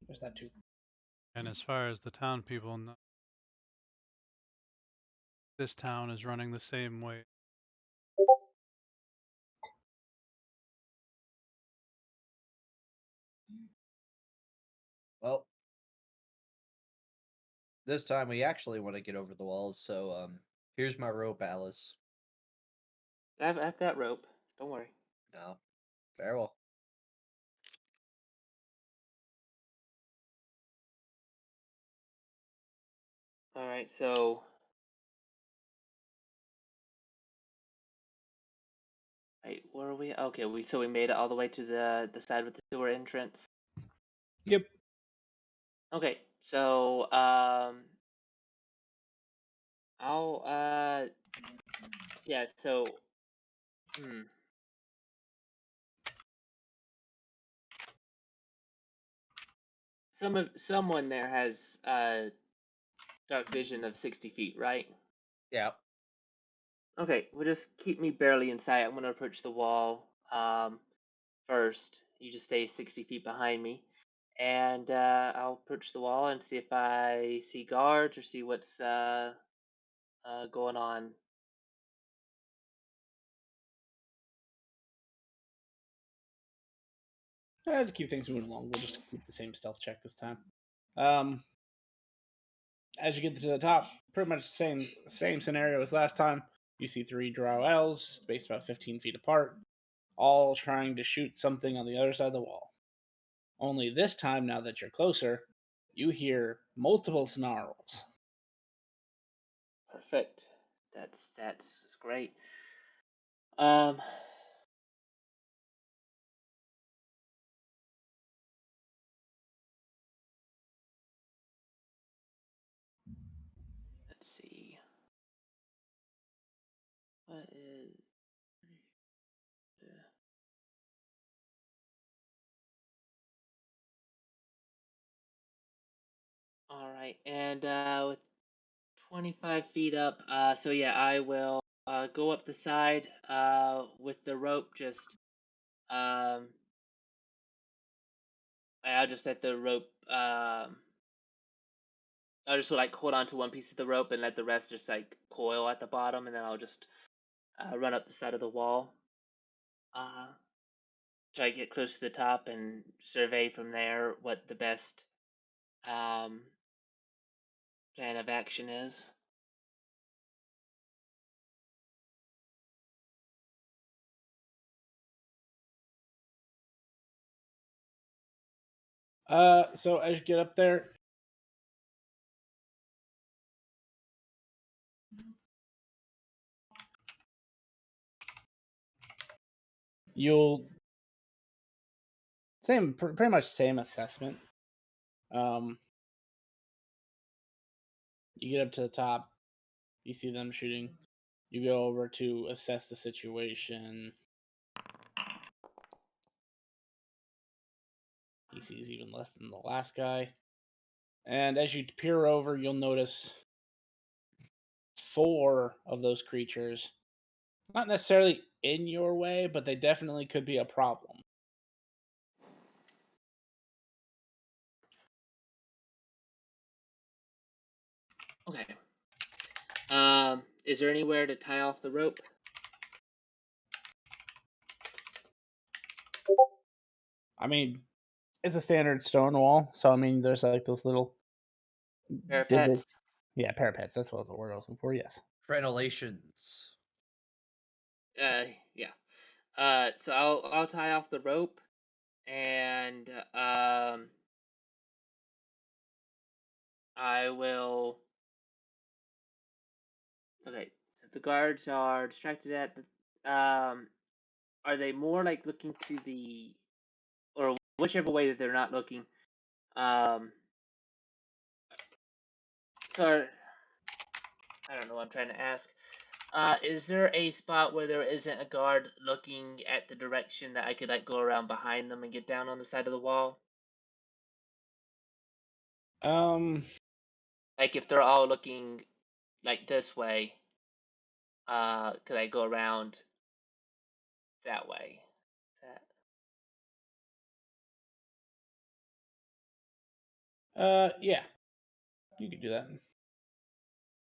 Speaker 4: There's that too.
Speaker 1: And as far as the town people know, this town is running the same way.
Speaker 3: well, this time we actually want to get over the walls. So, here's my rope, Alice.
Speaker 2: I've got rope. Don't worry.
Speaker 3: No, farewell.
Speaker 2: All right, so. Wait, where are we? Okay, we made it all the way to the side with the sewer entrance.
Speaker 4: Yep.
Speaker 2: Okay, so I'll yeah, so someone there has dark vision of 60 feet, right?
Speaker 3: Yeah.
Speaker 2: Okay, well just keep me barely in sight. I'm gonna approach the wall first. You just stay 60 feet behind me, and I'll approach the wall and see if I see guards or see what's going on.
Speaker 4: To keep things moving along, we'll just keep the same stealth check this time. As you get to the top, pretty much the same scenario as last time. You see 3 drow elves, spaced about 15 feet apart, all trying to shoot something on the other side of the wall. Only this time, now that you're closer, you hear multiple snarls.
Speaker 2: Perfect. That's great. Let's see. What is? All right, and with 25 feet up, so yeah, I will go up the side with the rope. Um, I'll just let the rope. I'll just like hold on to one piece of the rope and let the rest just like coil at the bottom, and then I'll just run up the side of the wall. Try to get close to the top and survey from there what the best plan of action is.
Speaker 4: So as you get up there, you'll pretty much same assessment. You get up to the top, you see them shooting. You go over to assess the situation. He sees even less than the last guy. And as you peer over, you'll notice 4 of those creatures. Not necessarily in your way, but they definitely could be a problem.
Speaker 2: Okay. Is there anywhere to tie off the rope?
Speaker 4: I mean, it's a standard stone wall, so I mean, there's like those little
Speaker 2: Parapets?
Speaker 4: Yeah, parapets. That's what the word I was looking for. Yes.
Speaker 3: Crenellations.
Speaker 2: Yeah. So I'll tie off the rope, and I will. Okay. So the guards are distracted at the. Are they more like looking to the, or whichever way that they're not looking? So I don't know what I'm trying to ask. Is there a spot where there isn't a guard looking at the direction that I could like go around behind them and get down on the side of the wall? Like if they're all looking like this way, could I go around that way?
Speaker 4: Yeah, you could do that.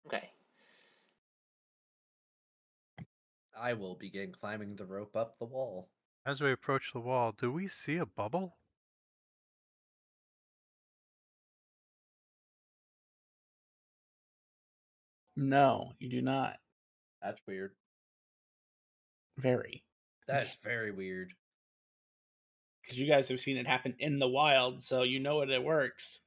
Speaker 2: Okay.
Speaker 3: I will begin climbing the rope up the wall.
Speaker 1: As we approach the wall, do we see a bubble?
Speaker 4: No, you do not.
Speaker 3: That's weird.
Speaker 4: Very.
Speaker 3: That's very weird.
Speaker 4: Because you guys have seen it happen in the wild, so you know it works.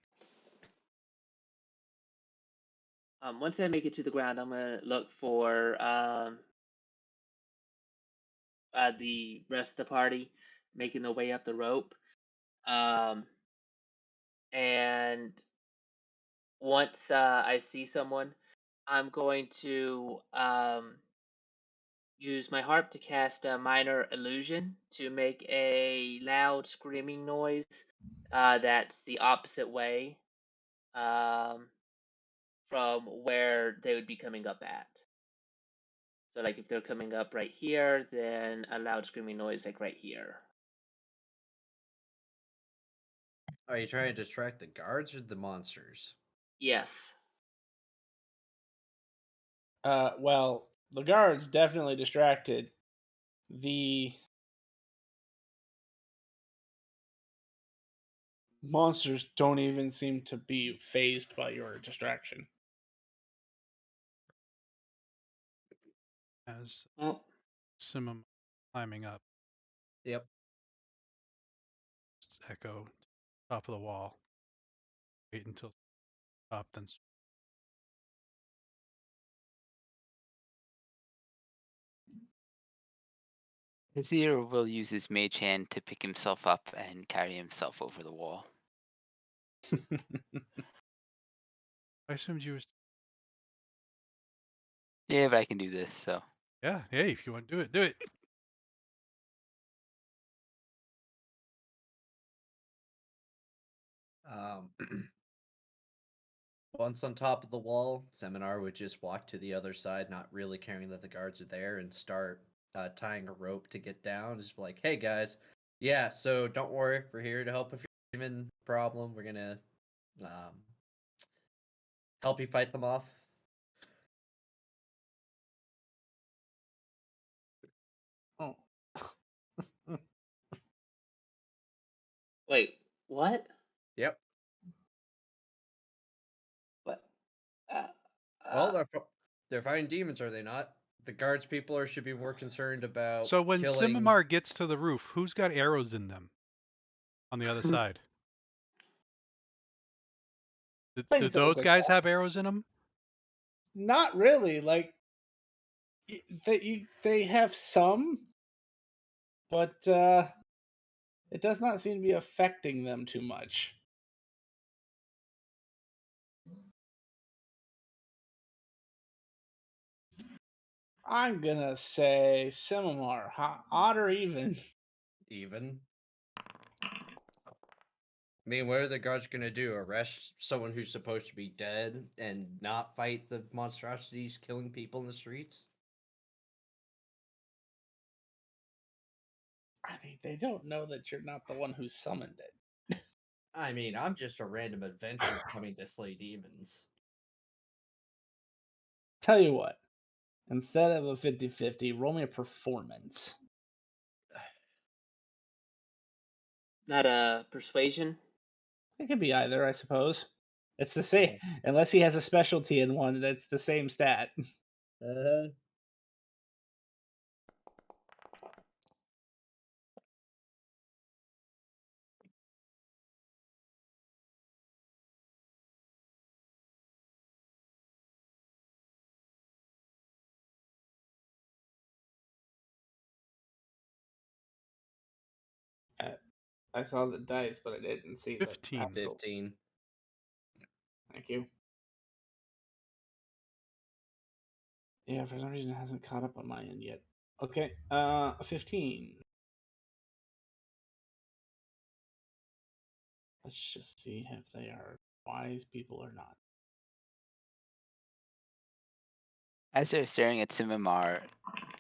Speaker 2: Once I make it to the ground, I'm gonna look for the rest of the party making their way up the rope. And once I see someone, I'm going to use my harp to cast a minor illusion to make a loud screaming noise that's the opposite way from where they would be coming up at. So like if they're coming up right here, then a loud screaming noise like right here.
Speaker 3: Are you trying to distract the guards or the monsters?
Speaker 2: Yes.
Speaker 4: Well, the guards definitely distracted. The monsters don't even seem to be phased by your distraction.
Speaker 1: As
Speaker 2: Well,
Speaker 1: Simum climbing up,
Speaker 3: Yep.
Speaker 1: echo top of the wall. Wait until top, then
Speaker 5: Azir will use his mage hand to pick himself up and carry himself over the wall.
Speaker 1: I assumed you was.
Speaker 5: Yeah, but I can do this, so.
Speaker 1: Yeah, hey, if you want to do it, do it.
Speaker 3: Once on top of the wall, Seminar would just walk to the other side, not really caring that the guards are there, and start tying a rope to get down. Just like, hey guys, yeah, so don't worry, we're here to help if you're having a problem. We're gonna help you fight them off.
Speaker 4: Oh.
Speaker 2: wait, what?
Speaker 3: Yep.
Speaker 2: What? Uh,
Speaker 3: Well, they're fighting demons, are they not? The guards people should be more concerned about
Speaker 1: So when
Speaker 3: killing.
Speaker 1: Simimar gets to the roof, who's got arrows in them on the other side? Do
Speaker 4: Things that look
Speaker 1: those
Speaker 4: like
Speaker 1: guys
Speaker 4: that.
Speaker 1: have arrows in them?
Speaker 4: Not really. Like they have some, but it does not seem to be affecting them too much. I'm gonna say similar, odd or even.
Speaker 3: Even. I mean, what are the guards gonna do? Arrest someone who's supposed to be dead and not fight the monstrosities killing people in the streets?
Speaker 4: I mean, they don't know that you're not the one who summoned it.
Speaker 3: I mean, I'm just a random adventurer coming to slay demons.
Speaker 4: Tell you what, instead of a 50-50, roll me a performance.
Speaker 2: not a persuasion.
Speaker 4: It could be either, I suppose. It's the same, unless he has a specialty in one that's the same stat.
Speaker 3: Uh,
Speaker 4: I saw the dice, but I didn't see the
Speaker 1: 15.
Speaker 4: actual.
Speaker 3: 15.
Speaker 4: Thank you. Yeah, for some reason it hasn't caught up on my end yet. Okay, 15. Let's just see if they are wise people or not.
Speaker 5: As they're staring at Simimar,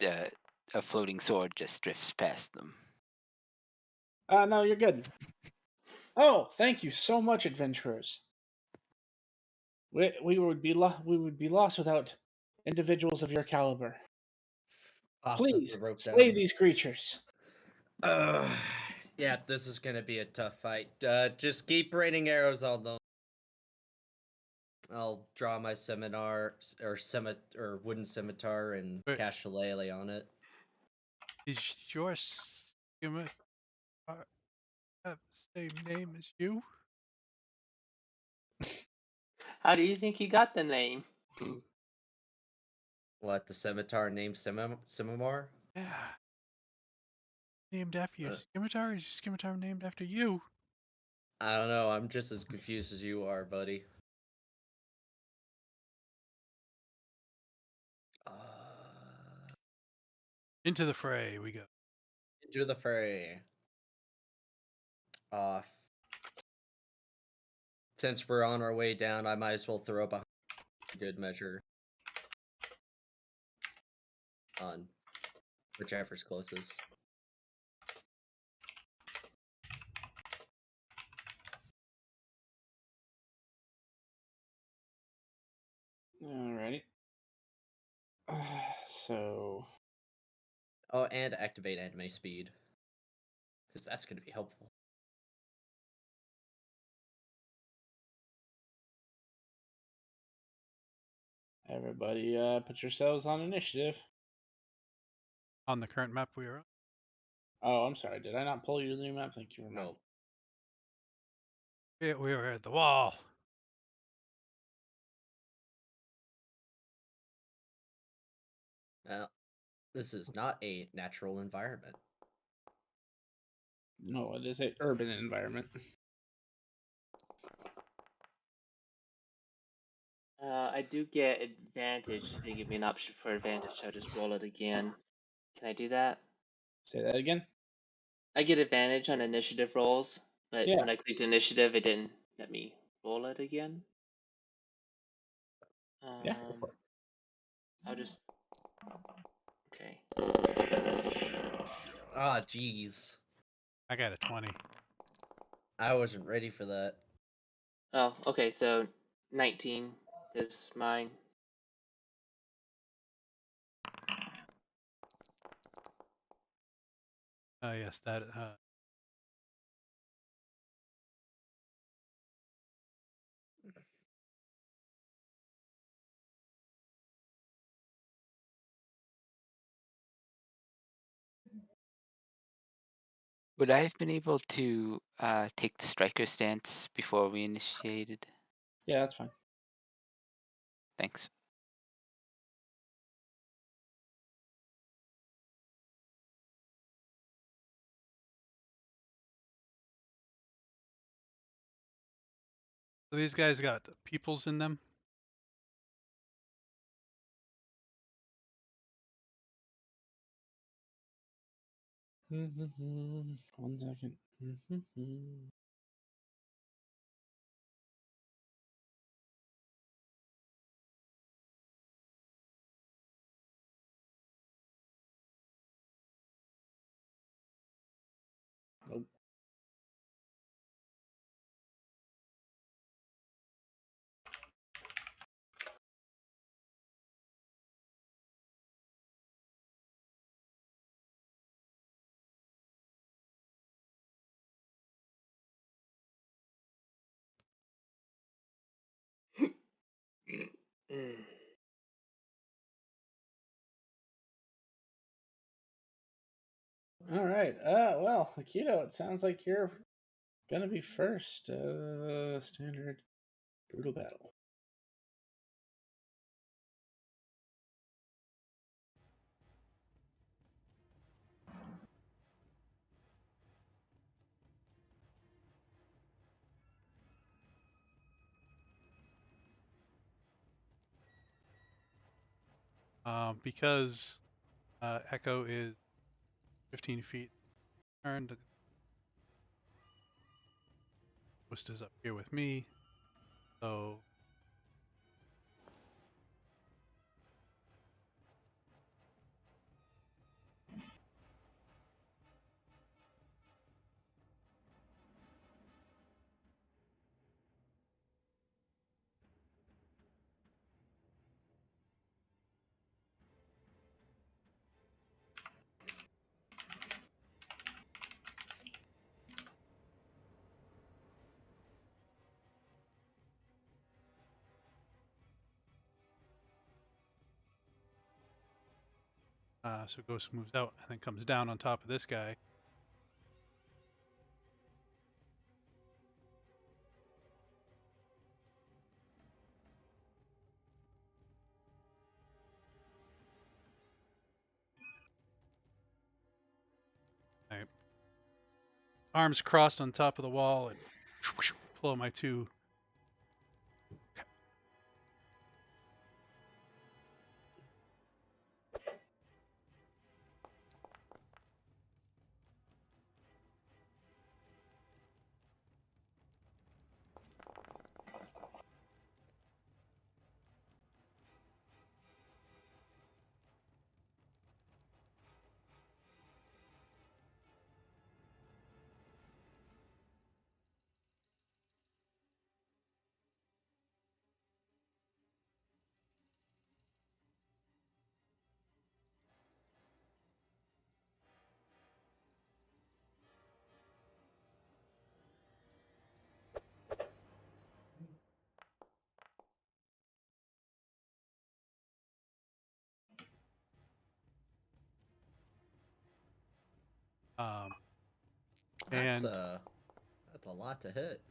Speaker 5: a floating sword just drifts past them.
Speaker 4: No, you're good. Oh, thank you so much, adventurers. We would be lost without individuals of your caliber.
Speaker 3: Tosses
Speaker 4: Please
Speaker 3: the rope
Speaker 4: slay
Speaker 3: down.
Speaker 4: these creatures.
Speaker 3: Yeah, this is gonna be a tough fight. Just keep raining arrows on them. I'll draw my seminar or wooden scimitar and
Speaker 1: Wait,
Speaker 3: cast Shillelagh on it.
Speaker 1: is your Scimitar have the same name as you?
Speaker 2: How do you think he got the name?
Speaker 3: What, the scimitar named Simimar?
Speaker 1: Yeah. Named after your Scimitar? Is your Scimitar named after you?
Speaker 3: I don't know. I'm just as confused as you are, buddy.
Speaker 1: Into the fray we go.
Speaker 3: Into the fray. Since we're on our way down, I might as well throw up a good measure on whichever's closest.
Speaker 4: Alrighty. So.
Speaker 3: Oh, and activate anime speed, because that's going to be helpful.
Speaker 4: Everybody, put yourselves on initiative.
Speaker 1: On the current map we are on.
Speaker 4: Oh, I'm sorry. Did I not pull your new map? Thank you very much.
Speaker 1: No. We were at the wall.
Speaker 3: Now, this is not a natural environment.
Speaker 4: No, it is an urban environment.
Speaker 2: I do get advantage. It didn't give me an option for advantage. I'll just roll it again. Can I do that?
Speaker 4: Say that again.
Speaker 2: I get advantage on initiative rolls, but
Speaker 4: Yeah.
Speaker 2: when I clicked initiative, it didn't let me roll it again.
Speaker 4: Yeah.
Speaker 2: I'll just. Okay.
Speaker 3: Ah, jeez.
Speaker 1: I got a 20.
Speaker 3: I wasn't ready for that.
Speaker 2: Oh, okay. So 19 is mine.
Speaker 1: Yes, that.
Speaker 5: Would I have been able to take the striker stance before we initiated?
Speaker 4: Yeah, that's fine.
Speaker 5: Thanks.
Speaker 1: So these guys got peoples in them.
Speaker 4: One second. Nope. All right. Well, Akito, it sounds like you're gonna be first. Standard brutal battle.
Speaker 1: Because Echo is 15 feet turned. The host is up here with me. So so Ghost moves out and then comes down on top of this guy. I, arms crossed on top of the wall and pull my two.
Speaker 3: That's
Speaker 1: And
Speaker 3: that's a lot to hit.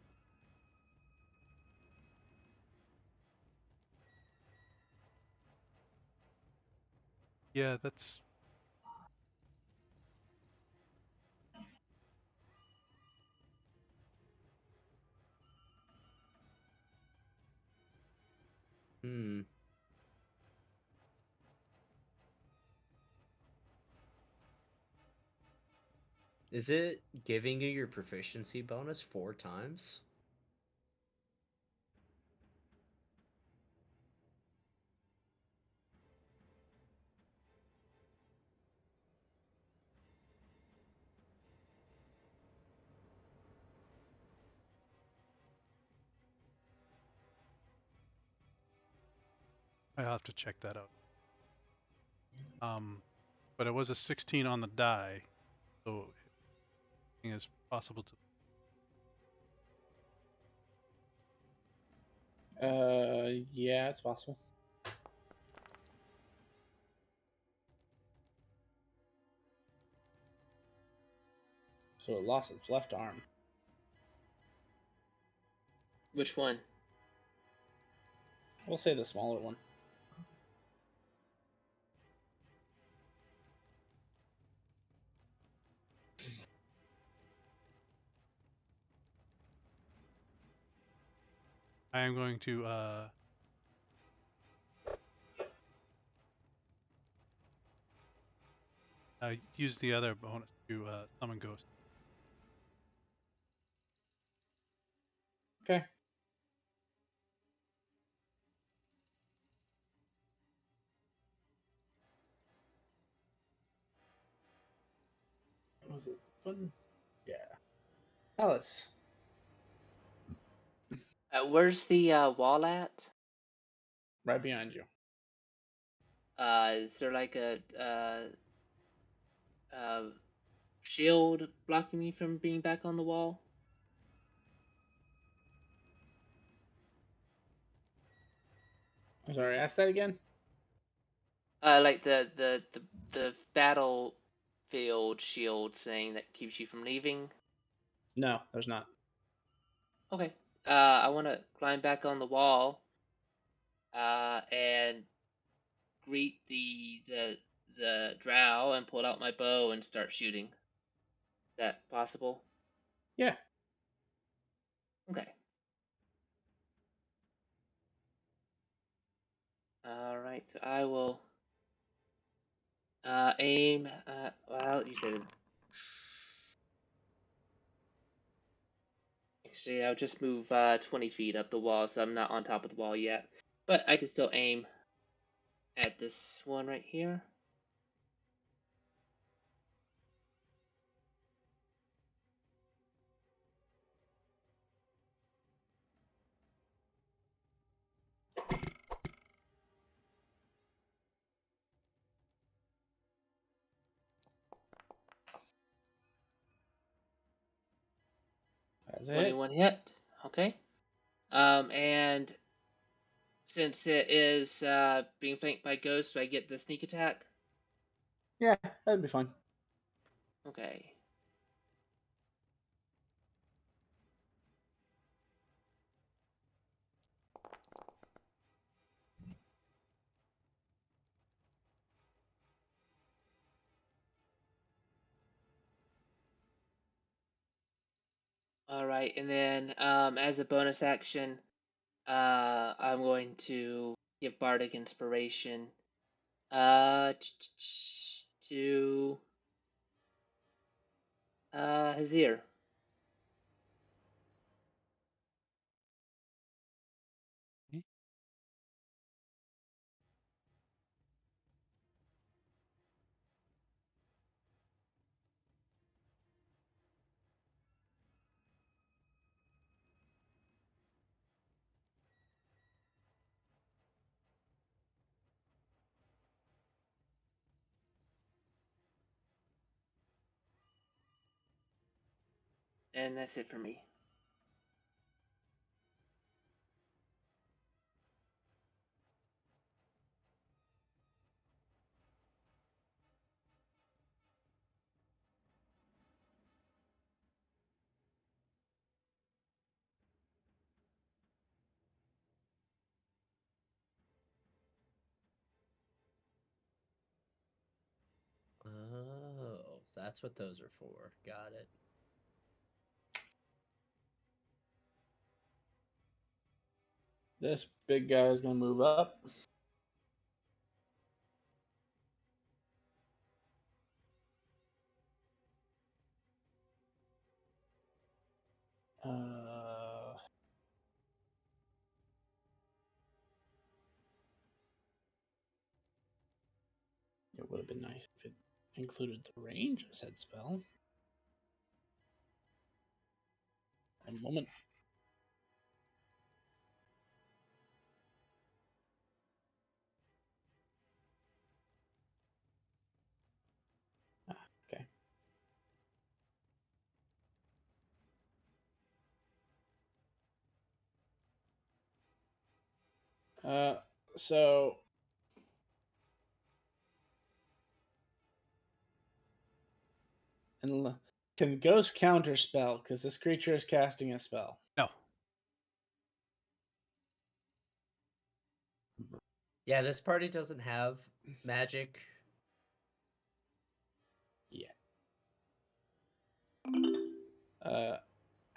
Speaker 1: yeah, that's
Speaker 3: Hmm. Is it giving you your proficiency bonus 4 times?
Speaker 1: I'll have to check that out. But it was a 16 on the die, so it's possible to.
Speaker 4: Yeah, it's possible. So it lost its left arm.
Speaker 2: Which one?
Speaker 4: We'll say the smaller one.
Speaker 1: I am going to use the other bonus to summon ghost.
Speaker 4: Okay. Was it this one? Yeah. Alice.
Speaker 2: Where's the wall at?
Speaker 4: Right behind you.
Speaker 2: Is there like a shield blocking me from being back on the wall?
Speaker 4: I'm sorry, ask that again?
Speaker 2: Like the battlefield shield thing that keeps you from leaving.
Speaker 4: No, there's not.
Speaker 2: Okay. I want to climb back on the wall. And greet the drow and pull out my bow and start shooting. Is that possible?
Speaker 4: Yeah.
Speaker 2: Okay. Alright, so I will aim at, well, you said, actually I'll just move 20 feet up the wall, so I'm not on top of the wall yet. But I can still aim at this one right here.
Speaker 4: That's it.
Speaker 2: 21 hit. Okay. And since it is being flanked by ghosts, do I get the sneak attack?
Speaker 4: Yeah, that'd be fine.
Speaker 2: Okay. Alright, and then as a bonus action, I'm going to give Bardic Inspiration to Hazir. And that's it for me.
Speaker 3: that's what those are for. Got it.
Speaker 4: This big guy is going to move up. It would have been nice if it included the range of said spell. One moment. Okay. So and can Ghost counter spell because this creature is casting a spell?
Speaker 1: No.
Speaker 3: Yeah, this party doesn't have magic.
Speaker 4: Yeah.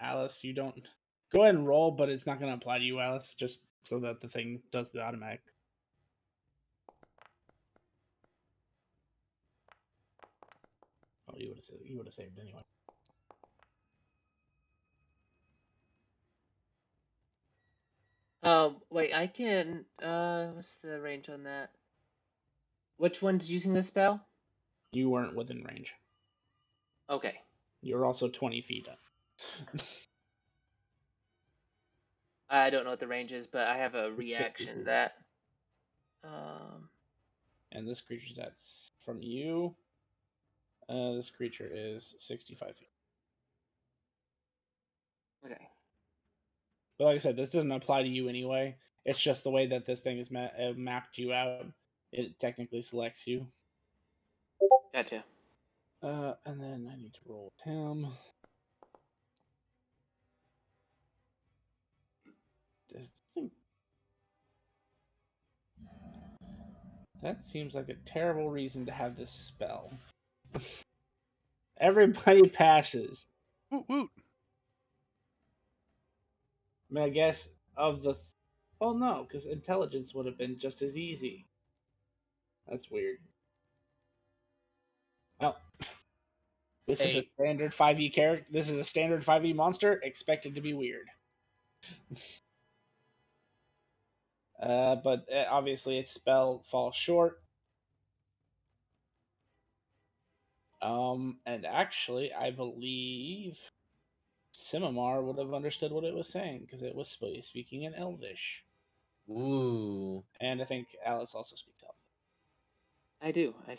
Speaker 4: Alice, you don't go ahead and roll, but it's not going to apply to you, Alice, just so that the thing does the automatic. Oh, you would have saved anyway.
Speaker 2: Wait, I can. What's the range on that? Which one's using the spell?
Speaker 4: You weren't within range.
Speaker 2: Okay.
Speaker 4: You're also 20 feet up.
Speaker 2: I don't know what the range is, but I have a
Speaker 4: It's 60
Speaker 2: reaction
Speaker 4: feet.
Speaker 2: that.
Speaker 4: And this creature's that's from you. This creature is 65 feet.
Speaker 2: Okay.
Speaker 4: But like I said, this doesn't apply to you anyway. It's just the way that this thing is mapped you out. It technically selects you.
Speaker 2: Gotcha.
Speaker 4: And then I need to roll with him. This thing. That seems like a terrible reason to have this spell. Everybody passes.
Speaker 1: Woot woot.
Speaker 4: I mean, I guess of the. Well, no, because intelligence would have been just as easy. That's weird. Oh, this is a
Speaker 3: Hey,
Speaker 4: standard 5e character. This is a standard 5e monster. Expected to be weird. But obviously its spell falls short. And actually, I believe Simamar would have understood what it was saying because it was speaking in Elvish.
Speaker 3: ooh.
Speaker 4: And I think Alice also speaks Elvish.
Speaker 2: I do. I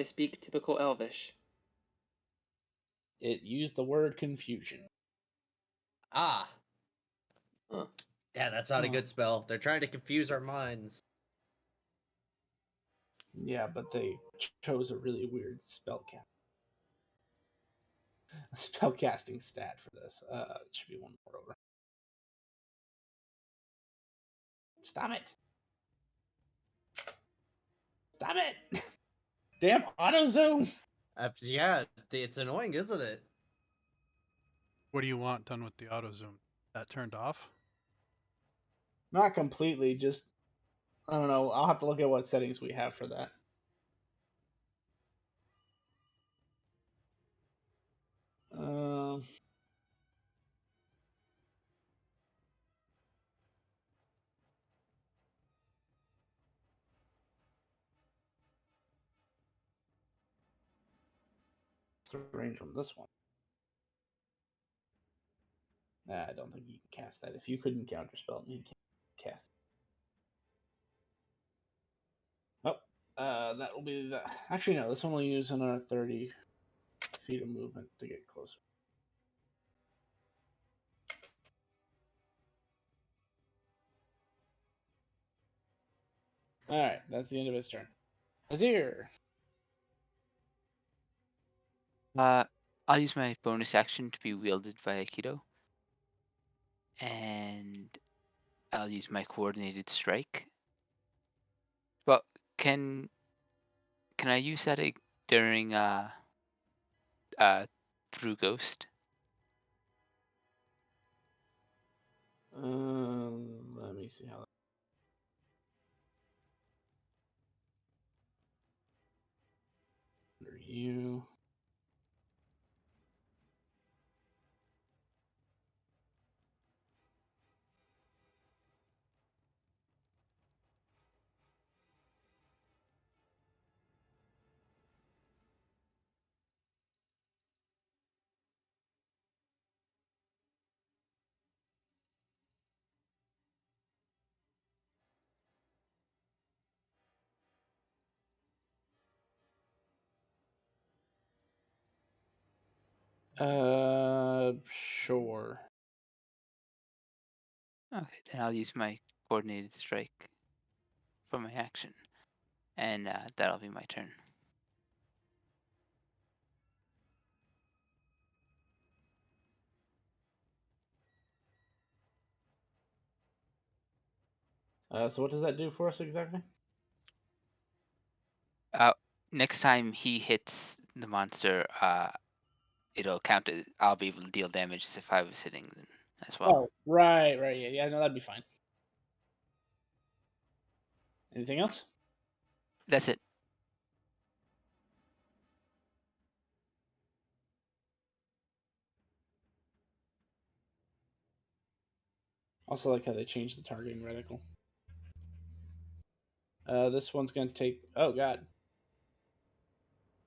Speaker 2: speak typical Elvish.
Speaker 4: It used the word confusion.
Speaker 3: Ah.
Speaker 2: Huh.
Speaker 3: Yeah, that's not a good spell. They're trying to confuse our minds.
Speaker 4: Yeah, but they chose a really weird spellcasting stat for this. It should be one more over. Stop it! Stop it! Damn AutoZone!
Speaker 3: Yeah, it's annoying, isn't it?
Speaker 1: What do you want done with the auto zoom? That turned off?
Speaker 4: Not completely, just I don't know. I'll have to look at what settings we have for that. Um, what's the range on this one? Nah, I don't think you can cast that. If you couldn't counterspell it, you can't cast it. Oh, that will be the. Actually, no. This one will use another 30 feet of movement to get closer. All right, that's the end of his turn. Azir.
Speaker 5: I'll use my bonus action to be wielded by Aikido. And I'll use my coordinated strike. Well, can I use that during through ghost.
Speaker 4: Let me see how. Under you. Sure.
Speaker 5: Okay, then I'll use my coordinated strike for my action, and that'll be my turn.
Speaker 4: So what does that do for us exactly?
Speaker 5: Next time he hits the monster, it'll count as I'll be able to deal damage if I was hitting them as well.
Speaker 4: Oh, right, yeah, no, that'd be fine. Anything else?
Speaker 5: That's it.
Speaker 4: Also like how they changed the targeting reticle. This one's gonna take. Oh god.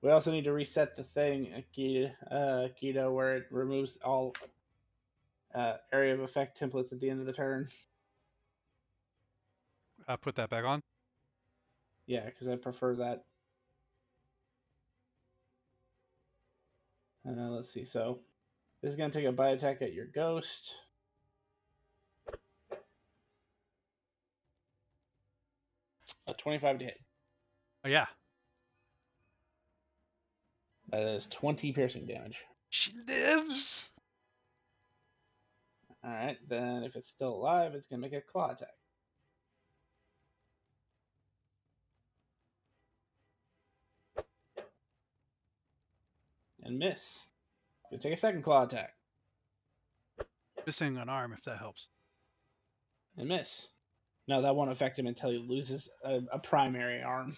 Speaker 4: We also need to reset the thing, Guido, where it removes all area of effect templates at the end of the turn.
Speaker 1: Put that back on.
Speaker 4: Yeah, because I prefer that. Let's see. So this is gonna take a bite attack at your ghost. A 25 to hit.
Speaker 1: Oh yeah.
Speaker 4: That is 20 piercing damage.
Speaker 1: She lives.
Speaker 4: All right, then if it's still alive, it's gonna make a claw attack. And miss. It's gonna take a second claw attack.
Speaker 1: Missing an arm, if that helps.
Speaker 4: And miss. No, that won't affect him until he loses a primary arm.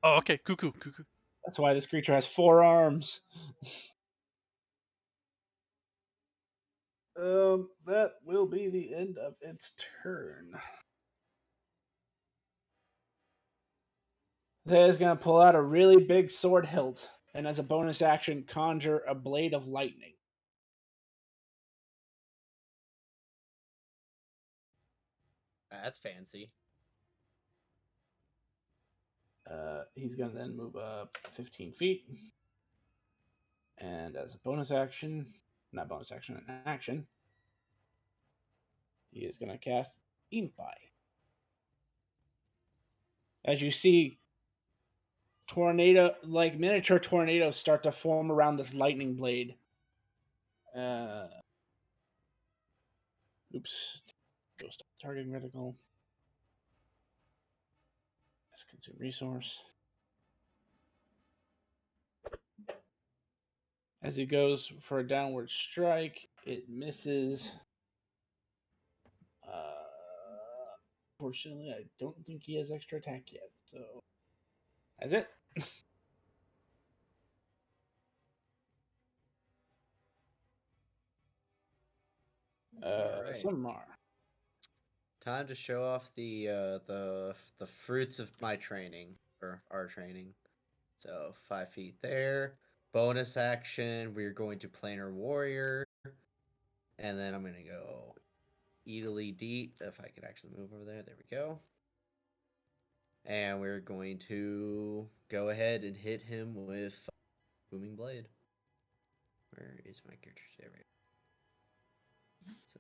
Speaker 1: Oh, okay. Cuckoo.
Speaker 4: That's why this creature has 4 arms. That will be the end of its turn. That is going to pull out a really big sword hilt, and as a bonus action, conjure a blade of lightning.
Speaker 3: That's fancy.
Speaker 4: He's going to then move up 15 feet. And as a bonus action, not bonus action, an action, he is going to cast Impai. As you see, tornado, like miniature tornadoes, start to form around this lightning blade. Oops. Ghost targeting reticle. Let's consume resource. As he goes for a downward strike, it misses. Fortunately, I don't think he has extra attack yet, so that's it.
Speaker 3: Right.
Speaker 4: Samar.
Speaker 3: Time to show off the fruits of my training, or our training. So 5 feet there. Bonus action, we're going to planar warrior. And then I'm gonna go Eatily Deet, if I could actually move over there. There we go. And we're going to go ahead and hit him with Booming Blade. Where is my character? There we go. So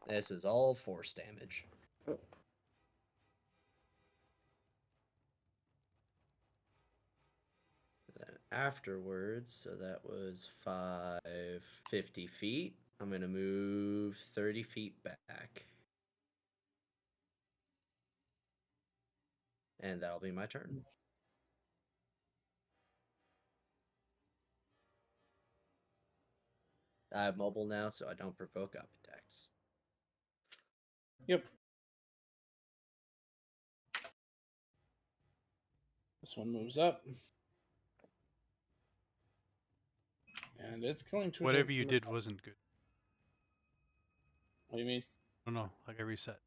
Speaker 3: this is all force damage. Then afterwards, so that was 50 feet. I'm going to move 30 feet back. And that'll be my turn. I'm mobile now, so I don't provoke up attacks.
Speaker 4: Yep. This one moves up. And it's going to
Speaker 1: Whatever
Speaker 4: attack
Speaker 1: you
Speaker 4: some-
Speaker 1: did wasn't good.
Speaker 4: What do you mean?
Speaker 1: Oh no, like I reset.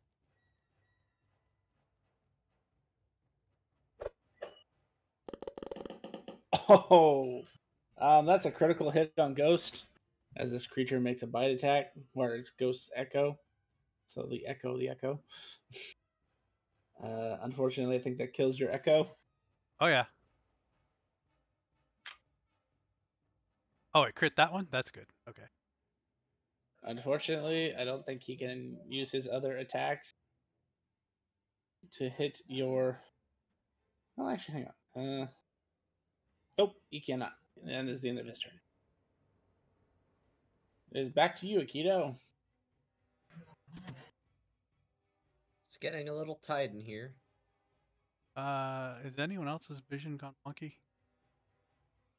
Speaker 4: Oh, that's a critical hit on Ghost, as this creature makes a bite attack where it's Ghost's Echo. So the Echo. Unfortunately, I think that kills your Echo.
Speaker 1: Oh yeah. Oh, it crit that one? That's good. Okay.
Speaker 4: Unfortunately, I don't think he can use his other attacks to hit your. Well, actually, hang on. Nope, he cannot. And is the end of his turn. It is back to you, Aikido.
Speaker 3: It's getting a little tight in here.
Speaker 1: Is anyone else's vision gone wonky?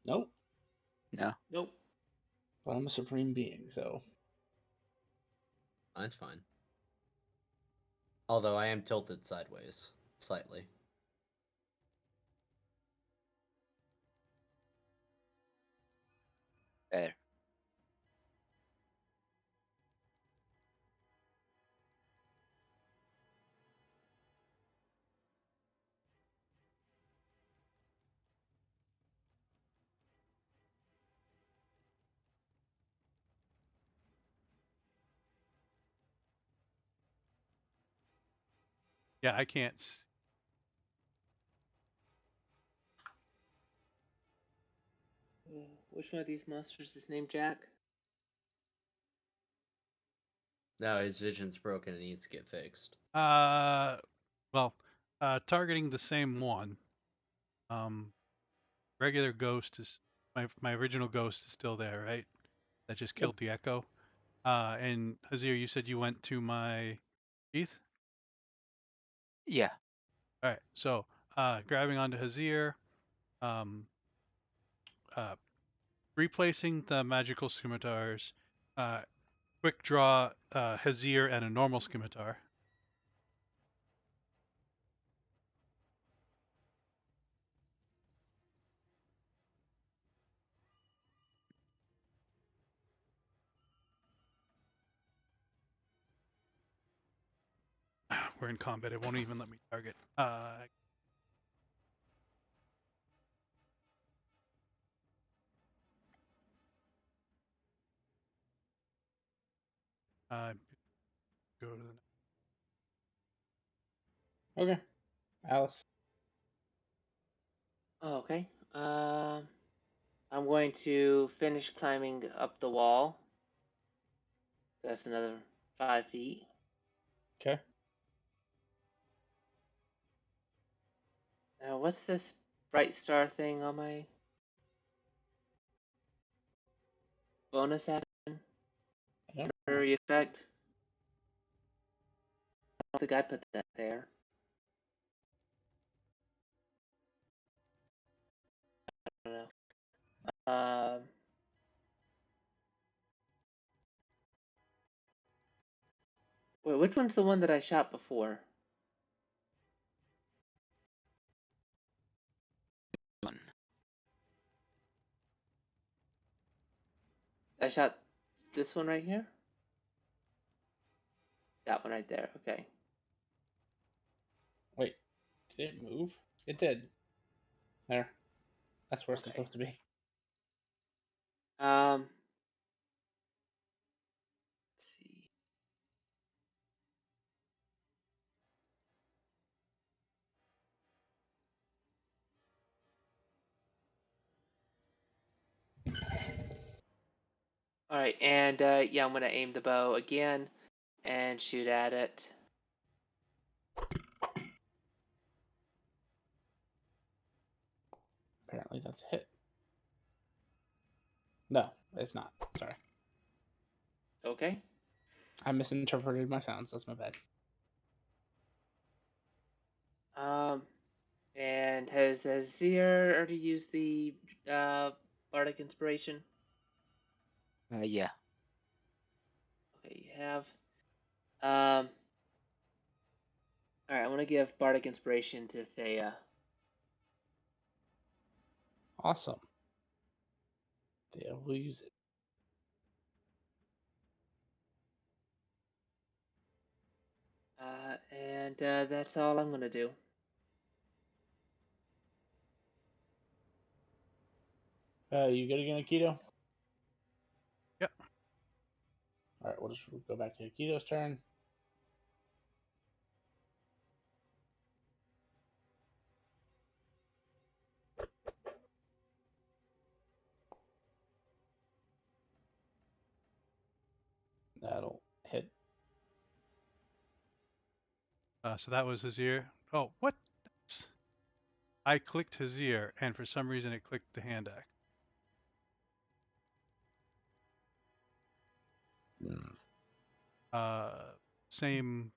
Speaker 4: Nope,
Speaker 5: No.
Speaker 2: Nope.
Speaker 4: but I'm a supreme being, so
Speaker 3: Mine's fine. Although I am tilted sideways, slightly.
Speaker 5: Better.
Speaker 1: Yeah, I can't.
Speaker 2: Which one of these monsters is named Jack?
Speaker 3: No, his vision's broken and needs to get fixed.
Speaker 1: Well, targeting the same one. Regular ghost is my original ghost is still there, right? That just killed the echo. And Hazir, you said you went to my Heath?
Speaker 5: Yeah.
Speaker 1: All right. So, grabbing onto Hazir, um, uh, replacing the magical scimitars, quick draw Hazir and a normal scimitar. We're in combat. It won't even let me target. Go to the.
Speaker 4: okay. Alice.
Speaker 2: Oh, okay. I'm going to finish climbing up the wall. That's another 5 feet.
Speaker 4: Okay.
Speaker 2: Now, what's this bright star thing on my bonus action?
Speaker 4: I don't know.
Speaker 2: Temporary effect? I don't think I put that there. I don't know. Wait, which one's the one that I shot before?
Speaker 5: One.
Speaker 2: I shot this one right here? That one right there, okay.
Speaker 4: Wait, did it move? It did. There. That's where it's
Speaker 2: Okay.
Speaker 4: supposed to be.
Speaker 2: Let's see. Alright, and yeah, I'm gonna aim the bow again and shoot at it.
Speaker 4: Apparently that's a hit. No, it's not. Sorry.
Speaker 2: Okay.
Speaker 4: I misinterpreted my sounds. That's my bad.
Speaker 2: And has Zir already used the bardic inspiration?
Speaker 5: Yeah.
Speaker 2: Okay, you have. All right, I'm gonna give bardic inspiration to Thea.
Speaker 4: Awesome. They will use it.
Speaker 2: And that's all I'm gonna do.
Speaker 4: You good again, Akito?
Speaker 1: Yep.
Speaker 4: All right, we'll just go back to Akito's turn. That'll hit.
Speaker 1: So that was his ear. Oh, what? I clicked his ear, and for some reason it clicked the hand axe. Same.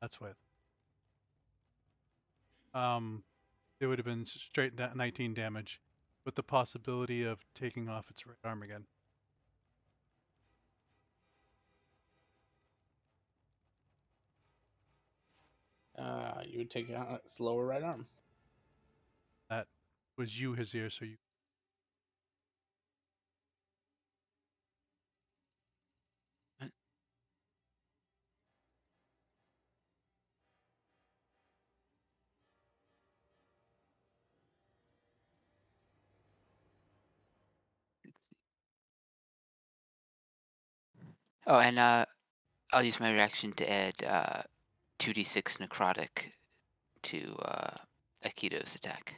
Speaker 1: That's what. It would have been straight 19 damage, with the possibility of taking off its right arm again.
Speaker 4: You would take out its lower right arm.
Speaker 1: That was you, his ear, so you.
Speaker 5: Oh, and I'll use my reaction to add 2d6 necrotic to Akito's attack.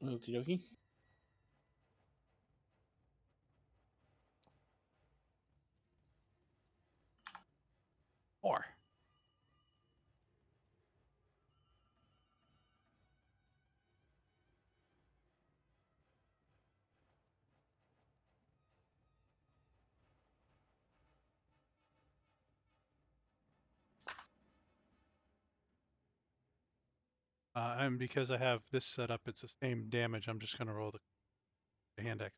Speaker 4: Okie dokie.
Speaker 1: Or. And because I have this set up, it's the same damage. I'm just going to roll the hand axe.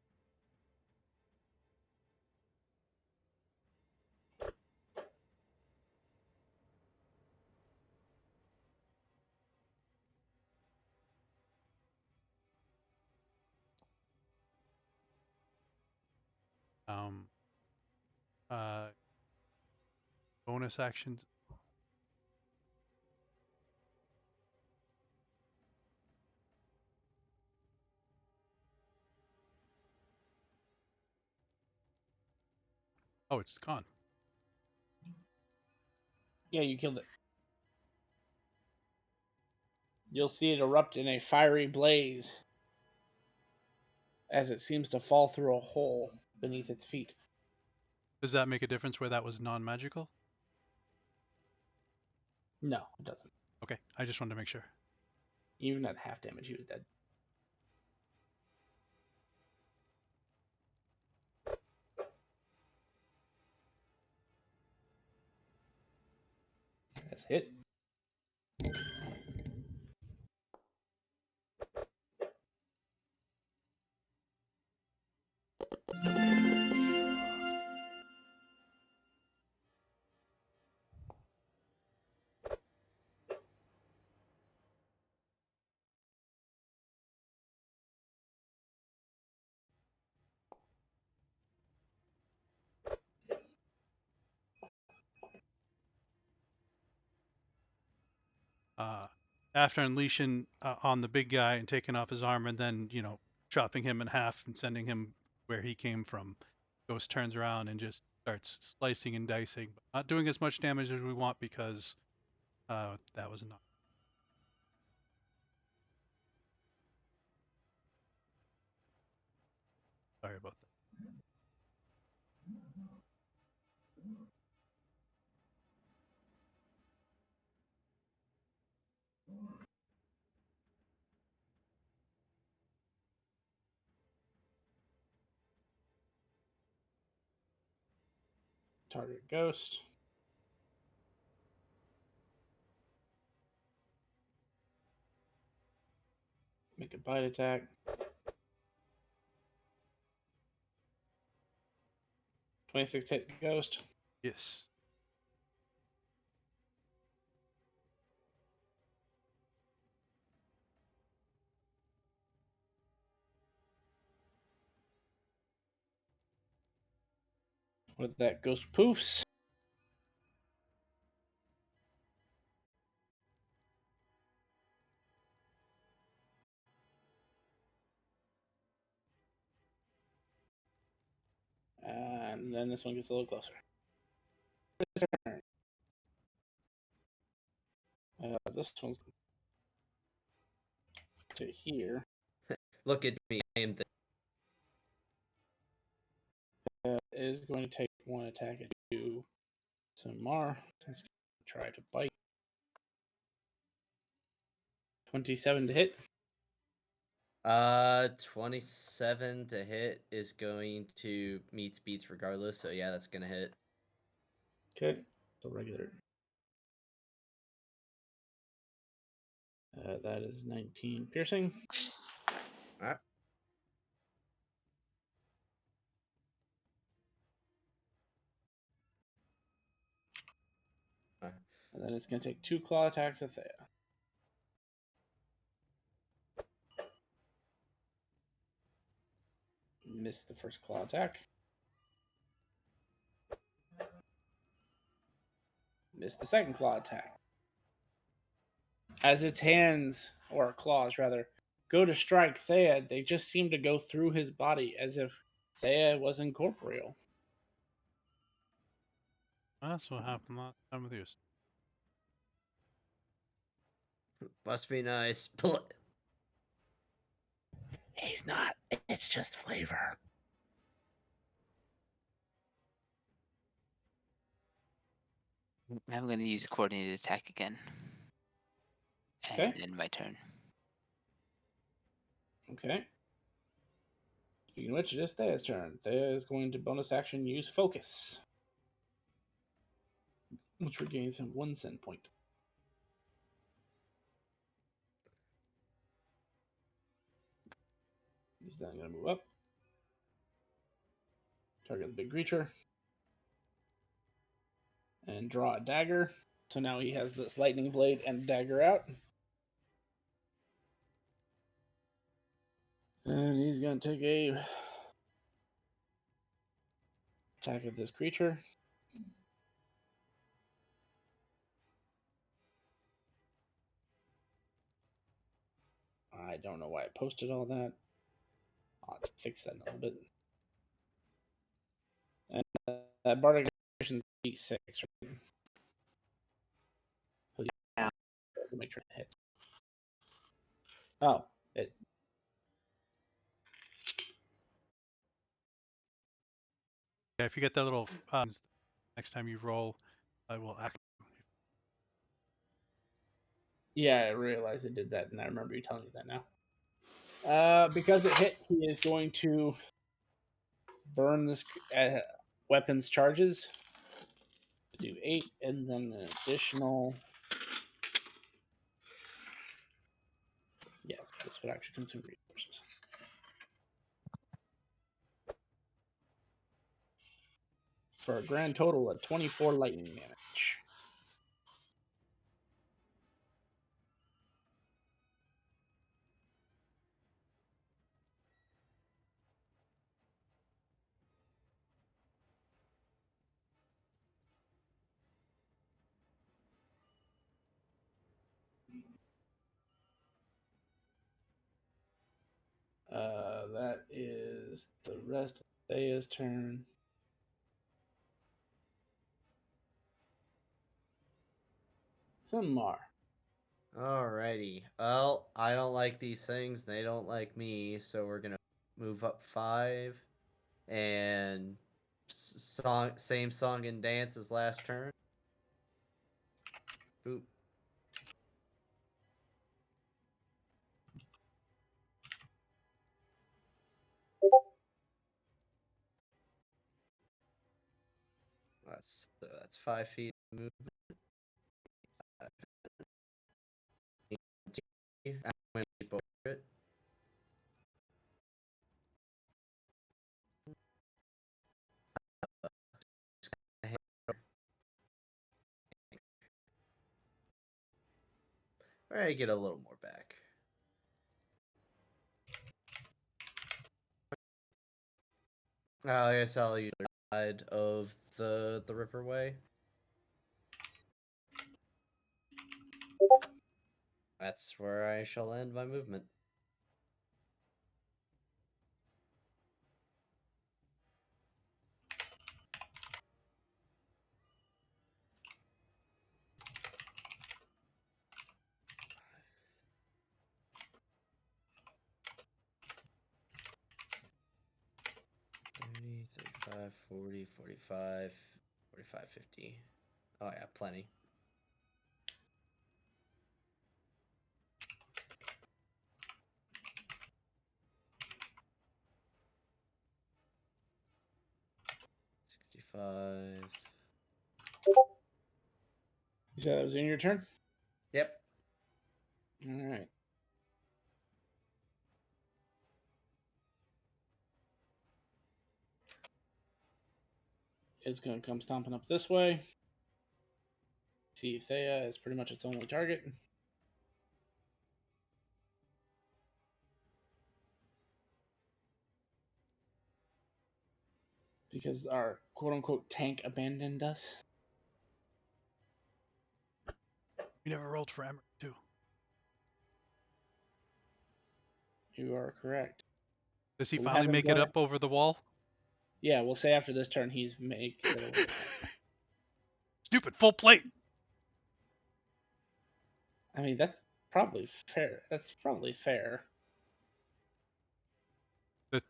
Speaker 1: Um, uh, bonus actions. Oh, it's gone.
Speaker 4: Yeah, you killed it. You'll see it erupt in a fiery blaze as it seems to fall through a hole beneath its feet.
Speaker 1: Does that make a difference where that was non-magical?
Speaker 4: No, it doesn't.
Speaker 1: Okay, I just wanted to make sure.
Speaker 4: Even at half damage, he was dead. That's a hit.
Speaker 1: After unleashing on the big guy and taking off his arm and then, chopping him in half and sending him where he came from, Ghost turns around and just starts slicing and dicing, but not doing as much damage as we want because that was not. Sorry about that.
Speaker 4: Target ghost. Make a bite attack. .26 hit ghost.
Speaker 1: Yes.
Speaker 4: With that, ghost poofs. And then this one gets a little closer. This one's to here.
Speaker 3: Look at me. I am the
Speaker 4: Is going to take one attack at you. Samar. Let's try to bite. 27 to hit.
Speaker 3: 27 to hit is going to meets beats regardless. So yeah, that's gonna hit.
Speaker 4: Okay. So regular. That is 19 piercing.
Speaker 3: All right.
Speaker 4: And then it's going to take 2 claw attacks at Thea. Missed the first claw attack. Missed the second claw attack. As its hands, or claws rather, go to strike Thea, they just seem to go through his body as if Thea was incorporeal.
Speaker 1: That's what happened last time with you.
Speaker 3: Must be nice.
Speaker 4: He's not. It's just flavor.
Speaker 5: I'm going to use coordinated attack again. And
Speaker 4: Okay.
Speaker 5: end my turn.
Speaker 4: Okay. Speaking of which, it is Thea's turn. Thea is going to bonus action use focus, which regains him 1 sen point. He's then going to move up. Target the big creature. And draw a dagger. So now he has this lightning blade and dagger out. And he's going to take a attack at this creature. I don't know why I posted all that. I'll have to fix that in a little bit. And that bardic is 6, right? So yeah, to make sure it hits. Oh, it.
Speaker 1: Yeah, if you get that little next time you roll, I will act.
Speaker 4: Yeah, I realized it did that, and I remember you telling me that now. Because it hit, he is going to burn this weapons charges. Do 8, and then an additional. Yes, this would actually consume resources. For a grand total of 24 lightning damage. That is the rest of Thea's turn. Samar.
Speaker 3: Alrighty. Well, I don't like these things. They don't like me. So we're gonna move up 5, and same song and dance as last turn. Oop. That's 5 feet movement. I'm going to leap over it. Or I get a little more back. I guess I'll use the side of the riverway. That's where I shall end my movement. $30, $35, $40, $45, $45, $50. Oh yeah, plenty. $65.
Speaker 4: You said that was in your turn?
Speaker 3: Yep.
Speaker 4: All right. It's going to come stomping up this way. See, Thea is pretty much its only target. Because our quote-unquote tank abandoned us.
Speaker 1: We never rolled for Emmerich, too.
Speaker 4: You are correct.
Speaker 1: Does he
Speaker 4: We'll
Speaker 1: finally
Speaker 4: have him
Speaker 1: make it
Speaker 4: go-
Speaker 1: up over the wall?
Speaker 4: Yeah, we'll say after this turn he's makes it over.
Speaker 1: Stupid, full plate!
Speaker 4: I mean, that's probably fair. That's probably fair.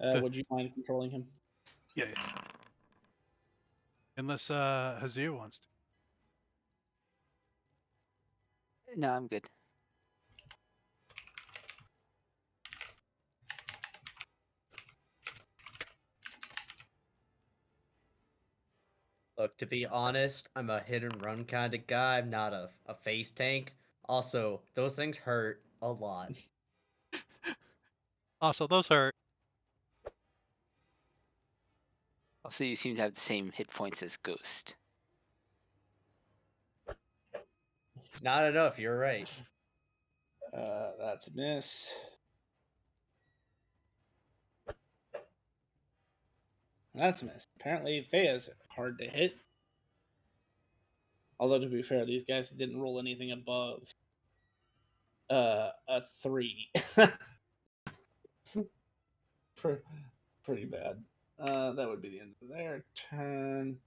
Speaker 4: Would you mind controlling him?
Speaker 1: Yeah. Unless Hazir wants to.
Speaker 5: No, I'm good.
Speaker 3: Look, to be honest, I'm a hit and run kind of guy. I'm not a face tank. Also, those things hurt a lot.
Speaker 1: Also, those hurt.
Speaker 5: Also, you seem to have the same hit points as Ghost.
Speaker 3: Not enough, you're right.
Speaker 4: That's a miss. That's a miss. Apparently, Thea's hard to hit. Although, to be fair, these guys didn't roll anything above a 3. Pretty bad. That would be the end of their turn.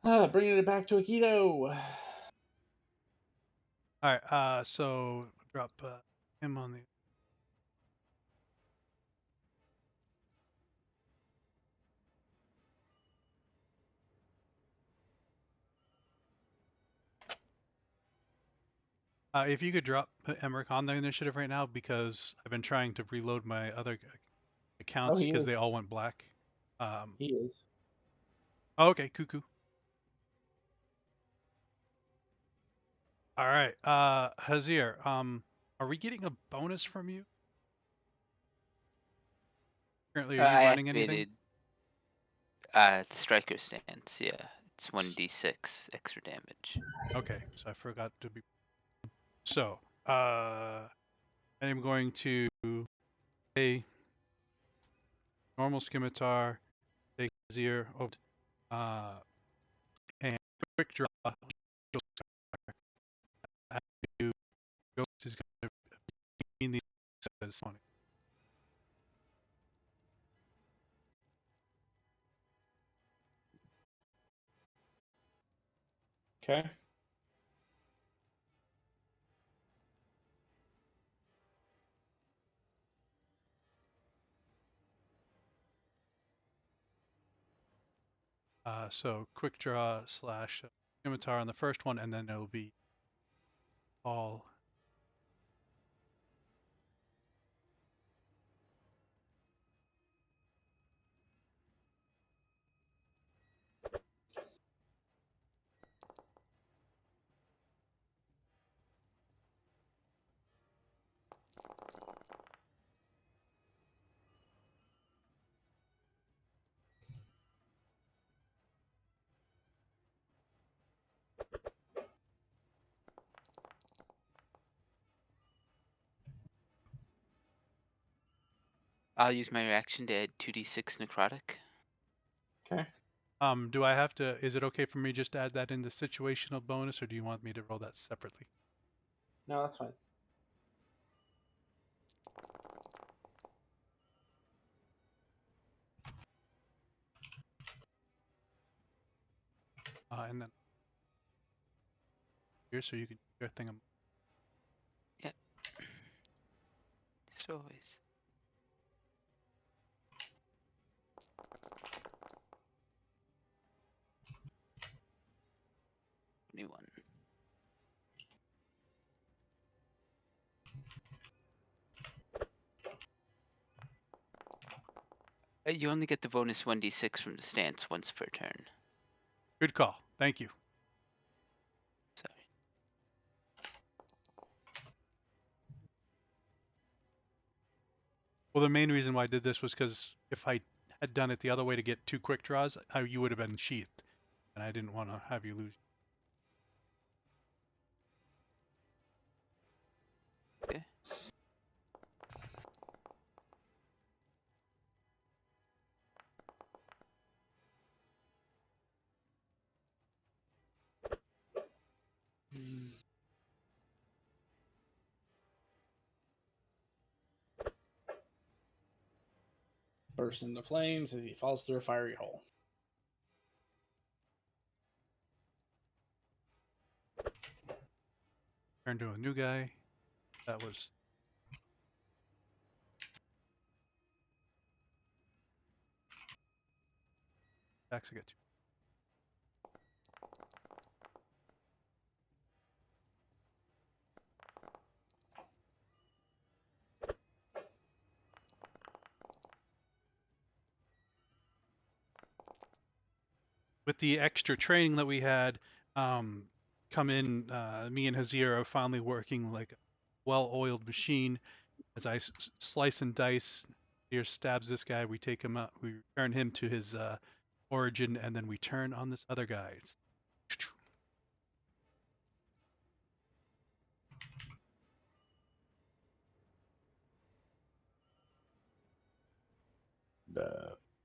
Speaker 4: Bringing it back to Aikido.
Speaker 1: Alright, so drop him on the... if you could drop Emmerich on the initiative right now, because I've been trying to reload my other accounts
Speaker 4: he
Speaker 1: because
Speaker 4: is.
Speaker 1: they all went black.
Speaker 4: He is.
Speaker 1: Okay, cuckoo. Alright, Hazir, are we getting a bonus from you? Currently, are you
Speaker 5: I
Speaker 1: running anything?
Speaker 5: activated the striker stance. Yeah, it's 1d6 extra damage.
Speaker 1: Okay, so I forgot to be... So, I am going to a normal scimitar, take Hazir, and quick draw. Ghost is going to be in these says on it.
Speaker 4: Okay.
Speaker 1: So quick draw slash scimitar on the first one, and then it'll be all.
Speaker 5: I'll use my reaction to add 2d6 necrotic.
Speaker 4: Okay.
Speaker 1: Do I have to? Is it okay for me just to add that in the situational bonus, or do you want me to roll that separately?
Speaker 4: No, that's fine.
Speaker 1: And then here, so you can do your thing.
Speaker 5: Yep. As always. Anyone. You only get the bonus 1d6 from the stance once per turn.
Speaker 1: Good call. Thank you.
Speaker 5: Sorry.
Speaker 1: Well, the main reason why I did this was because if I had done it the other way to get 2 quick draws, you would have been sheathed, and I didn't want to have you lose.
Speaker 5: Okay.
Speaker 4: Bursts into flames as he falls through a fiery hole.
Speaker 1: Turn to a new guy. That was attacks I get 2. With the extra training that we had, come in, me and Hazir are finally working like a well-oiled machine. As I slice and dice, Hazir stabs this guy. We take him out. We return him to his origin, and then we turn on this other guy.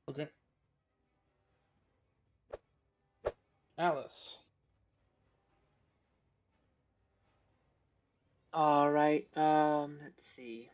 Speaker 4: Okay. Alice.
Speaker 2: All right. Let's see.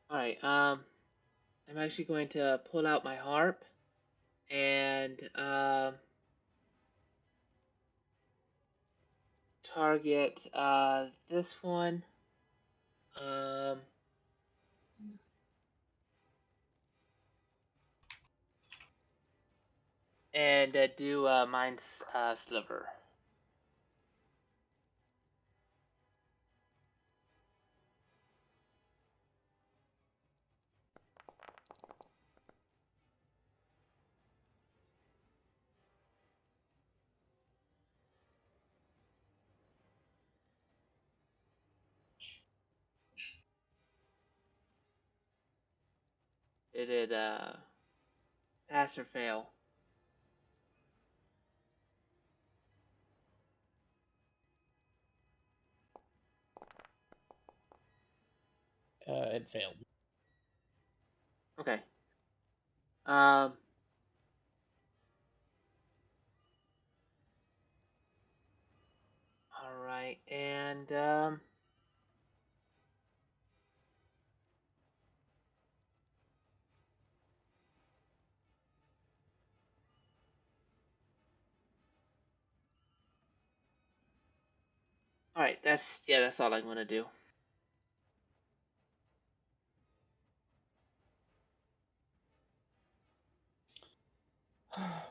Speaker 2: All right. I'm actually going to pull out my harp and target this one. And do Mind Sliver. Did it pass or fail?
Speaker 4: It failed.
Speaker 2: Okay. All right, and all right. That's all I'm gonna do.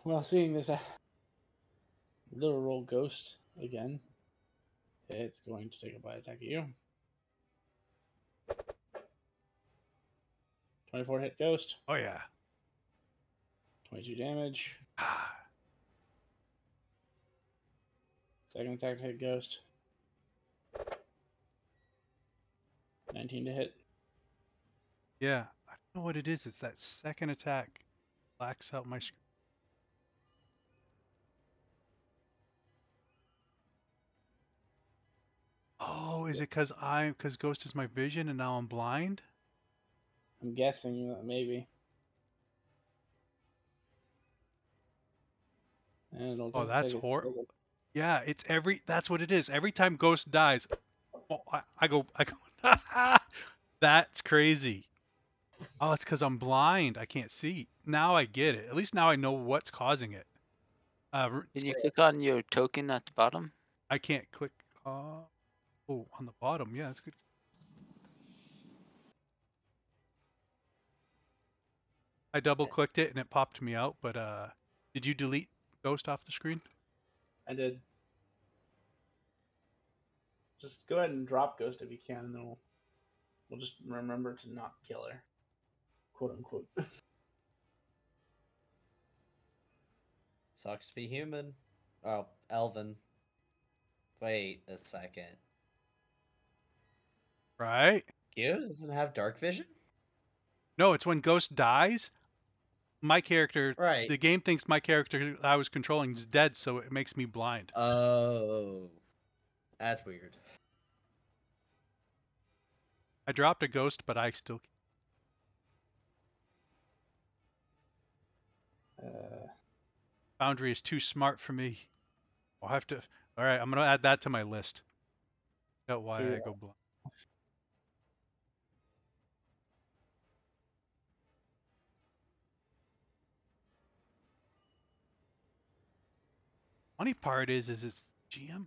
Speaker 4: Well, seeing this literal ghost again, it's going to take a bite attack at you. 24 hit ghost.
Speaker 1: Oh yeah.
Speaker 4: 22 damage. Second attack hit ghost. 19 to hit.
Speaker 1: Yeah, I don't know what it is. It's that second attack blacks out my screen. Oh, is it because Ghost is my vision and now I'm blind?
Speaker 4: I'm guessing that maybe. And it'll
Speaker 1: Oh,
Speaker 4: just
Speaker 1: that's
Speaker 4: take a
Speaker 1: horrible. Yeah, that's what it is. Every time Ghost dies, oh, I go. That's crazy. Oh, it's because I'm blind. I can't see. Now I get it. At least now I know what's causing it.
Speaker 5: Can you click on your token at the bottom?
Speaker 1: I can't click. Oh, on the bottom. Yeah, that's good. I double clicked it and it popped me out. But did you delete Ghost off the screen?
Speaker 4: I did. Just go ahead and drop Ghost if you can, and then we'll just remember to not kill her, quote unquote.
Speaker 3: Sucks to be human. Oh, Elven. Wait a second.
Speaker 1: Right?
Speaker 3: Geo doesn't have dark vision?
Speaker 1: No, it's when Ghost dies. My character,
Speaker 3: Right.
Speaker 1: the game thinks my character I was controlling is dead, so it makes me blind.
Speaker 3: Oh. That's weird.
Speaker 1: I dropped a Ghost, but I still. Foundry is too smart for me. I'll have to. All right, I'm gonna add that to my list. Got why I go blind. Funny part is it's GM.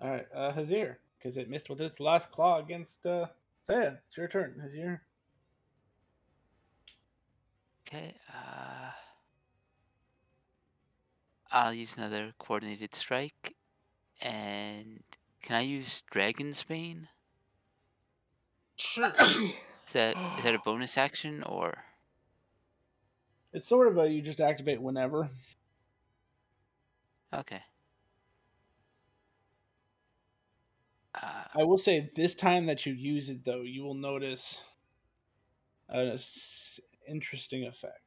Speaker 4: All right, Hazir, because it missed with its last claw against Thea. It's your turn, Hazir.
Speaker 5: Okay. I'll use another coordinated strike. And can I use Dragon's Bane?
Speaker 4: Sure.
Speaker 5: Is that a bonus action or?
Speaker 4: It's sort of you just activate whenever.
Speaker 5: Okay.
Speaker 4: I will say this time that you use it, though, you will notice an interesting effect.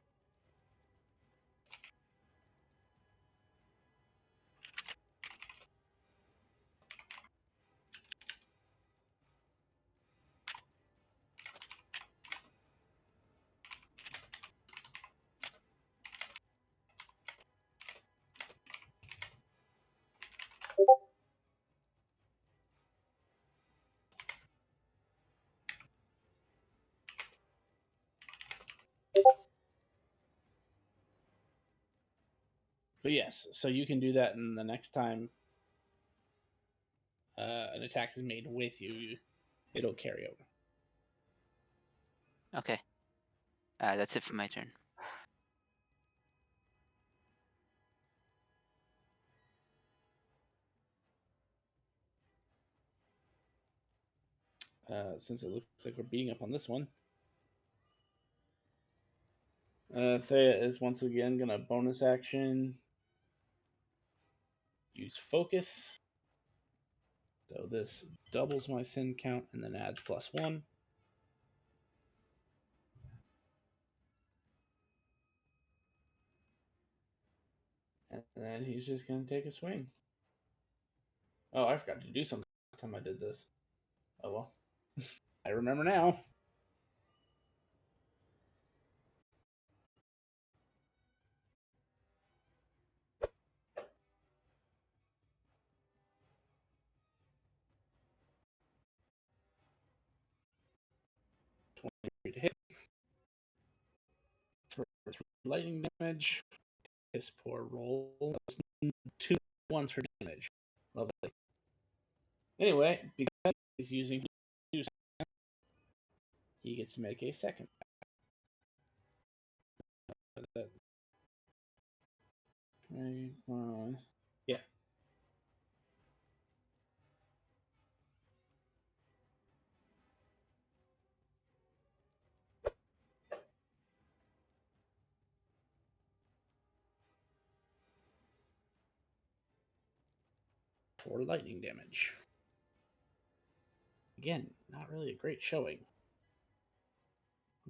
Speaker 4: But yes, so you can do that, and the next time an attack is made with you, it'll carry over.
Speaker 5: Okay. That's it for my turn.
Speaker 4: Since it looks like we're beating up on this one, Thea is once again going to bonus action use focus. So this doubles my sin count and then adds +1. And then he's just going to take a swing. Oh, I forgot to do something last time I did this. Oh well. I remember now. To hit for 3 lightning damage. Piss poor roll. 2 ones for damage. Lovely. Anyway, because he's using he gets to make a second. Yeah. for lightning damage. Again, not really a great showing.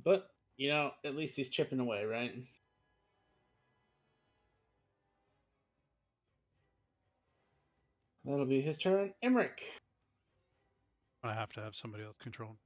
Speaker 4: But, you know, at least he's chipping away, right? That'll be his turn. Emmerich.
Speaker 1: I have to have somebody else control.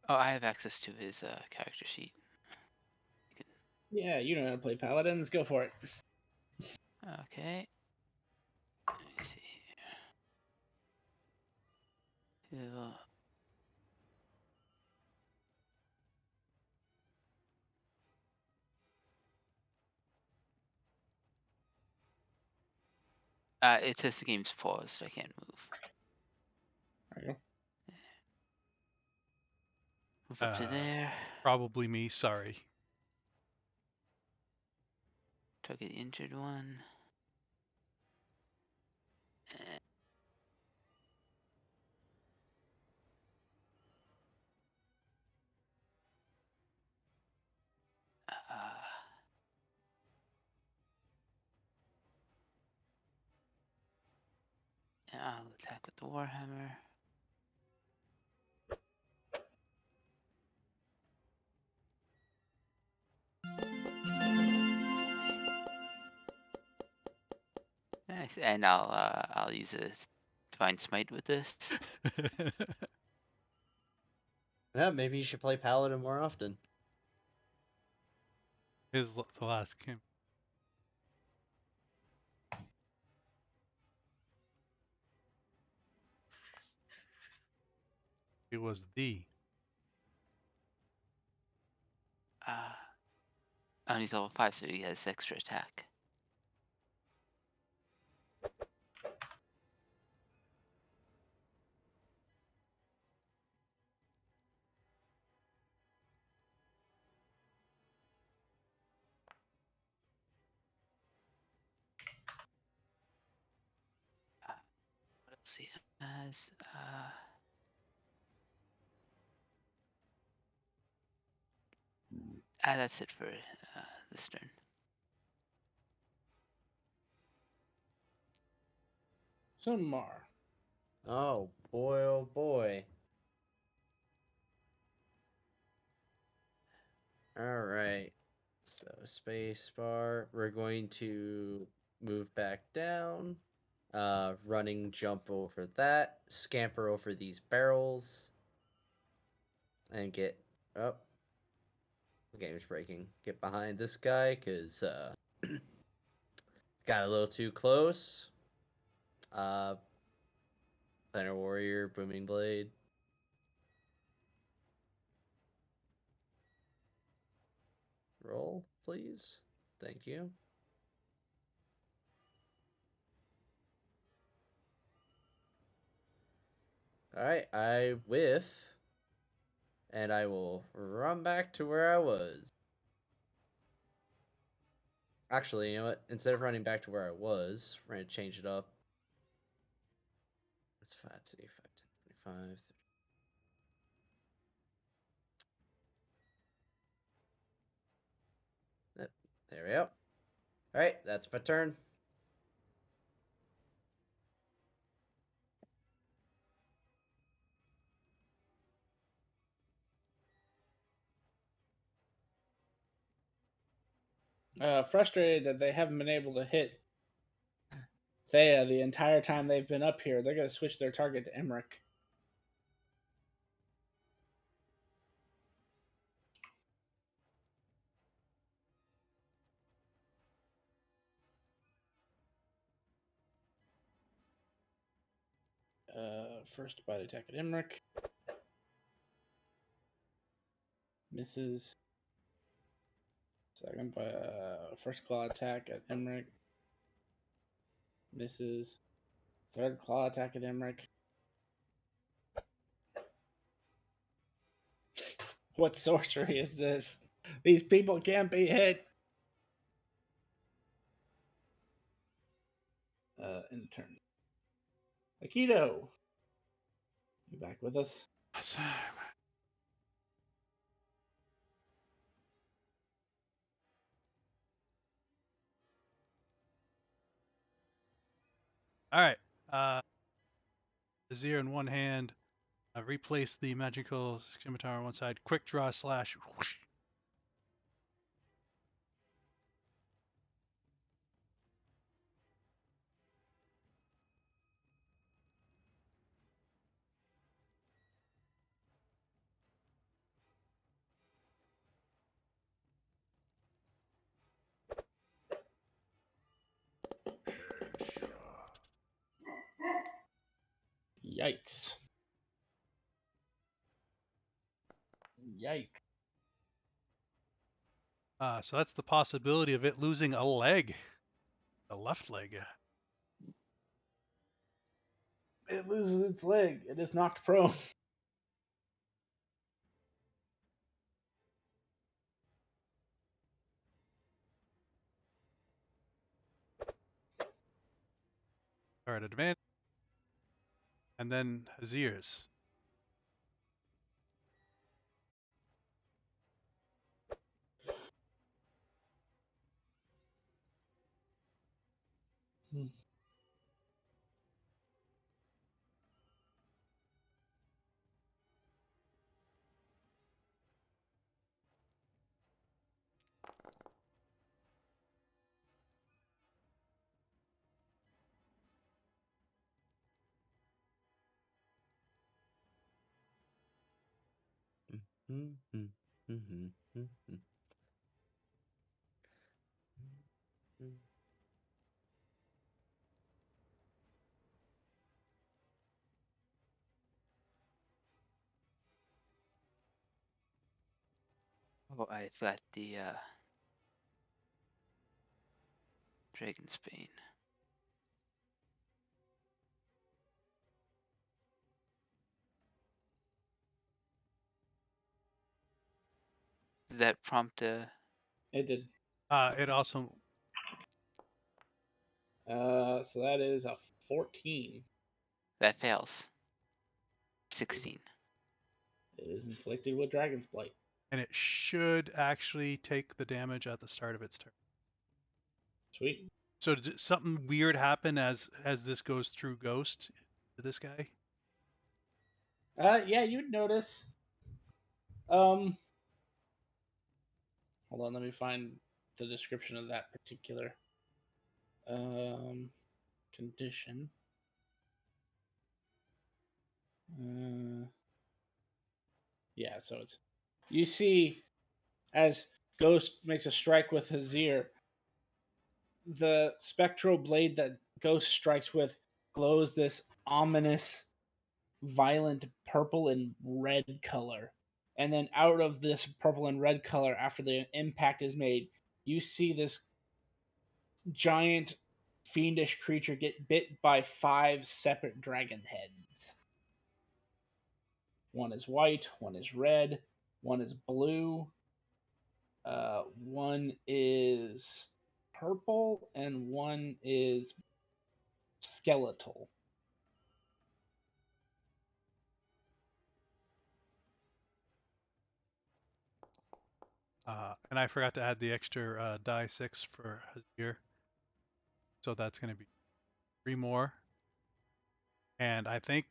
Speaker 5: Oh, I have access to his character sheet.
Speaker 4: Yeah, you know how to play paladins. Go for it.
Speaker 5: Okay. Let me see. He'll... it says the game's paused. I can't move.
Speaker 4: There you go.
Speaker 5: Move up to there.
Speaker 1: Probably me. Sorry.
Speaker 5: Target the injured one. And I'll attack with the Warhammer. Nice, and I'll use a divine smite with this.
Speaker 3: Yeah, maybe you should play paladin more often.
Speaker 1: His the last game. It was the.
Speaker 5: And he's level 5, so he has extra attack. What else he has? That's it for this turn.
Speaker 4: Sunmar.
Speaker 3: Oh boy, oh boy. Alright. So spacebar. We're going to move back down. Running jump over that. Scamper over these barrels. And get up. The game's breaking. Get behind this guy, cause got a little too close. Planner Warrior, Booming Blade. Roll, please. Thank you. Alright, I whiff. And I will run back to where I was. Actually, you know what? Instead of running back to where I was, we're going to change it up. Let's 5, 10, 25, 30. Yep, there we go. Alright, that's my turn.
Speaker 4: Frustrated that they haven't been able to hit Thea the entire time they've been up here. They're going to switch their target to Emmerich. First bite attack at Emmerich. Misses. Second first claw attack at Emmerich. Misses. Third claw attack at Emmerich. What sorcery is this? These people can't be hit. end turn. Aikido, you back with us?
Speaker 1: All right. Azir in one hand. Replace the magical scimitar on one side. Quick draw slash. Whoosh.
Speaker 4: Yikes. Yikes.
Speaker 1: So that's the possibility of it losing a leg, a left leg.
Speaker 4: It loses its leg. It is knocked prone.
Speaker 1: All right, advance. And then Azir's.
Speaker 5: Oh, I forgot the Dragon's Bane. Did that prompt a...
Speaker 4: It did.
Speaker 1: It also.
Speaker 4: So that is a 14.
Speaker 5: That fails. 16.
Speaker 4: It is inflicted with Dragon's Blight.
Speaker 1: And it should actually take the damage at the start of its turn.
Speaker 4: Sweet.
Speaker 1: So did something weird happen as this goes through Ghost to this guy?
Speaker 4: Yeah, you'd notice. Hold on, let me find the description of that particular condition. Yeah, so it's you see as Ghost makes a strike with Hazir, the spectral blade that Ghost strikes with glows this ominous, violent purple and red color. And then out of this purple and red color, after the impact is made, you see this giant fiendish creature get bit by 5 separate dragon heads. One is white, one is red, one is blue, one is purple, and one is skeletal.
Speaker 1: And I forgot to add the extra die 6 for Hazir. So that's going to be 3 more. And I think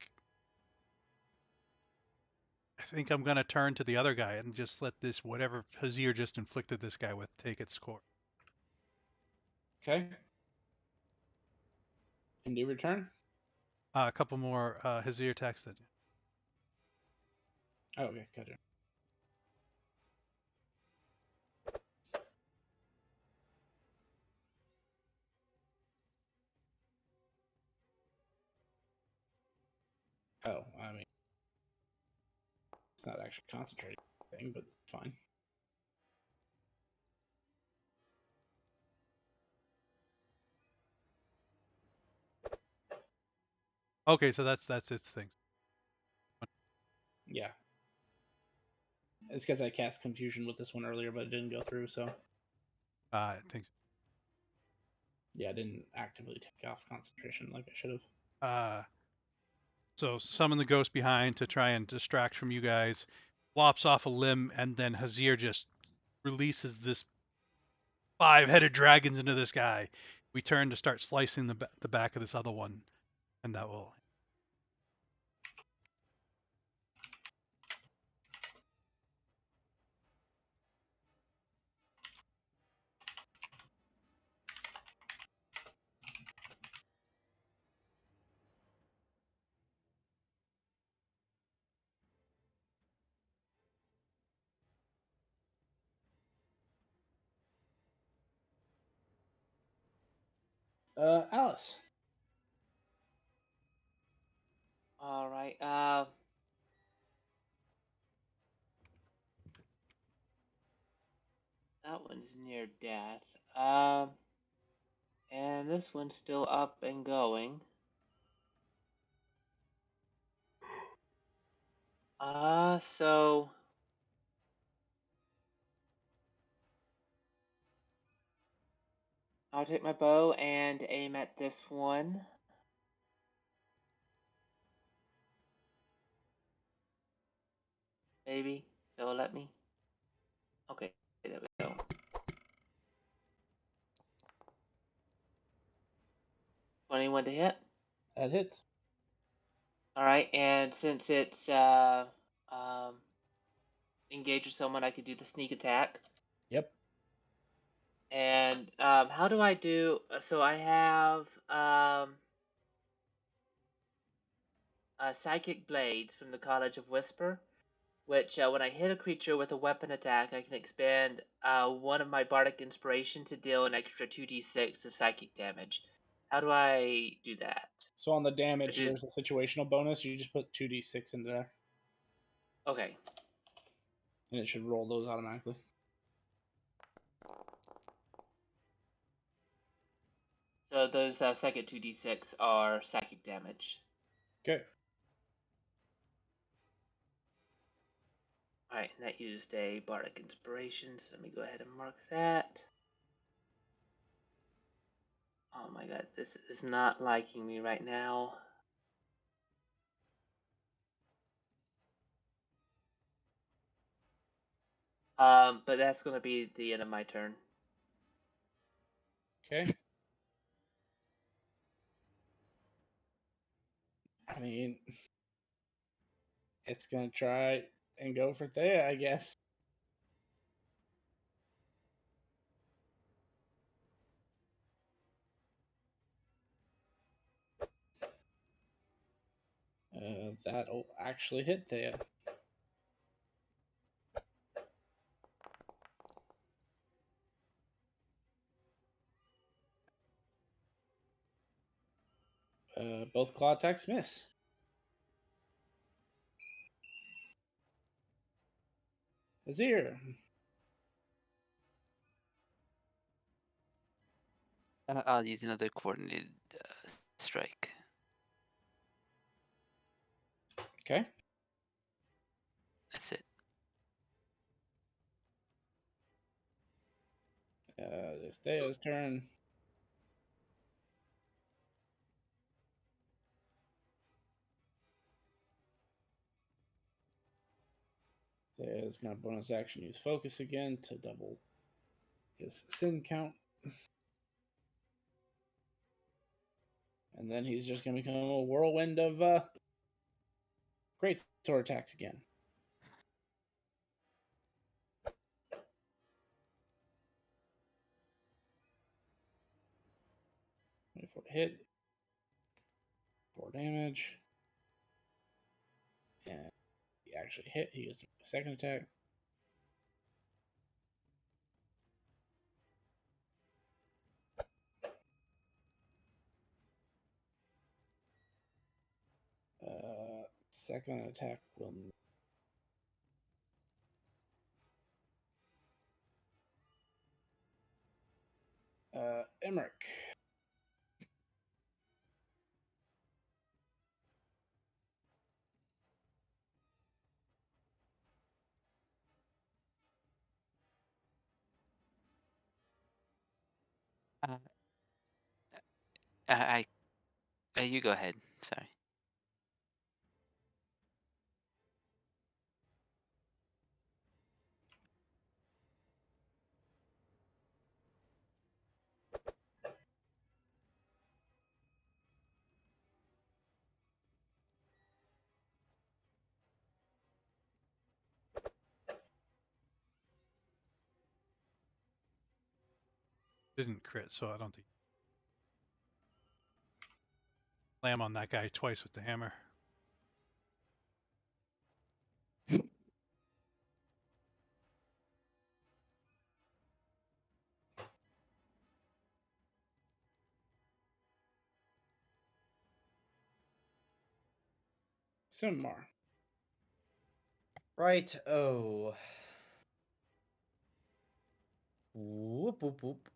Speaker 1: I'm going to turn to the other guy and just let this, whatever Hazir just inflicted this guy with, take its score.
Speaker 4: Okay. And you return?
Speaker 1: A couple more Hazir attacks then.
Speaker 4: Oh, okay, gotcha. Oh, I mean, it's not actually concentrating thing, but fine.
Speaker 1: Okay, so that's its thing.
Speaker 4: Yeah. It's because I cast Confusion with this one earlier, but it didn't go through, so.
Speaker 1: I think so.
Speaker 4: Yeah, I didn't actively take off concentration like I should have.
Speaker 1: So summon the ghost behind to try and distract from you guys. Lops off a limb, and then Hazir just releases this 5-headed dragons into this guy. We turn to start slicing the back of this other one, and that will.
Speaker 4: Alice.
Speaker 2: All right. That one's near death. And this one's still up and going. So I'll take my bow and aim at this one. Maybe. So it'll let me. Okay, there we go. $21 to hit.
Speaker 4: That hits.
Speaker 2: Alright, and since it's engage with someone, I could do the sneak attack.
Speaker 4: Yep.
Speaker 2: And how do I do? So I have Psychic Blades from the College of Whisper, which when I hit a creature with a weapon attack, I can expand one of my Bardic Inspiration to deal an extra 2d6 of psychic damage. How do I do that?
Speaker 4: So on the damage,
Speaker 2: Which is
Speaker 4: there's a situational bonus. You just put 2d6 into there,
Speaker 2: okay.
Speaker 4: and it should roll those automatically.
Speaker 2: So those second 2d6 are psychic damage.
Speaker 4: Okay.
Speaker 2: Alright, and that used a Bardic Inspiration, so let me go ahead and mark that. Oh my god, this is not liking me right now. But that's going to be the end of my turn.
Speaker 4: Okay. I mean, it's gonna try and go for Thea, I guess. That'll actually hit Thea. Both claw attacks miss. Azir.
Speaker 5: I'll use another coordinated strike.
Speaker 4: Okay.
Speaker 5: That's it.
Speaker 4: It's Thea's turn. Thea's gonna bonus action use focus again to double his sin count. And then he's just gonna become a whirlwind of great sword attacks again. For hit, 4 damage. And he actually hit. He gets a second attack. Second attack will. Emmerich.
Speaker 5: You go ahead. Sorry.
Speaker 1: Didn't crit, so I don't think. Slam on that guy twice with the hammer.
Speaker 4: Simar.
Speaker 3: Right. Oh. Whoop whoop whoop.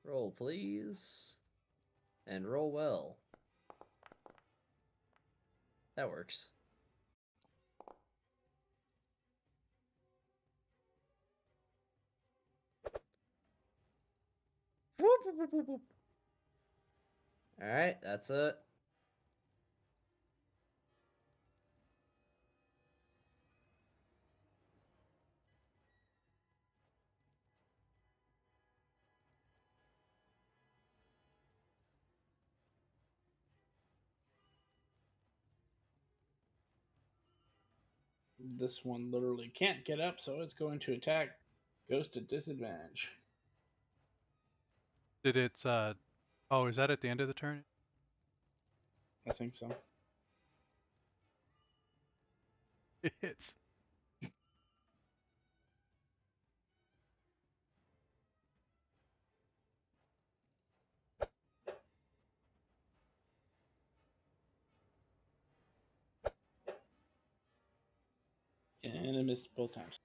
Speaker 3: Roll, please. And roll well. That works. Whoop whoop whoop whoop whoop. Alright, that's it.
Speaker 4: This one literally can't get up, so it's going to attack Ghost at disadvantage.
Speaker 1: Did it? Oh, is that at the end of the turn?
Speaker 4: I think so.
Speaker 1: It hits.
Speaker 4: And it missed both times.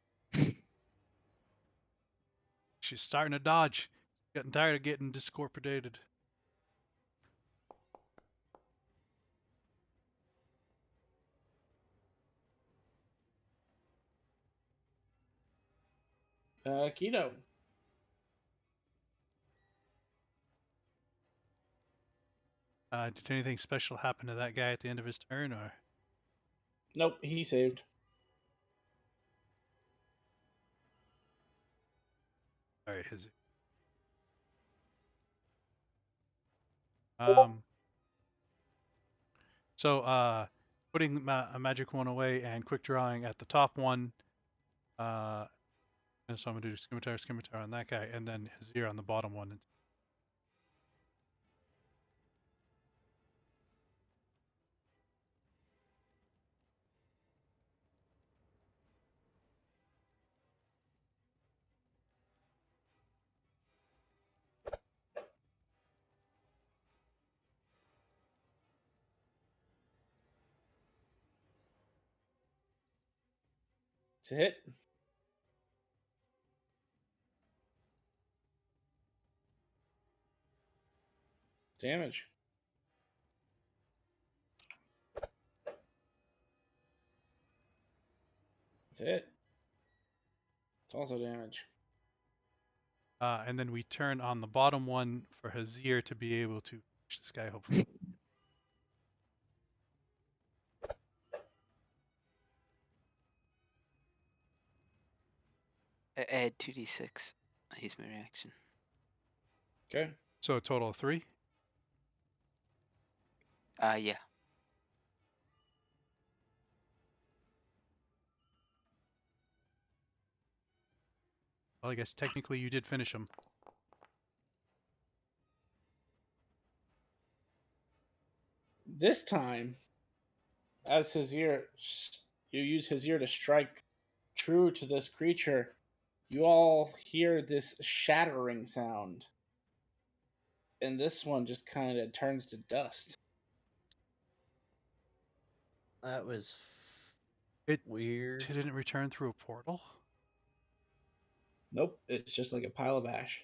Speaker 1: She's starting to dodge. Getting tired of getting discorporated.
Speaker 4: Keto.
Speaker 1: Did anything special happen to that guy at the end of his turn, or?
Speaker 4: Nope, he saved.
Speaker 1: All right, his. So putting a magic one away and quick drawing at the top one. And so I'm gonna do scimitar on that guy, and then his ear on the bottom one.
Speaker 4: It's a hit. Damage. That's it. It's also damage.
Speaker 1: And then we turn on the bottom one for his ear to be able to reach this guy, hopefully.
Speaker 5: Add 2d6. He's my reaction.
Speaker 4: Okay.
Speaker 1: So a total of 3.
Speaker 5: Yeah.
Speaker 1: Well, I guess technically you did finish him.
Speaker 4: This time, as his ear, you use his ear to strike true to this creature. You all hear this shattering sound. And this one just kind of turns to dust.
Speaker 3: That was
Speaker 1: It
Speaker 3: weird.
Speaker 1: didn't return through a portal.
Speaker 4: Nope, it's just like a pile of ash.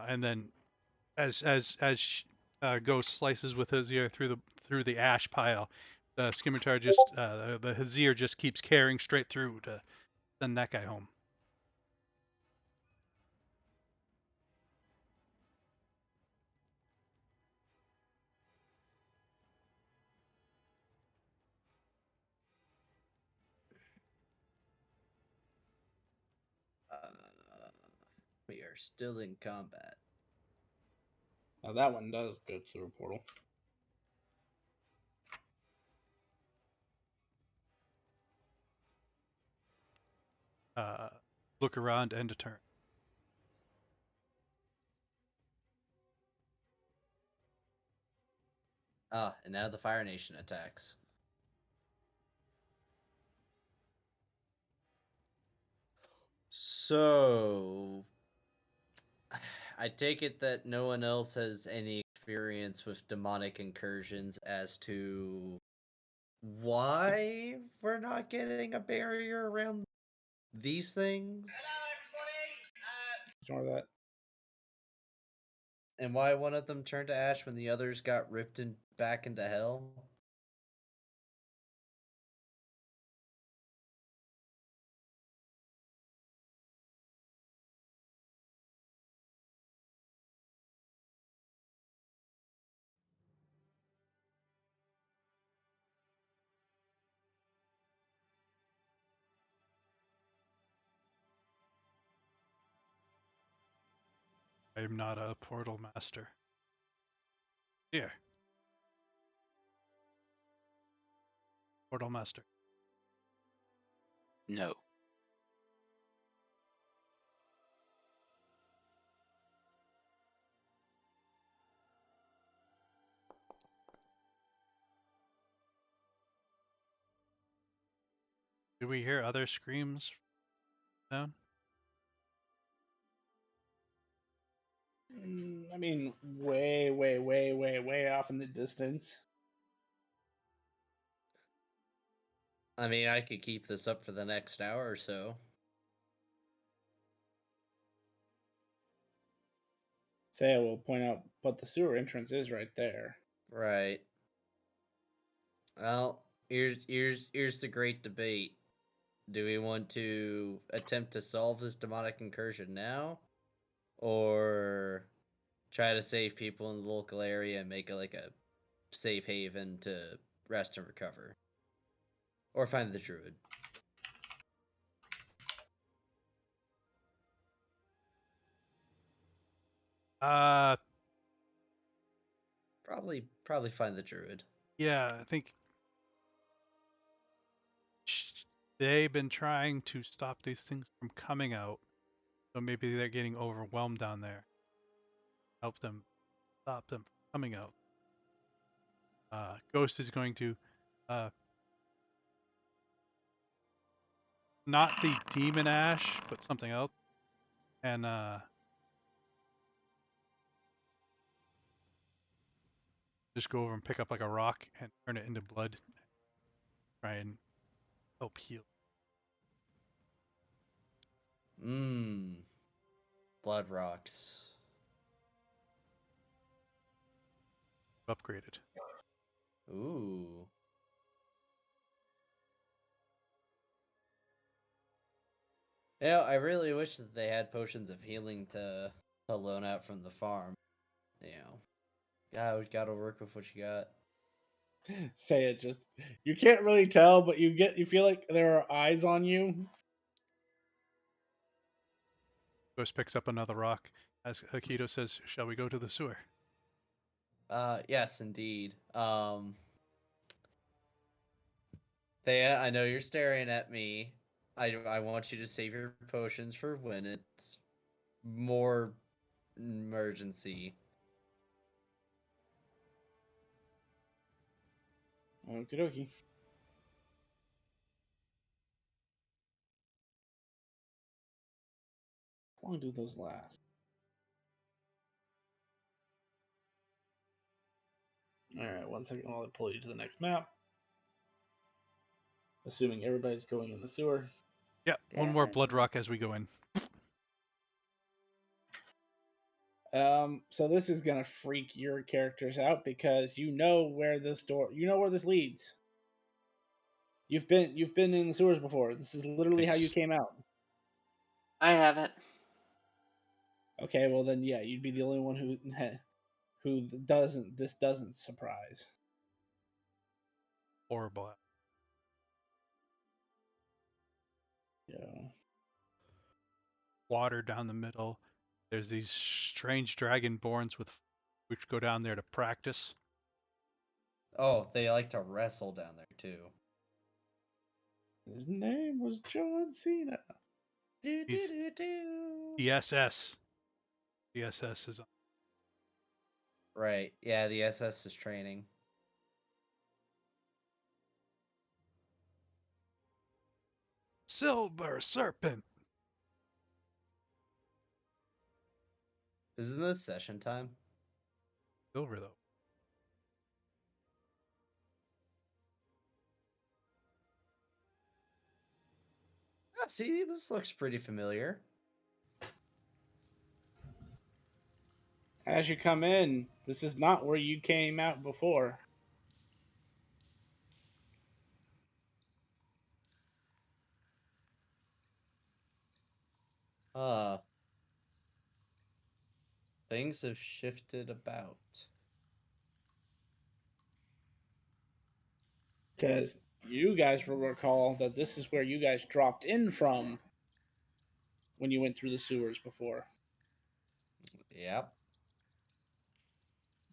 Speaker 1: And then, as Ghost slices with his ear through through the ash pile. The scimitar just the Hazir just keeps carrying straight through to send that guy home.
Speaker 3: We are still in combat.
Speaker 4: Now that one does go through a portal.
Speaker 1: Look around, end a turn.
Speaker 3: Ah, and now the Fire Nation attacks. So, I take it that no one else has any experience with demonic incursions as to why we're not getting a barrier around these things?
Speaker 4: Ignore that.
Speaker 3: And why one of them turned to ash when the others got ripped back into hell?
Speaker 1: I am not a portal master. Here. Portal master.
Speaker 5: No.
Speaker 1: Do we hear other screams down?
Speaker 4: I mean, way off in the distance.
Speaker 3: I mean, I could keep this up for the next hour or so.
Speaker 4: Thea will point out, but the sewer entrance is right there.
Speaker 3: Right. Well, here's the great debate. Do we want to attempt to solve this demonic incursion now? Or try to save people in the local area and make it like a safe haven to rest and recover? Or find the druid?
Speaker 1: Uh,
Speaker 3: Probably find the druid.
Speaker 1: yeah, I think they've been trying to stop these things from coming out. So maybe they're getting overwhelmed down there. Help them stop them from coming out. Ghost is going to not the demon ash, but something else. And just go over and pick up like a rock and turn it into blood. Try and help heal.
Speaker 3: Blood rocks.
Speaker 1: Upgraded.
Speaker 3: Ooh. Yeah, I really wish that they had potions of healing to loan out from the farm. You know, gotta work with what you got.
Speaker 4: Thea just, you can't really tell, but you feel like there are eyes on you.
Speaker 1: Ghost picks up another rock. As Akito says, shall we go to the sewer?
Speaker 3: Yes, indeed. Thea, I know you're staring at me. I want you to save your potions for when it's more emergency.
Speaker 4: Okie dokie. How long do those last? Alright, 1 second while I pull you to the next map. Assuming everybody's going in the sewer.
Speaker 1: Yeah, one more blood rock as we go in.
Speaker 4: So this is gonna freak your characters out because you know where this leads. You've been in the sewers before. This is literally how you
Speaker 1: Nice.
Speaker 4: came out.
Speaker 2: I haven't.
Speaker 4: Okay, well then, yeah, you'd be the only one who doesn't. This doesn't surprise.
Speaker 1: Horrible.
Speaker 4: Yeah.
Speaker 1: Water down the middle. There's these strange dragonborns which go down there to practice.
Speaker 3: Oh, they like to wrestle down there too.
Speaker 4: His name was John Cena.
Speaker 3: Do
Speaker 1: He's-
Speaker 3: do do do.
Speaker 1: The SS. The SS is on.
Speaker 3: Right. Yeah, the SS is training.
Speaker 1: Silver Serpent.
Speaker 3: Isn't this session time?
Speaker 1: Silver though.
Speaker 3: Ah, see, this looks pretty familiar.
Speaker 4: As you come in, this is not where you came out before.
Speaker 3: Things have shifted about.
Speaker 4: Because you guys will recall that this is where you guys dropped in from when you went through the sewers before.
Speaker 3: Yep.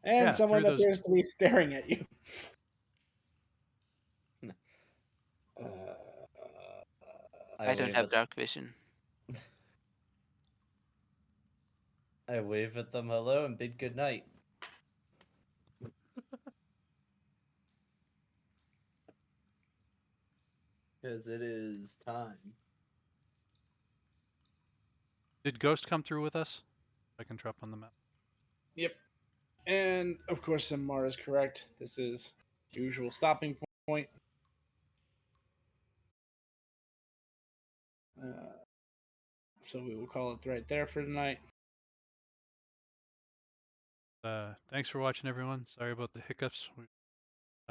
Speaker 4: And
Speaker 1: Yeah,
Speaker 4: someone
Speaker 1: through those.
Speaker 4: appears to be staring at you.
Speaker 5: I don't have dark vision.
Speaker 3: I wave at them hello and bid good night. Because it is time.
Speaker 1: Did Ghost come through with us? I can drop on the map.
Speaker 4: Yep. And of course, Samar is correct. This is usual stopping point. So we will call it right there for tonight.
Speaker 1: Thanks for watching, everyone. Sorry about the hiccups. We're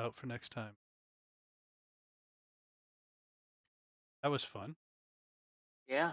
Speaker 1: out for next time. That was fun.
Speaker 2: Yeah.